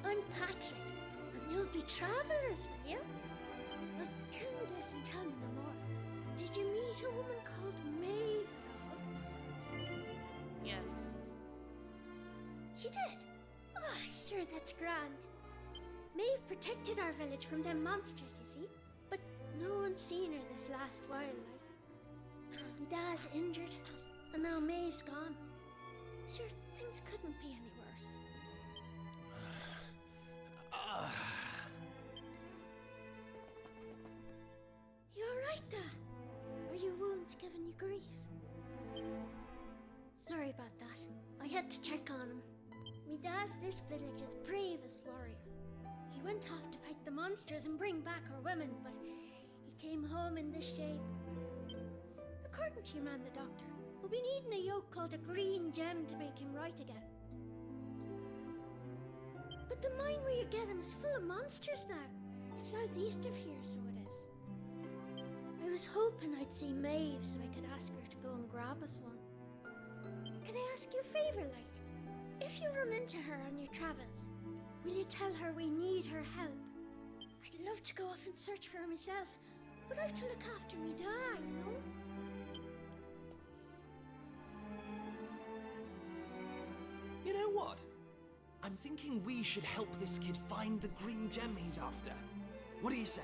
I'm Patrick, and you'll be travelers, will you? Well, tell me this and tell me no more. Did you meet a woman called Maeve at all? Yes. You did? Oh, sure, that's grand. Maeve protected our village from them monsters, you see. But no one's seen her this last while, like. My dad's injured, and now Maeve's gone. Sure, things couldn't be any worse. You alright, Dad? Are your wounds giving you grief? Sorry about that. I had to check on him. Me dad's this village's bravest warrior. He went off to fight the monsters and bring back our women, but he came home in this shape. According to your man, the doctor, we'll be needing a yoke called a green gem to make him right again. But the mine where you get him is full of monsters now. It's southeast of here, so it is. I was hoping I'd see Maeve so I could ask her to go and grab us one. Can I ask you a favour, like? If you run into her on your travels, will you tell her we need her help? I'd love to go off and search for her myself, but I've to look after me dad, you know? You know what? I'm thinking we should help this kid find the green gem he's after. What do you say?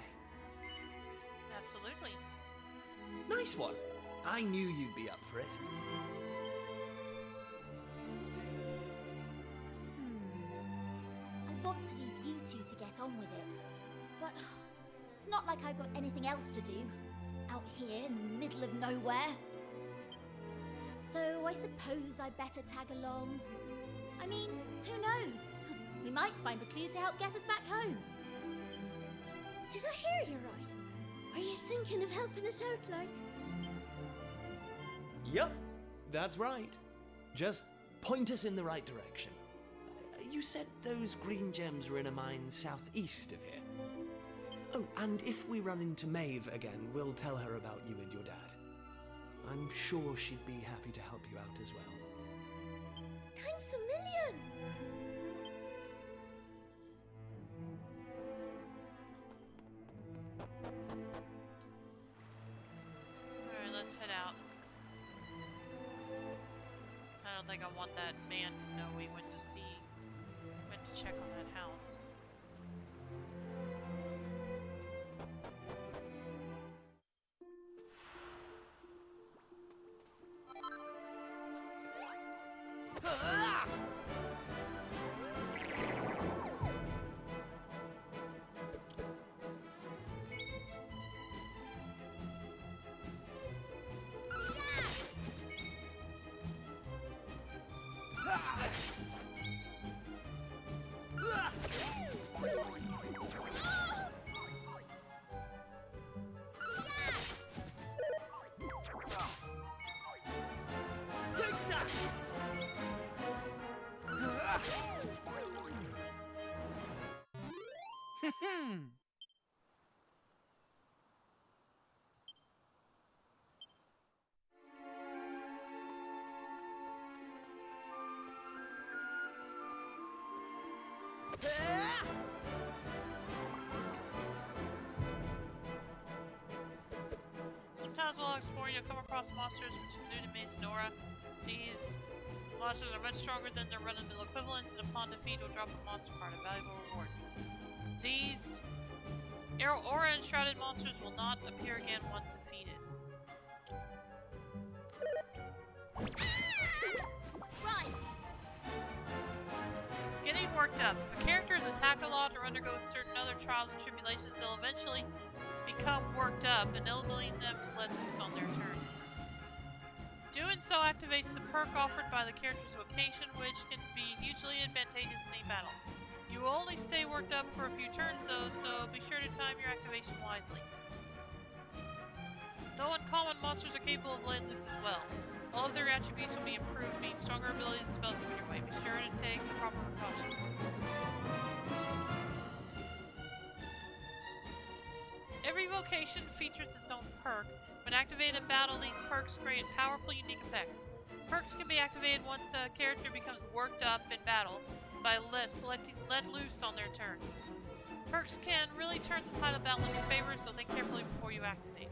Absolutely. Nice one. I knew you'd be up for it. I want to leave you two to get on with it, but it's not like I've got anything else to do out here in the middle of nowhere. So I suppose I better tag along. I mean, who knows? We might find a clue to help get us back home. Did I hear you right? Are you thinking of helping us out, like? Yup, that's right. Just point us in the right direction. You said those green gems were in a mine southeast of here. Oh, and if we run into Maeve again, we'll tell her about you and your dad. I'm sure she'd be happy to help you out as well. Thanks a million! Alright, let's head out. I don't think I want that man to know we went to check on that house. Sometimes while exploring, you'll come across monsters which exude amaze Nora. These monsters are much stronger than their run-of-the-mill equivalents, and upon defeat will drop a monster card, a valuable reward. These aura-enshrouded monsters will not appear again once defeated. Right! Getting worked up. If a character is attacked a lot or undergoes certain other trials and tribulations, they'll eventually become worked up, enabling them to let loose on their turn. Doing so activates the perk offered by the character's vocation, which can be hugely advantageous in a battle. You will only stay worked up for a few turns though, so be sure to time your activation wisely. Though uncommon, monsters are capable of letting loose as well. All of their attributes will be improved, meaning stronger abilities and spells come your way. Be sure to take the proper precautions. Every vocation features its own perk. When activated in battle, these perks grant powerful, unique effects. Perks can be activated once a character becomes worked up in battle by selecting Let Loose on their turn. Perks can really turn the tide of battle in your favor, so think carefully before you activate.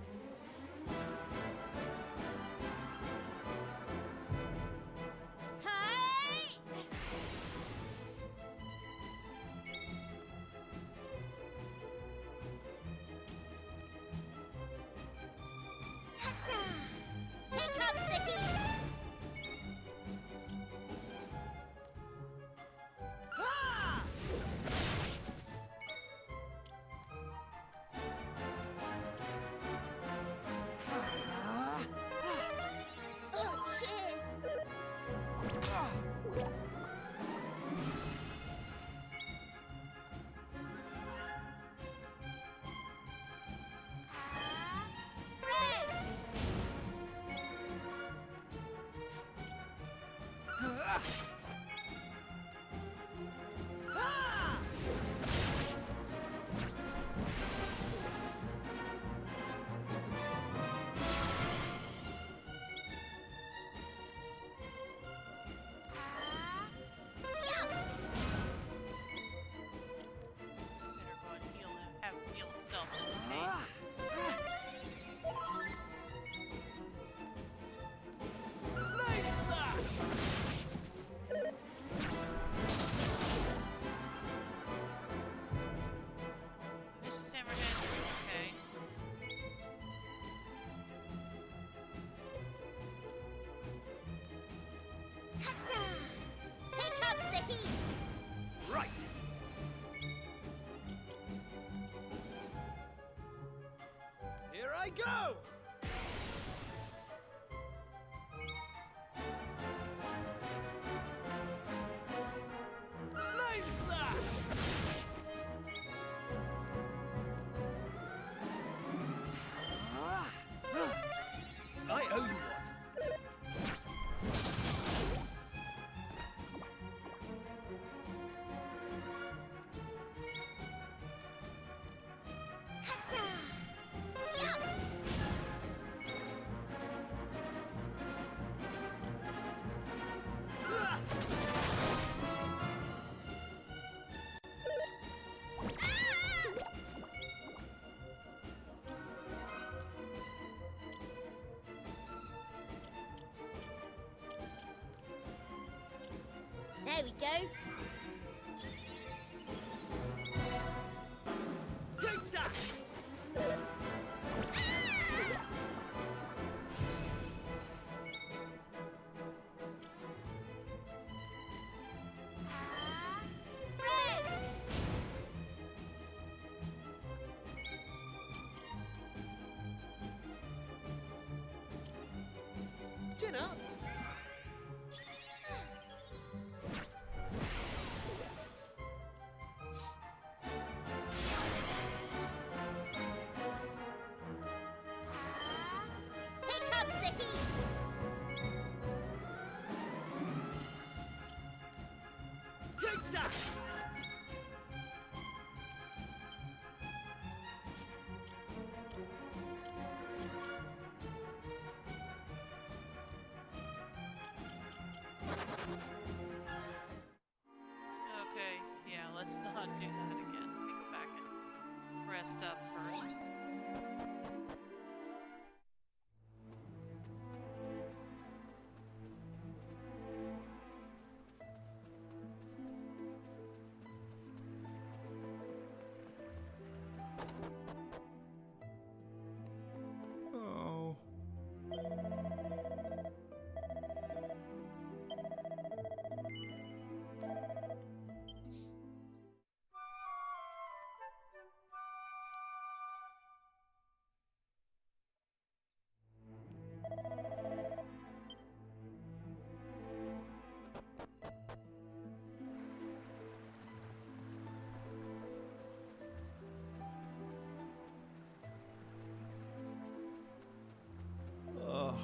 Better go and heal him. Have him heal himself just in case. Vicious hammerhead. Okay. Hatta! Here comes the heat! Right. Here I go. Flame slash. I owe you one. Hatta! Yup! There we go. Take that. Chin up. Here comes the heat! Take that. Okay, yeah, let's not do that again. Let me go back and rest up first. Oh. Ugh.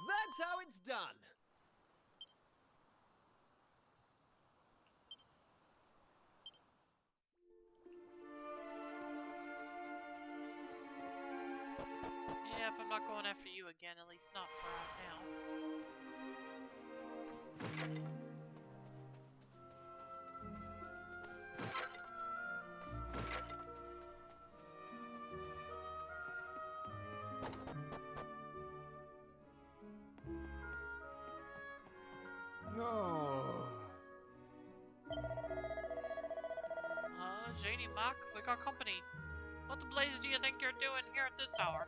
That's how it's done. Yep, I'm not going after you again, at least not for right now. No. Janie Mock, we got company. What the blazes do you think you're doing here at this hour?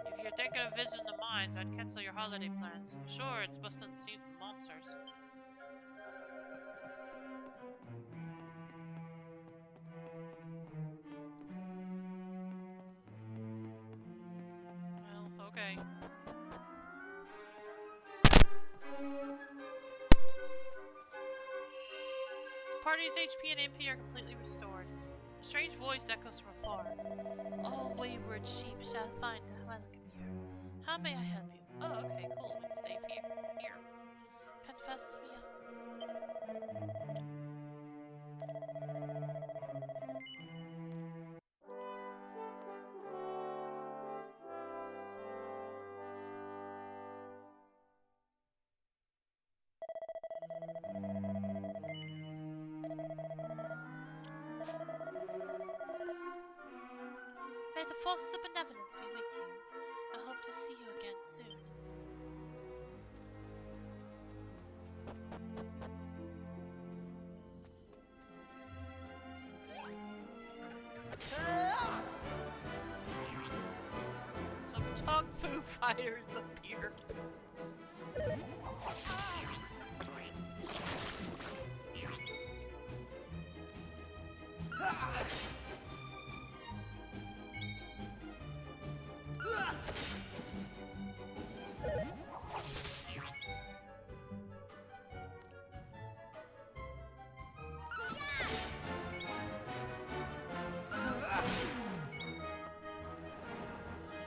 If you're thinking of visiting the mines, I'd cancel your holiday plans. Sure, it's busting the scenes with monsters. Well, okay. The party's HP and MP are completely restored. A strange voice echoes from afar. All wayward sheep shall find a welcome here. How may I help you? Oh, okay, cool. We can save here. Here. Confess to me. May the forces of benevolence be with you. I hope to see you again soon. Some Kung Fu fighters appear.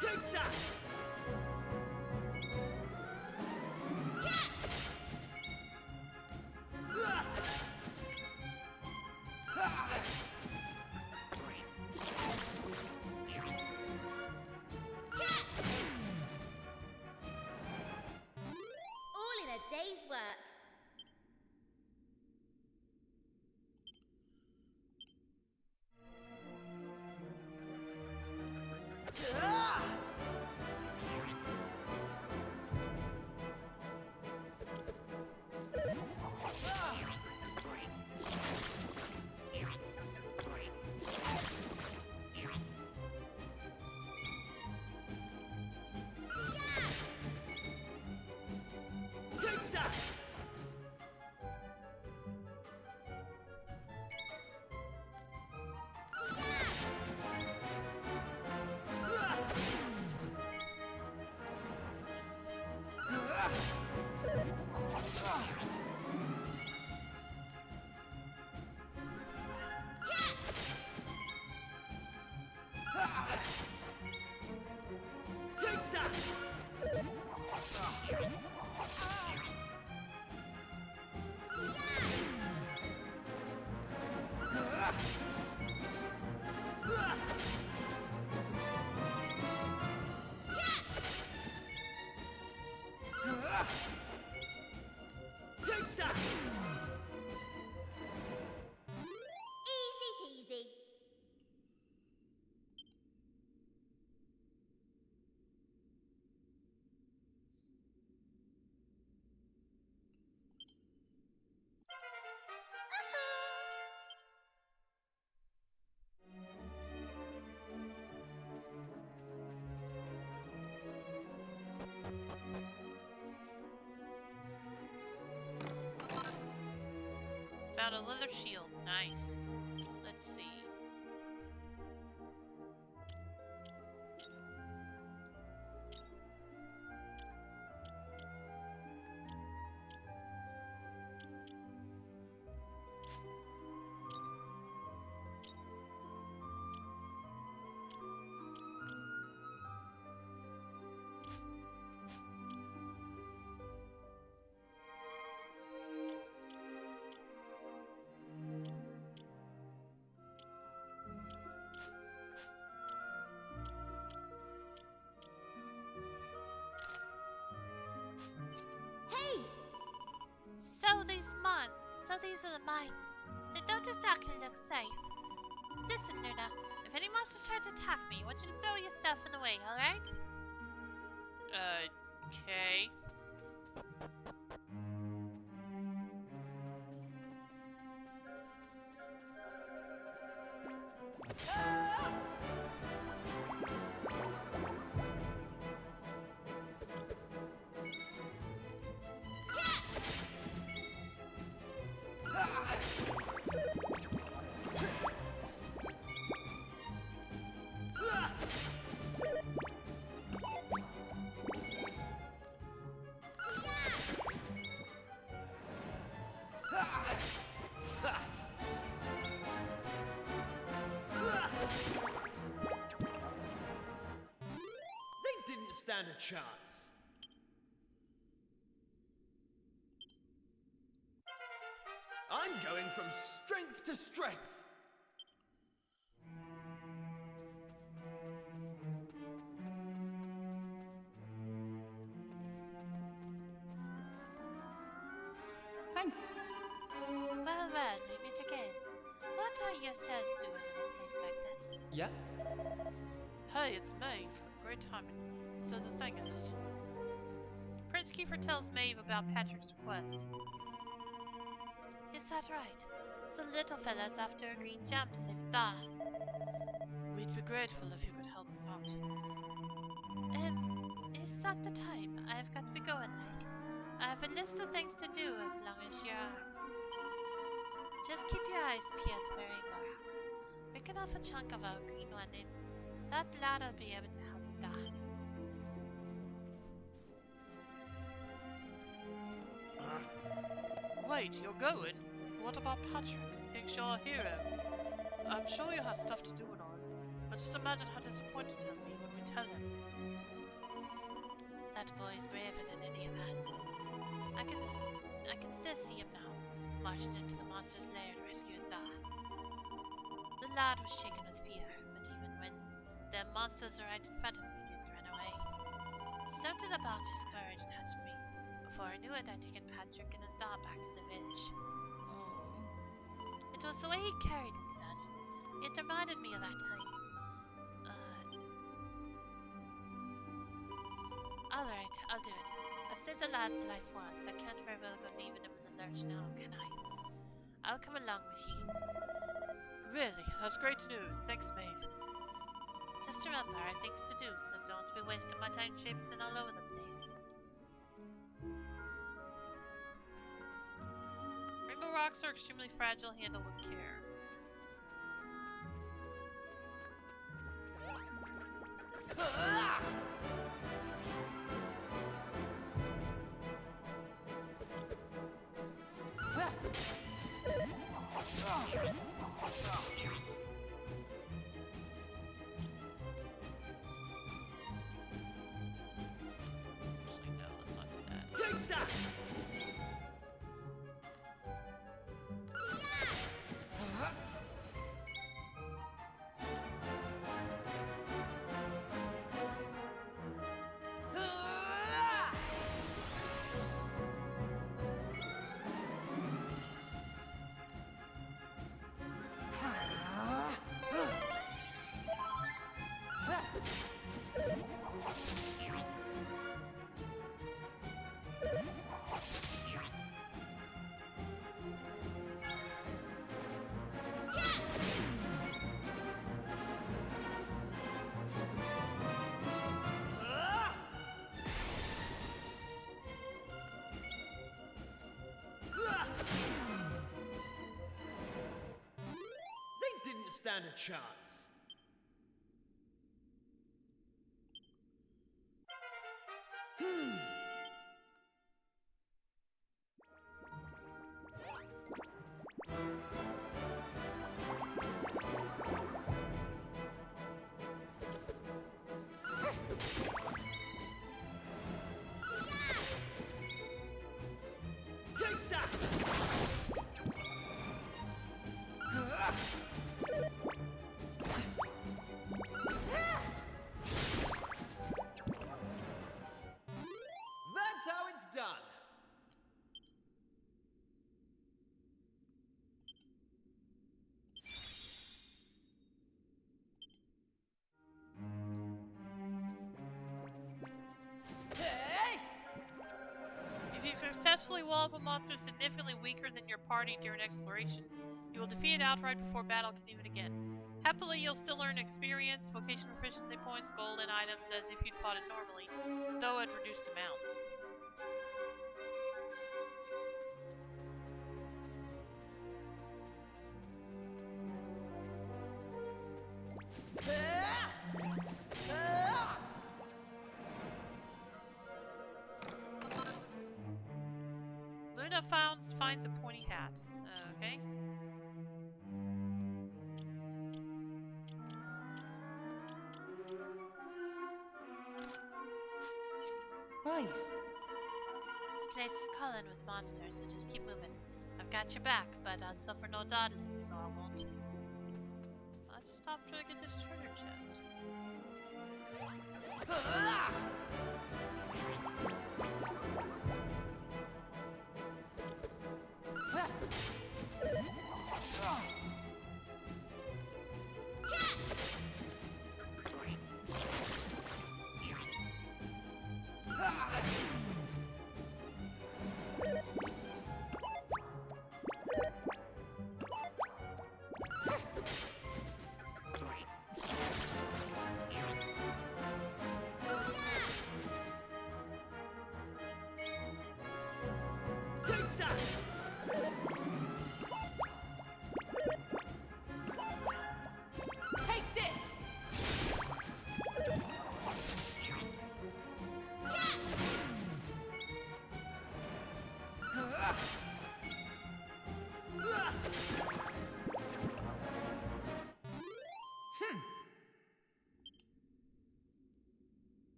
Take that! All in a day's work. Take that! Take that! Take that! Easy peasy. Found a leather shield. Nice. Let's see. smart, so these are the mines. They don't exactly look safe. Listen, Luna, if any monsters try to attack me, I want you to throw yourself in the way, alright? Okay. They didn't stand a chance. I'm going from strength to strength. Thanks. Well, we meet again. What are yourselves doing in a place like this? Yeah? Hey, it's Maeve. Great timing. So the thing is, Prince Kiefer tells Maeve about Patrick's request. Is that right? So little fella's after a green gem to save Star. We'd be grateful if you could help us out. Is that the time? I've got to be going, like. I have a list of things to do as long as you're armed. Just keep your eyes peeled for rainbow rocks. Breaking off a chunk of our green one in. That lad'll be able to help Star. Wait, you're going? What about Patrick? He thinks you're a hero. I'm sure you have stuff to do and all, but just imagine how disappointed he'll be when we tell him. That boy's braver than any of us. I can still see him now, marching into the monster's lair to rescue his Star. The lad was shaken with fear, but even when the monsters were right in front of him, he didn't run away. Something about his courage touched me. Before I knew it, I'd taken Patrick and his Star back to the village. It was the way he carried himself. It reminded me of that time. Alright, I'll do it. I saved the lad's life once. I can't very well go leaving him in the lurch now, can I? I'll come along with ye. Really? That's great news. Thanks, Maeve. Just remember, I have things to do, so don't be wasting my time traipsing all over the place. Rainbow rocks are extremely fragile. Handle with care. Actually, no, let's not do that. Take that! They didn't stand a chance. Take that! successfully wall up a monster significantly weaker than your party during exploration. You will defeat it outright before battle can even begin. Happily, you'll still earn experience, vocation proficiency points, gold, and items as if you'd fought it normally, though at reduced amounts. Luna finds a pointy hat. Okay. Right. This place is calling with monsters, so just keep moving. I've got your back, but I'll suffer no dawdling, so I won't. I'll just stop trying to get this treasure chest. Take this!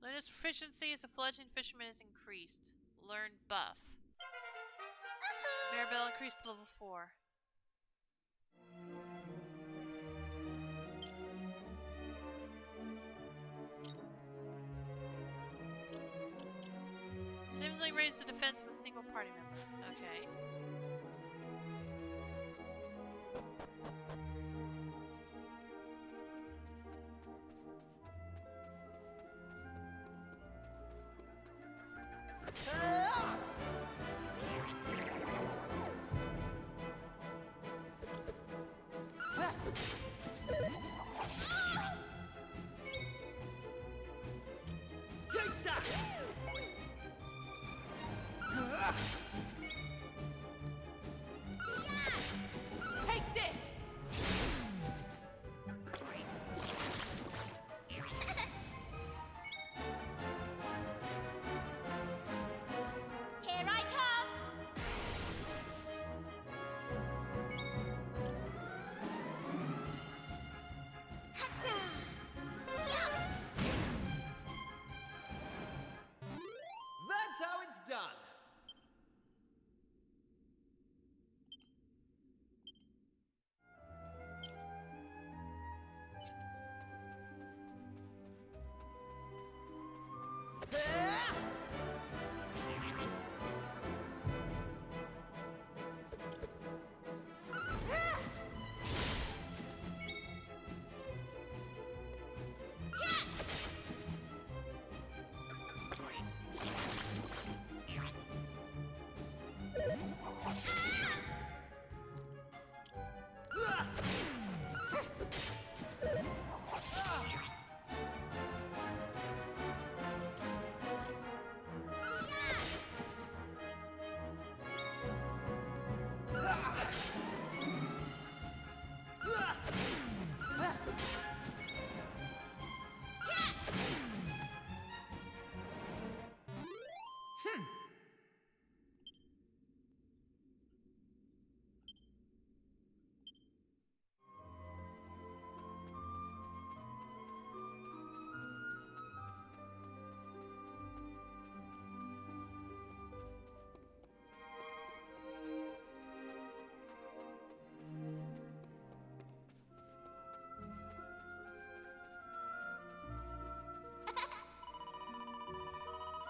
Luna's proficiency as a fledgling fisherman is increased. Learn buff. Maribel increased to level 4. Significantly raise the defense of a single party member. Okay. Take that! Take this! Here I come! That's how it's done.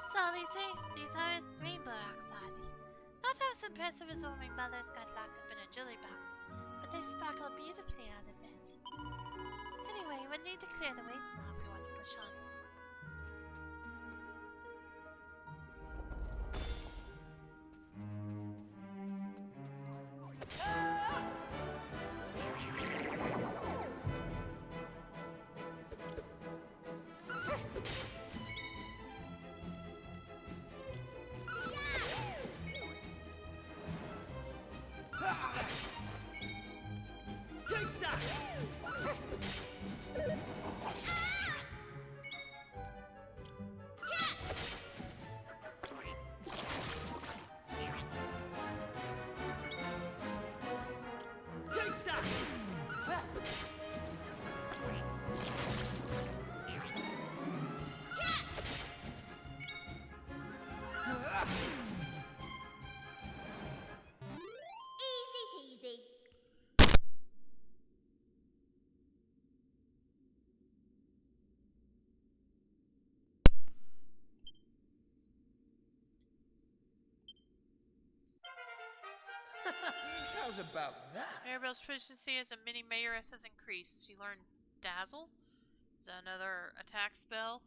So these are rainbow rocks, are they? Not as impressive as when my mother's got locked up in a jewelry box, but they sparkle beautifully, I'll admit. Anyway, we'll need to clear the way some more if we want to push on. knows about that? Mirabelle's proficiency as a mini mayoress has increased. She learned Dazzle. Is that another attack spell?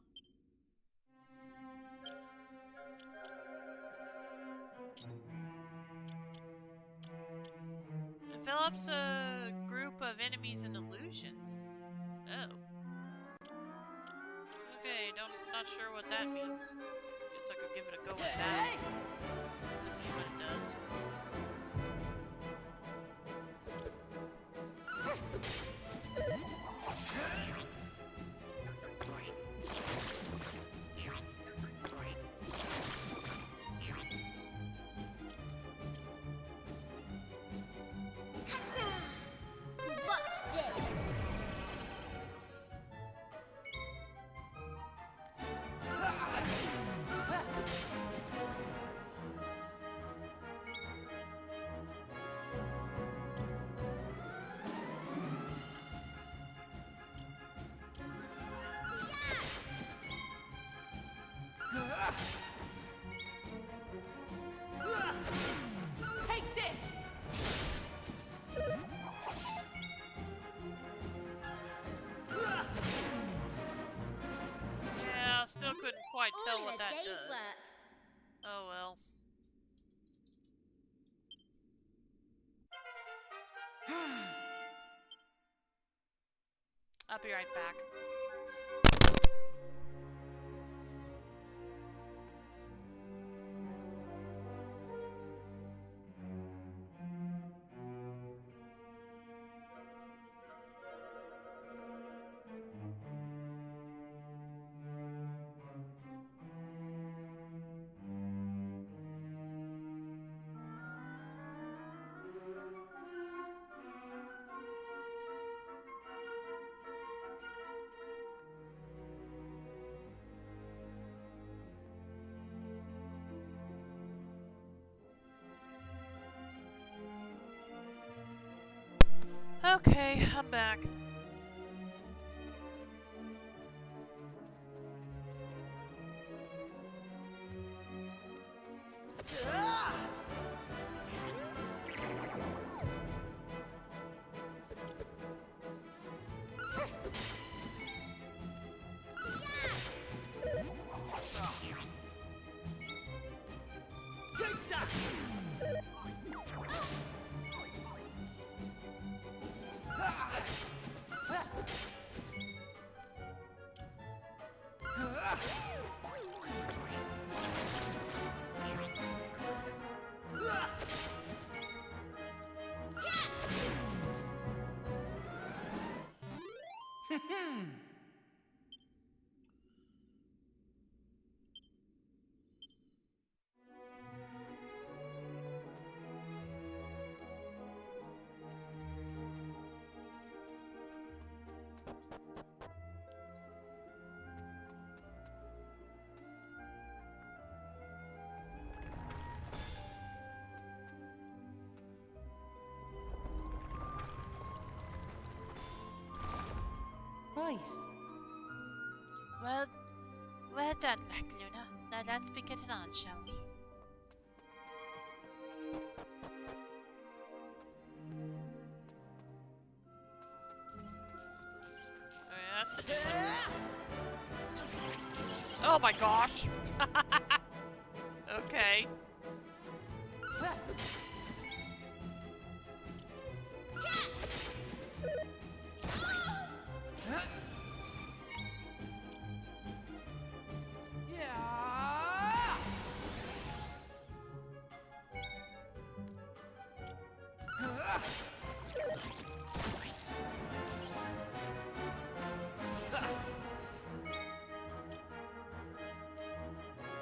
Develops a group of enemies and illusions. Oh. Okay, not sure what that means. Guess I could give it a go with that. Let's see what it does. Watch this. Take this! Yeah, still couldn't quite All tell in what a that day's does. work. Oh well. I'll be right back. Okay, I'm back. Take that! Right. Well done, Black Luna. Now let's be getting on, shall we? That's a new one. Oh my gosh! Okay.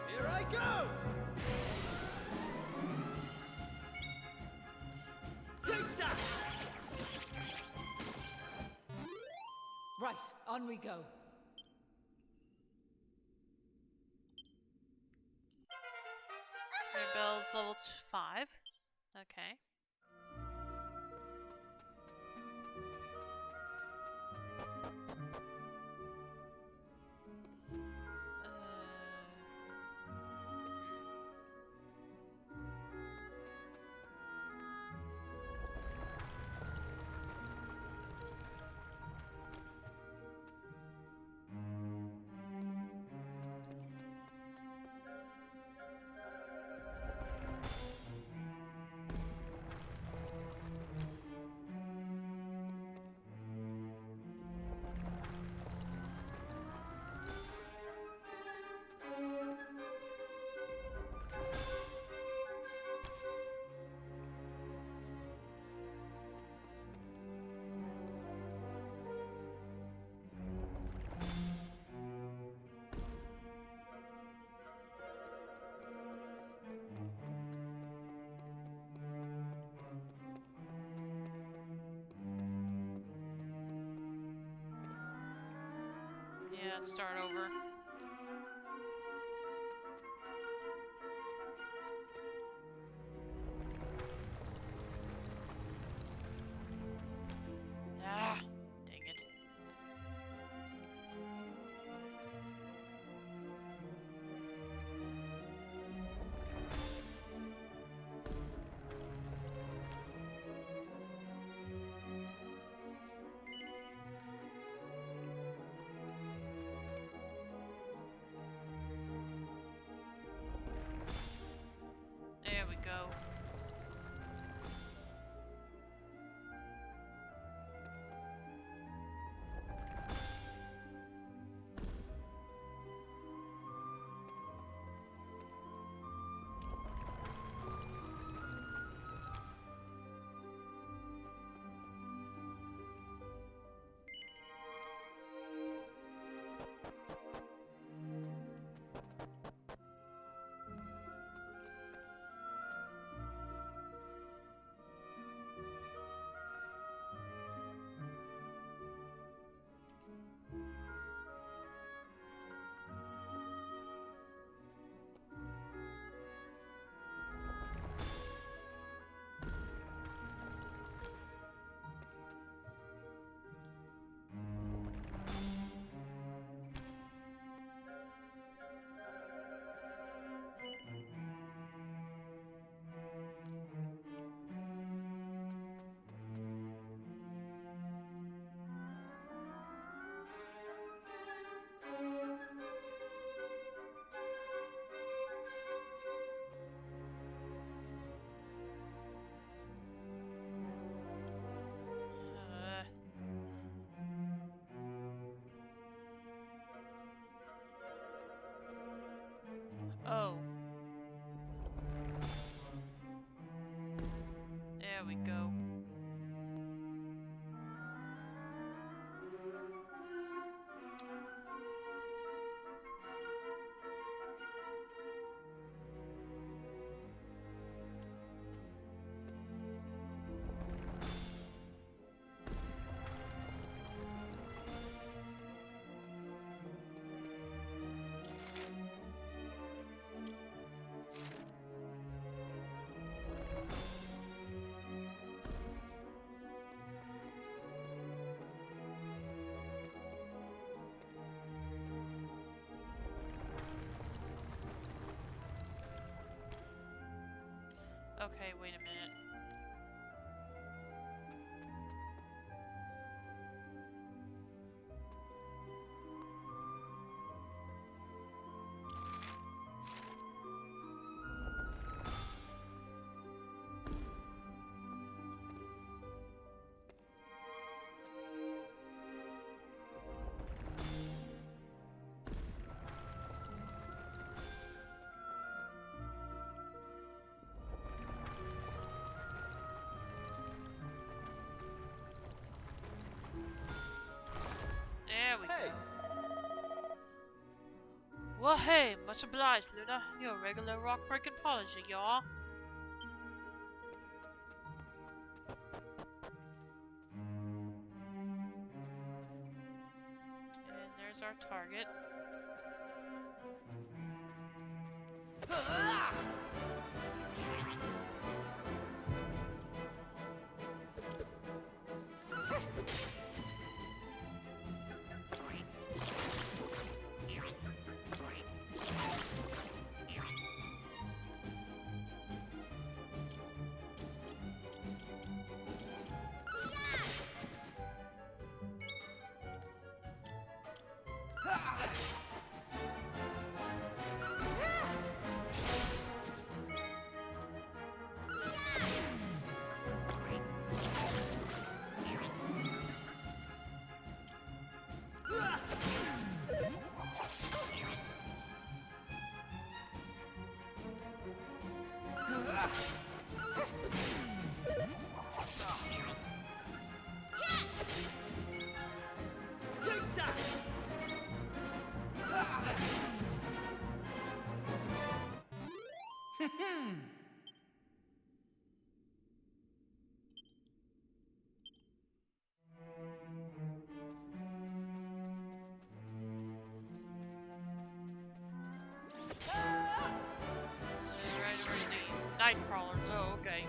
Here I go! Take that! Right, on we go. Mirabelle's level 5. Okay. Let's start over. Ah, dang it. There we go. Oh. There we go. Okay, wait a minute. There we Hey. go. Well, hey, much obliged, Luna. You're a regular rock-breaking polisher, y'all. And there's our target. Take that! night crawlers. Oh, okay.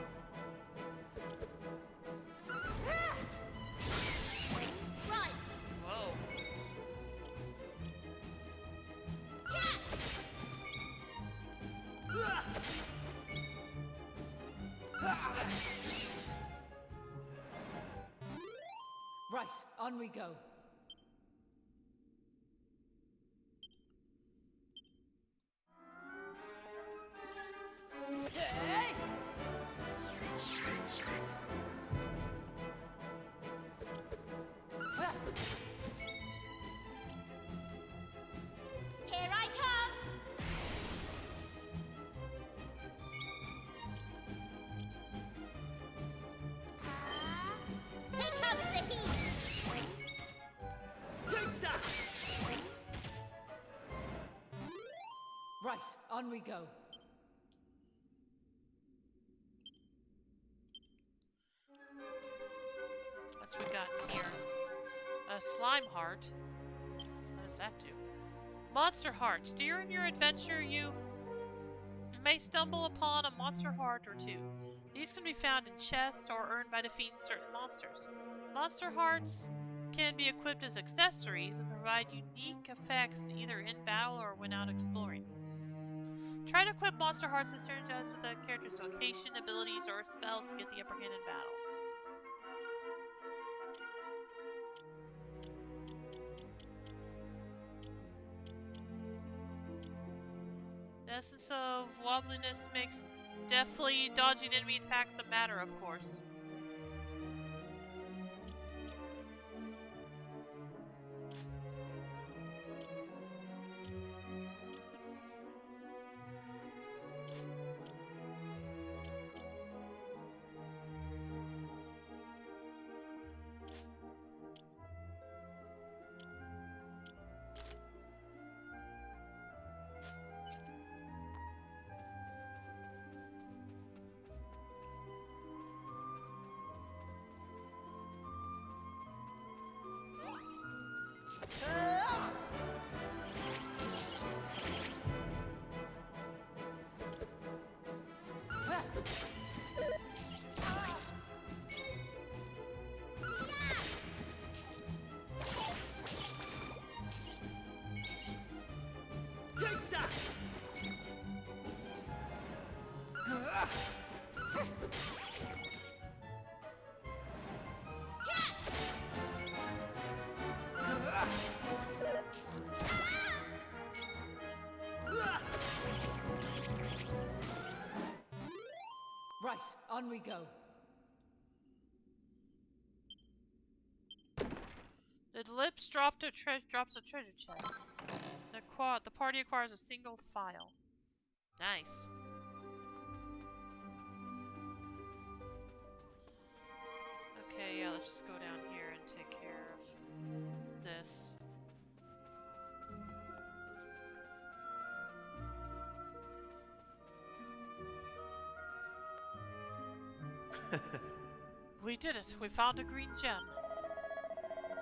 Right. Whoa. Right, on we go. Here I come. Here comes the heat. Take that! Right, on we go. What's we got in here? A slime heart. What does that do? Monster hearts. During your adventure, you may stumble upon a monster heart or two. These can be found in chests or earned by defeating certain monsters. Monster hearts can be equipped as accessories and provide unique effects either in battle or when out exploring. Try to equip monster hearts to synergize with a character's location, abilities, or spells to get the upper hand in battle. The essence of wobbliness makes deftly dodging enemy attacks a matter, of course. Take that! Right, on we go. The lips drops a treasure chest. The party acquires a single file. Nice. Okay, yeah, let's just go down here and take care of this. We did it. We found a green gem.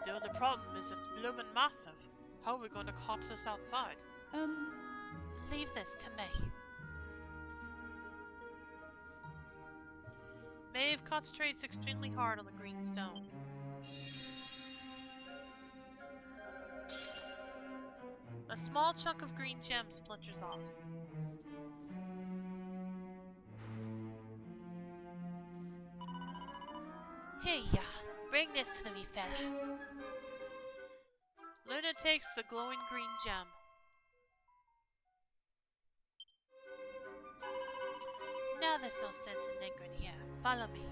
The only problem is it's bloomin' massive. How are we going to cart this outside? Leave this to me. Maeve concentrates extremely hard on the green stone. A small chunk of green gem splinters off. Here ya. Bring this to the wee fella. Luna takes the glowing green gem. Now there's no sense in lingering here. Follow me.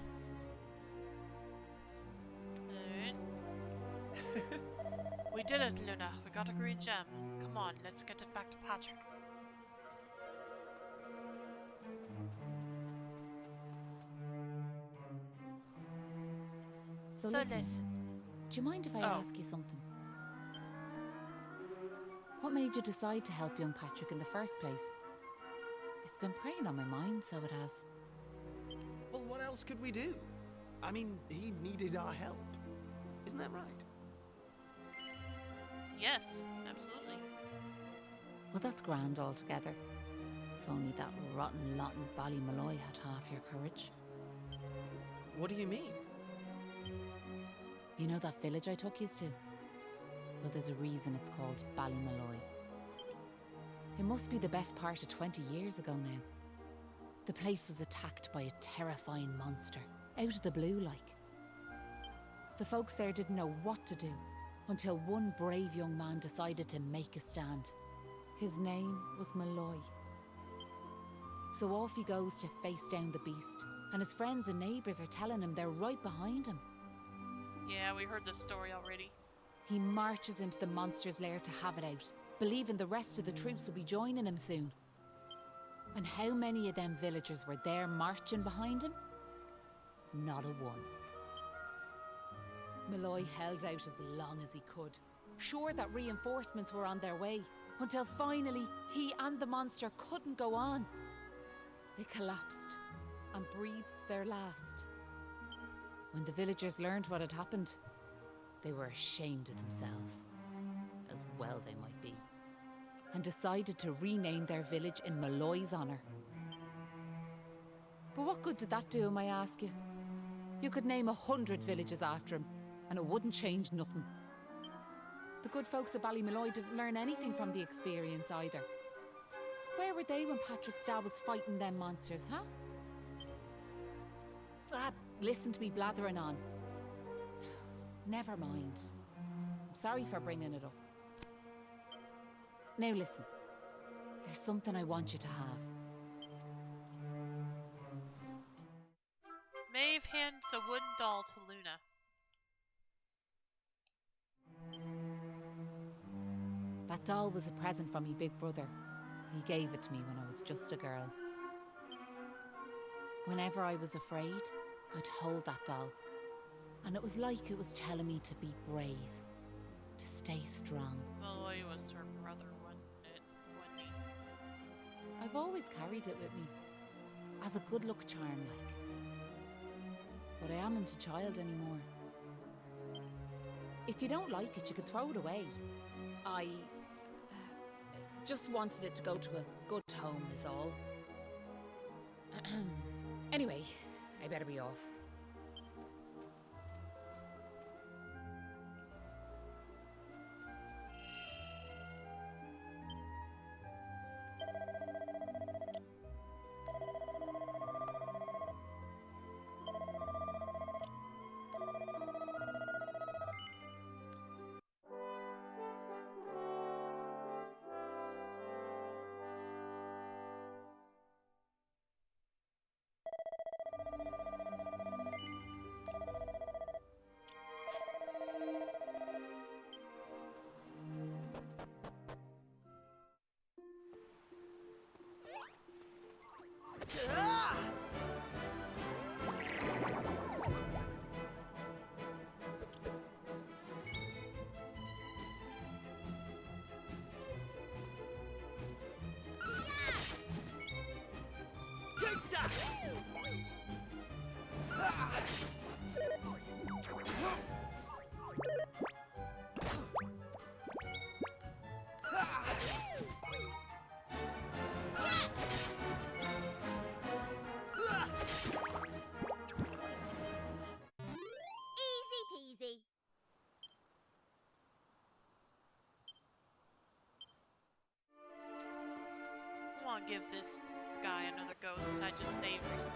We did it, Luna. We got a green gem. Come on, let's get it back to Patrick. So So listen, listen. do you mind if I Oh. ask you something? What made you decide to help young Patrick in the first place? It's been preying on my mind, so it has. Well, what else could we do? I mean, he needed our help. Isn't that right? Yes, absolutely. Well, that's grand altogether. If only that rotten lot in Ballymalloy had half your courage. What do you mean? You know that village I took yous to? Well, there's a reason it's called Ballymalloy. It must be the best part of 20 years ago now. The place was attacked by a terrifying monster, out of the blue like. The folks there didn't know what to do, until one brave young man decided to make a stand. His name was Malloy. So off he goes to face down the beast, and his friends and neighbours are telling him they're right behind him. Yeah, we heard this story already. He marches into the monster's lair to have it out, believing the rest of the troops will be joining him soon. And how many of them villagers were there marching behind him? Not a one. Malloy held out as long as he could, sure that reinforcements were on their way, until finally he and the monster couldn't go on. They collapsed and breathed their last. When the villagers learned what had happened, they were ashamed of themselves, as well they might be, and decided to rename their village in Malloy's honour. But what good did that do him, I ask you? You could name 100 villages after him, and it wouldn't change nothing. The good folks of Ballymalloy didn't learn anything from the experience either. Where were they when Patrick Starr was fighting them monsters, huh? Listen to me blathering on. Never mind. I'm sorry for bringing it up. Now listen, there's something I want you to have. Maeve hands a wooden doll to Luna. That doll was a present from me big brother. He gave it to me when I was just a girl. Whenever I was afraid, I'd hold that doll, and it was like it was telling me to be brave, to stay strong. Malloy was her brother, wasn't he? I've always carried it with me, as a good luck charm like. But I amn't a child anymore. If you don't like it, you could throw it away. I just wanted it to go to a good home is all. Anyway, I better be off. Take that! Easy peasy. I want to give this guy another go since I just saved recently.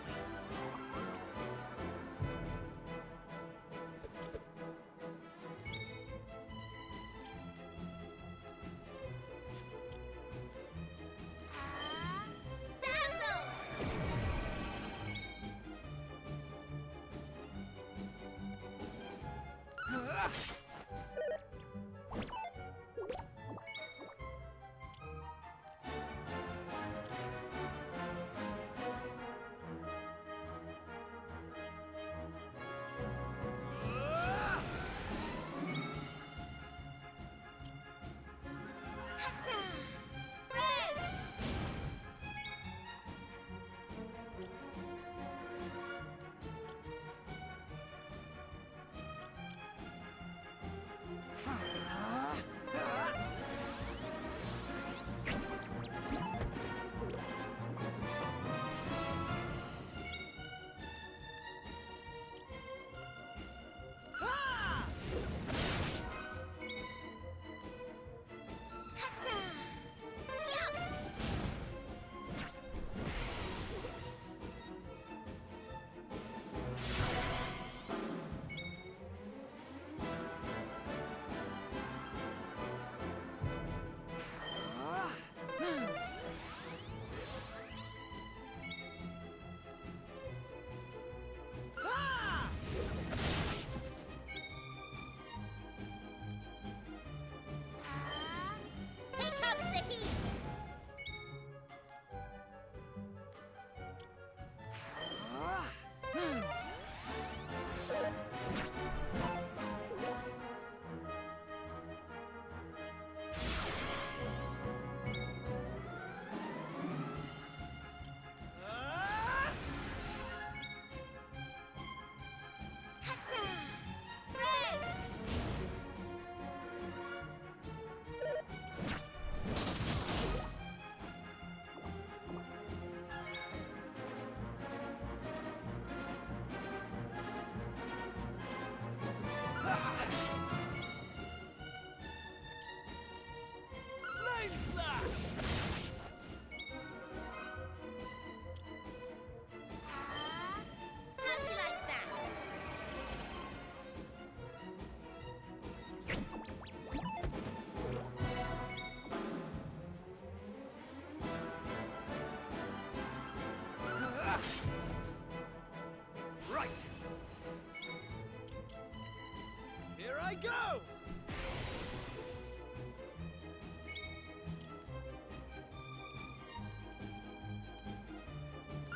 I go!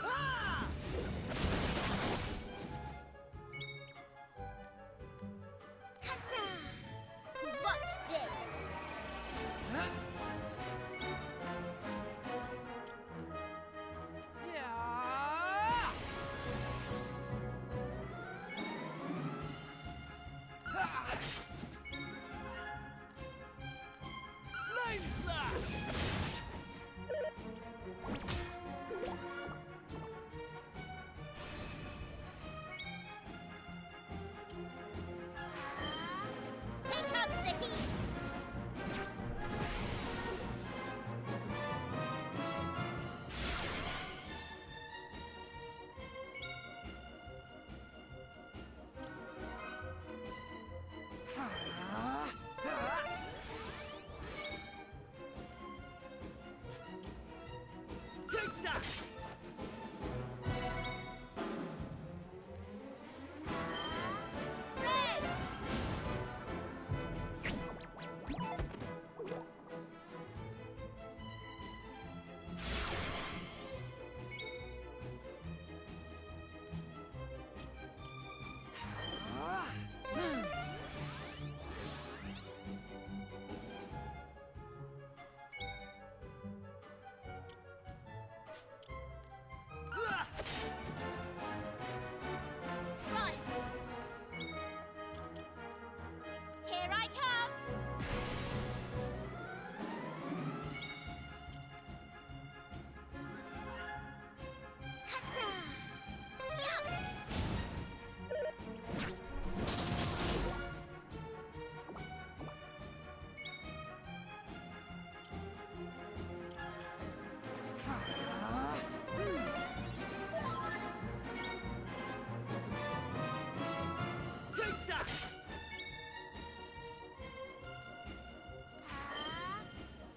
Ah! Watch this. Flame slash! Here comes the heat. Take that! Red. Right. Here I come. Hatta. Yup. Take that!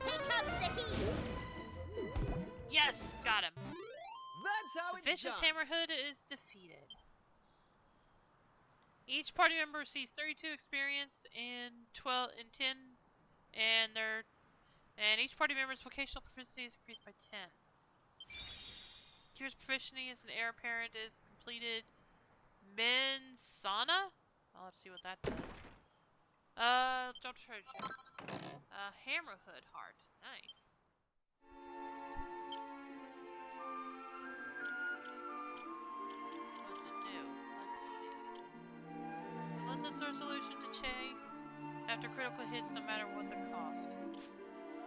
Here comes the heat. Yes, got him. That's how it's Vicious done. Hammerhood is defeated. Each party member receives 32 experience and 10, and each party member's vocational proficiency is increased by 10. Kira's proficiency as an heir apparent is completed. Mensana? I'll have to see what that does. Don't try to chest. Hammerhood heart. Nice. What does it do? Let's see. Relentless resolution to chase after critical hits no matter what the cost.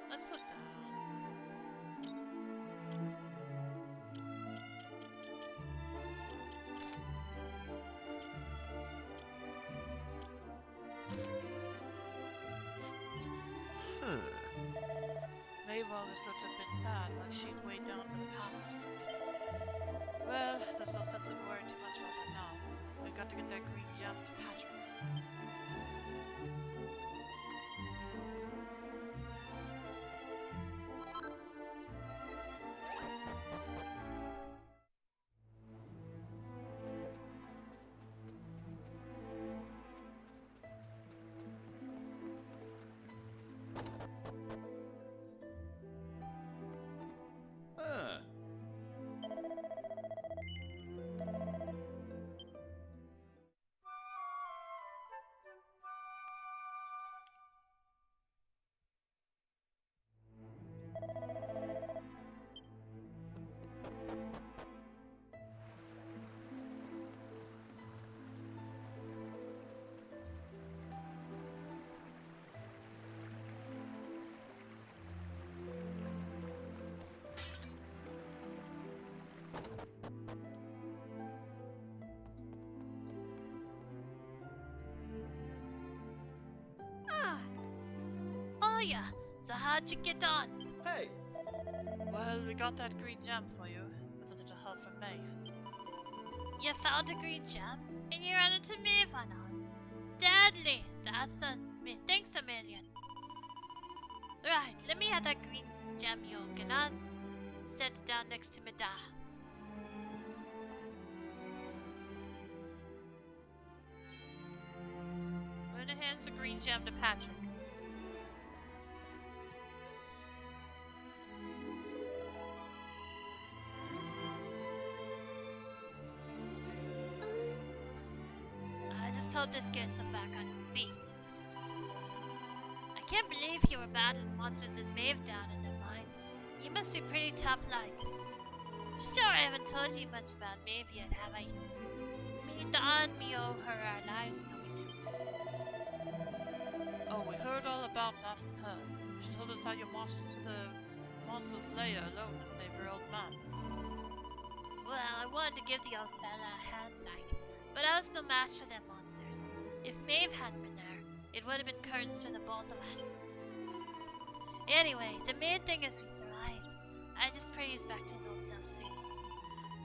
Let's put that on. Maeve always looks a bit sad, like she's weighed down by the past or something. Well, there's no sense in worrying too much about that now. We've got to get that green gem to Patrick. Oh yeah, so how'd you get on? Hey, Well, we got that green gem for you, with a little help from Maeve. You found a green gem, and you ran into me for now. Deadly, thanks a million. Right, let me have that green gem you gonna set it down next to me da. Luna hands gets a green gem to Patrick. I just hope this gets him back on his feet. I can't believe you were battling monsters with Maeve down in the mines. You must be pretty tough like. Sure, I haven't told you much about Maeve yet, have I? Me and me owe her our lives, so we do. Oh, we heard all about that from her. She told us how you marched into the monster's lair alone to save your old man. Well, I wanted to give the old fella a hand, like, but I was no match for them monsters. If Maeve hadn't been there, it would have been curtains for the both of us. Anyway, the main thing is we survived. I just pray he's back to his old self soon.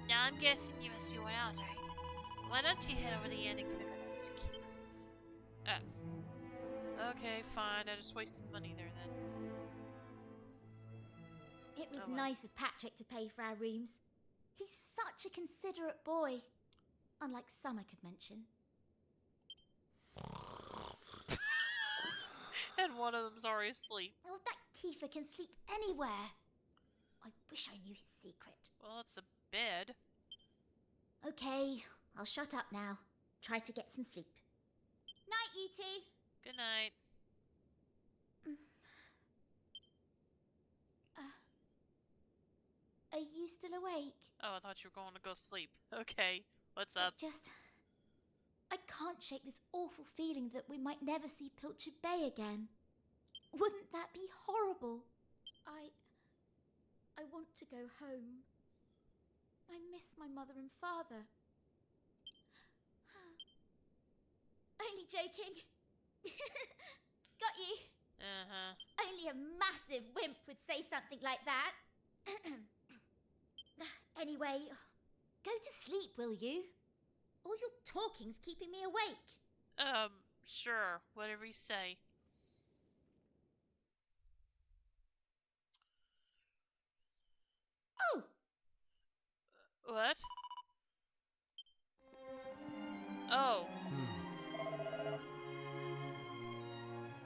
Now I'm guessing you must be worn out, right? Why don't you head over the end and get a good night's sleep? Okay, fine. I just wasted money there then. It was Oh, well. nice of Patrick to pay for our rooms. He's such a considerate boy. Unlike some I could mention. And one of them's already asleep. Oh, that Kiefer can sleep anywhere. I wish I knew his secret. Well, it's a bed. Okay, I'll shut up now. Try to get some sleep. Night, you two. Good night. Are you still awake? Oh, I thought you were going to go sleep. Okay, what's up? It's just... I can't shake this awful feeling that we might never see Pilchard Bay again. Wouldn't that be horrible? I want to go home. I miss my mother and father. Only joking. Got you. Uh-huh. Only a massive wimp would say something like that. Anyway, go to sleep, will you? All your talking's keeping me awake. Sure. Whatever you say. Oh! What? Oh.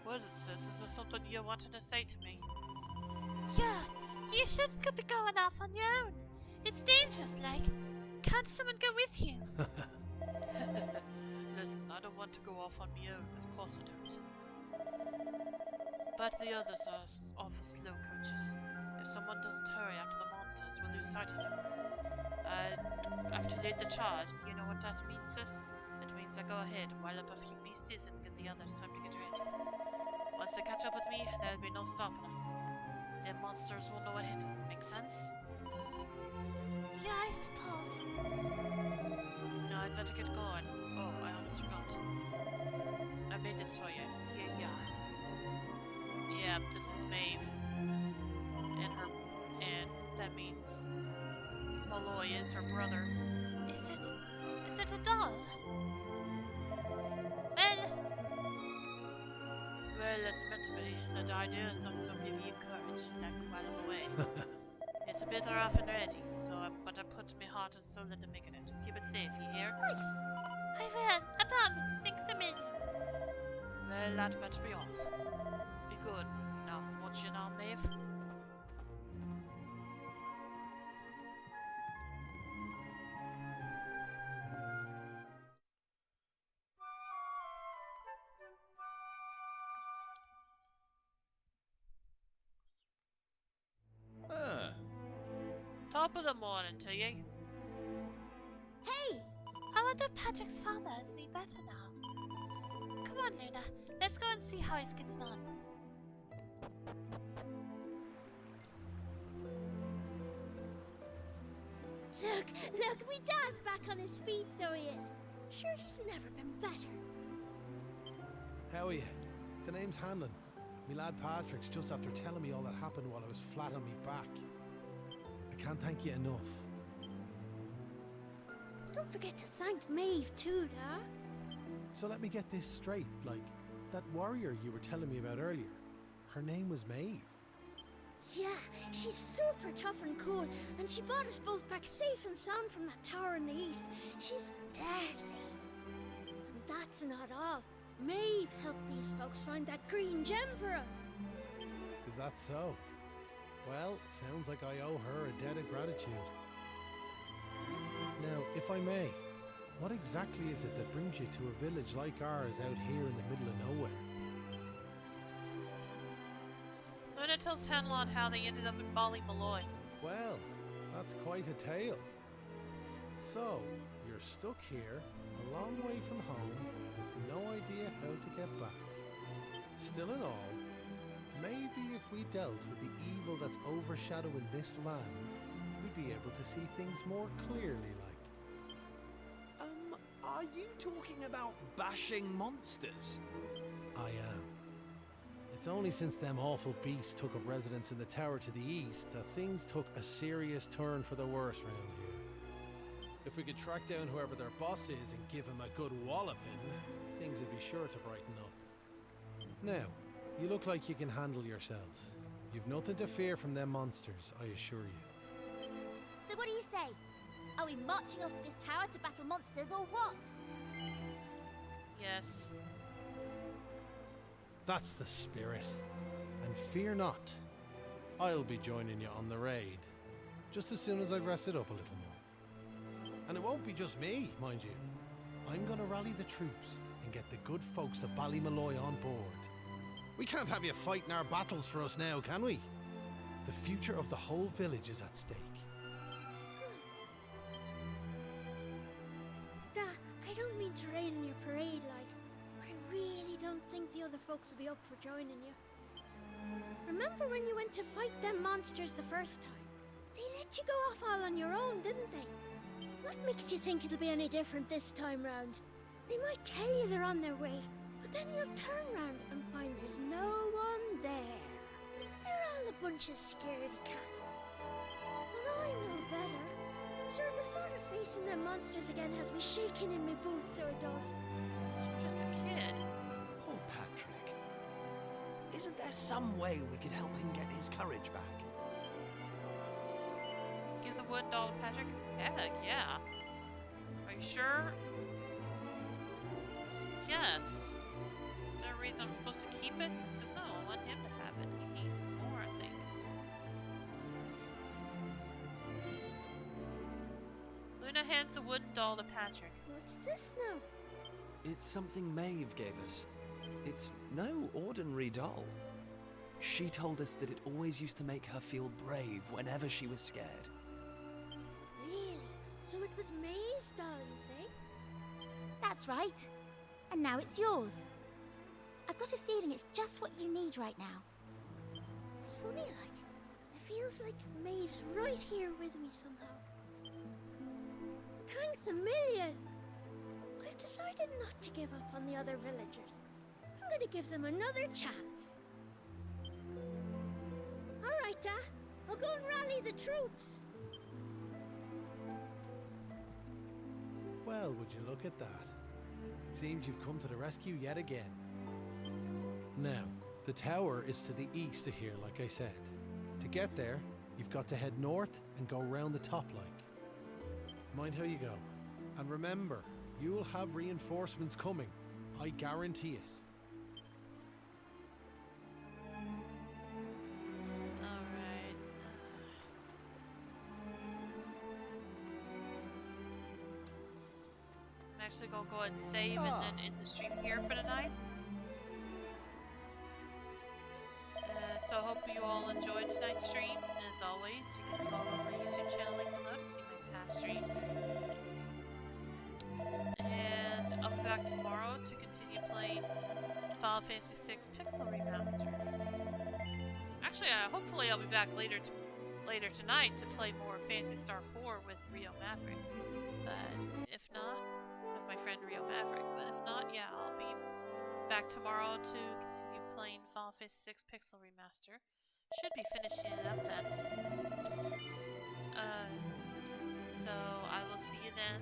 What is it, sis? Is there something you wanted to say to me? Yeah, you shouldn't be going off on your own. It's dangerous, like. Can't someone go with you? Listen, I don't want to go off on my own. Of course I don't. But the others are awful slow coaches. If someone doesn't hurry after the monsters, we'll lose sight of them. I've to lead the charge. Do you know what that means, sis? It means I go ahead, while up a few beasties and give the others time to get ready. Once they catch up with me, there'll be no stopping us. The monsters will know what hit them. Make sense? Yeah, I suppose. No, I'd better get going. Oh, I almost forgot. I made this for you. Here you are. Yeah, this is Maeve. And that means Malloy is her brother. Is it a doll? Well, it's meant to be. The idea is that to give you courage, like while I'm away. It's a bit rough and ready, but I put my heart and soul into making it. Keep it safe, you hear? Right. I will. I promise. Thanks a million. Well, that better be off. Be good. Now, won't you now, Maeve? Top of the morning to you. Hey! I wonder if Patrick's father is any better now. Come on, Luna. Let's go and see how he's getting on. Look, my dad's back on his feet, so he is. Sure, he's never been better. How are you? The name's Hanlon. Me lad Patrick's just after telling me all that happened while I was flat on me back. I can't thank you enough. Don't forget to thank Maeve too, Dad. So let me get this straight, like, that warrior you were telling me about earlier, her name was Maeve. Yeah, she's super tough and cool, and she brought us both back safe and sound from that tower in the east. She's deadly. And that's not all. Maeve helped these folks find that green gem for us. Is that so? Well, it sounds like I owe her a debt of gratitude. Now, if I may, what exactly is it that brings you to a village like ours out here in the middle of nowhere? Luna tells Hanlon how they ended up in Ballymaloy. Well, that's quite a tale. So, you're stuck here, a long way from home, with no idea how to get back. Still in all, maybe if we dealt with the evil that's overshadowing this land, we'd be able to see things more clearly, like. Are you talking about bashing monsters? I am. It's only since them awful beasts took up residence in the tower to the east that things took a serious turn for the worse round here. If we could track down whoever their boss is and give him a good walloping, things would be sure to brighten up. Now, you look like you can handle yourselves. You've nothing to fear from them monsters, I assure you. So what do you say? Are we marching off to this tower to battle monsters or what? Yes. That's the spirit. And fear not. I'll be joining you on the raid, just as soon as I've rested up a little more. And it won't be just me, mind you. I'm gonna rally the troops and get the good folks of Ballymaloy on board. We can't have you fighting our battles for us now, can we? The future of the whole village is at stake. I don't mean to rain on your parade, like, but I really don't think the other folks will be up for joining you. Remember when you went to fight them monsters the first time? They let you go off all on your own, didn't they? What makes you think it'll be any different this time round? They might tell you they're on their way, but then you'll turn round and find there's no one there. They're all a bunch of scaredy cats. And I know better. Sure, the thought of facing them monsters again has me shaking in my boots, so it does. But you're just a kid. Poor Patrick. Isn't there some way we could help him get his courage back? Give the wooden doll to Patrick? Heck, yeah. Are you sure? Yes. Is there a reason I'm supposed to keep it? Because no, I want him to have it. He needs more, I think. Luna hands the wooden doll to Patrick. What's this now? It's something Maeve gave us. It's no ordinary doll. She told us that it always used to make her feel brave whenever she was scared. Really? So it was Maeve's doll, you say? That's right. And now it's yours. I've got a feeling it's just what you need right now. It's funny, like, it feels like Maeve's right here with me somehow. Thanks a million! I've decided not to give up on the other villagers. I'm going to give them another chance. Alright, I'll go and rally the troops. Well, would you look at that? It seems you've come to the rescue yet again. Now, the tower is to the east of here, like I said. To get there, you've got to head north and go round the top like. Mind how you go. And remember, you'll have reinforcements coming. I guarantee it. Alright. I'm actually gonna go ahead and save and then end the stream here for tonight. So I hope you all enjoyed tonight's stream. And as always, you can follow my YouTube channel link below to see my past streams. And I'll be back tomorrow to continue playing Final Fantasy VI Pixel Remaster. Actually, hopefully I'll be back later tonight to play more Phantasy Star 4 with Rio Maverick. But if not, with my friend Rio Maverick. But if not, yeah, I'll be back tomorrow to continue playing Final Fantasy VI Pixel Remaster. Should be finishing it up then. So I will see you then.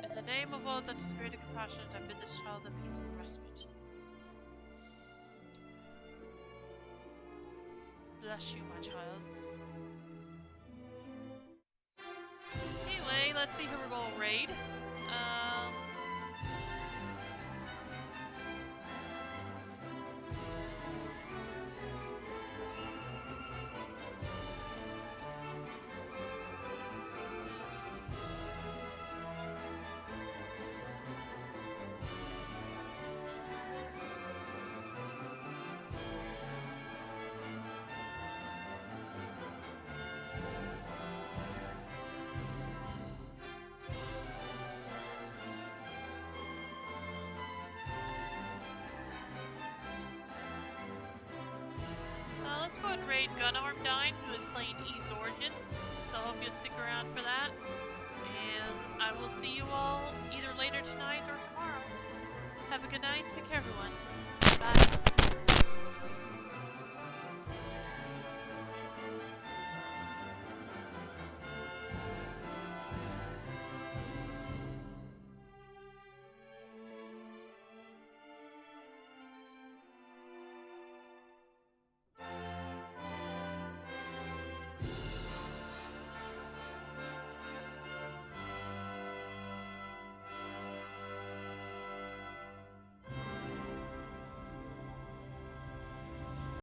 In the name of all that is great and compassionate, I bid this child a peaceful respite. Bless you, my child. Anyway, let's see who we're gonna raid. let's go ahead and raid Gunarmdine, who is playing Eve's Origin. So I hope you'll stick around for that. And I will see you all either later tonight or tomorrow. Have a good night. Take care, everyone. Bye.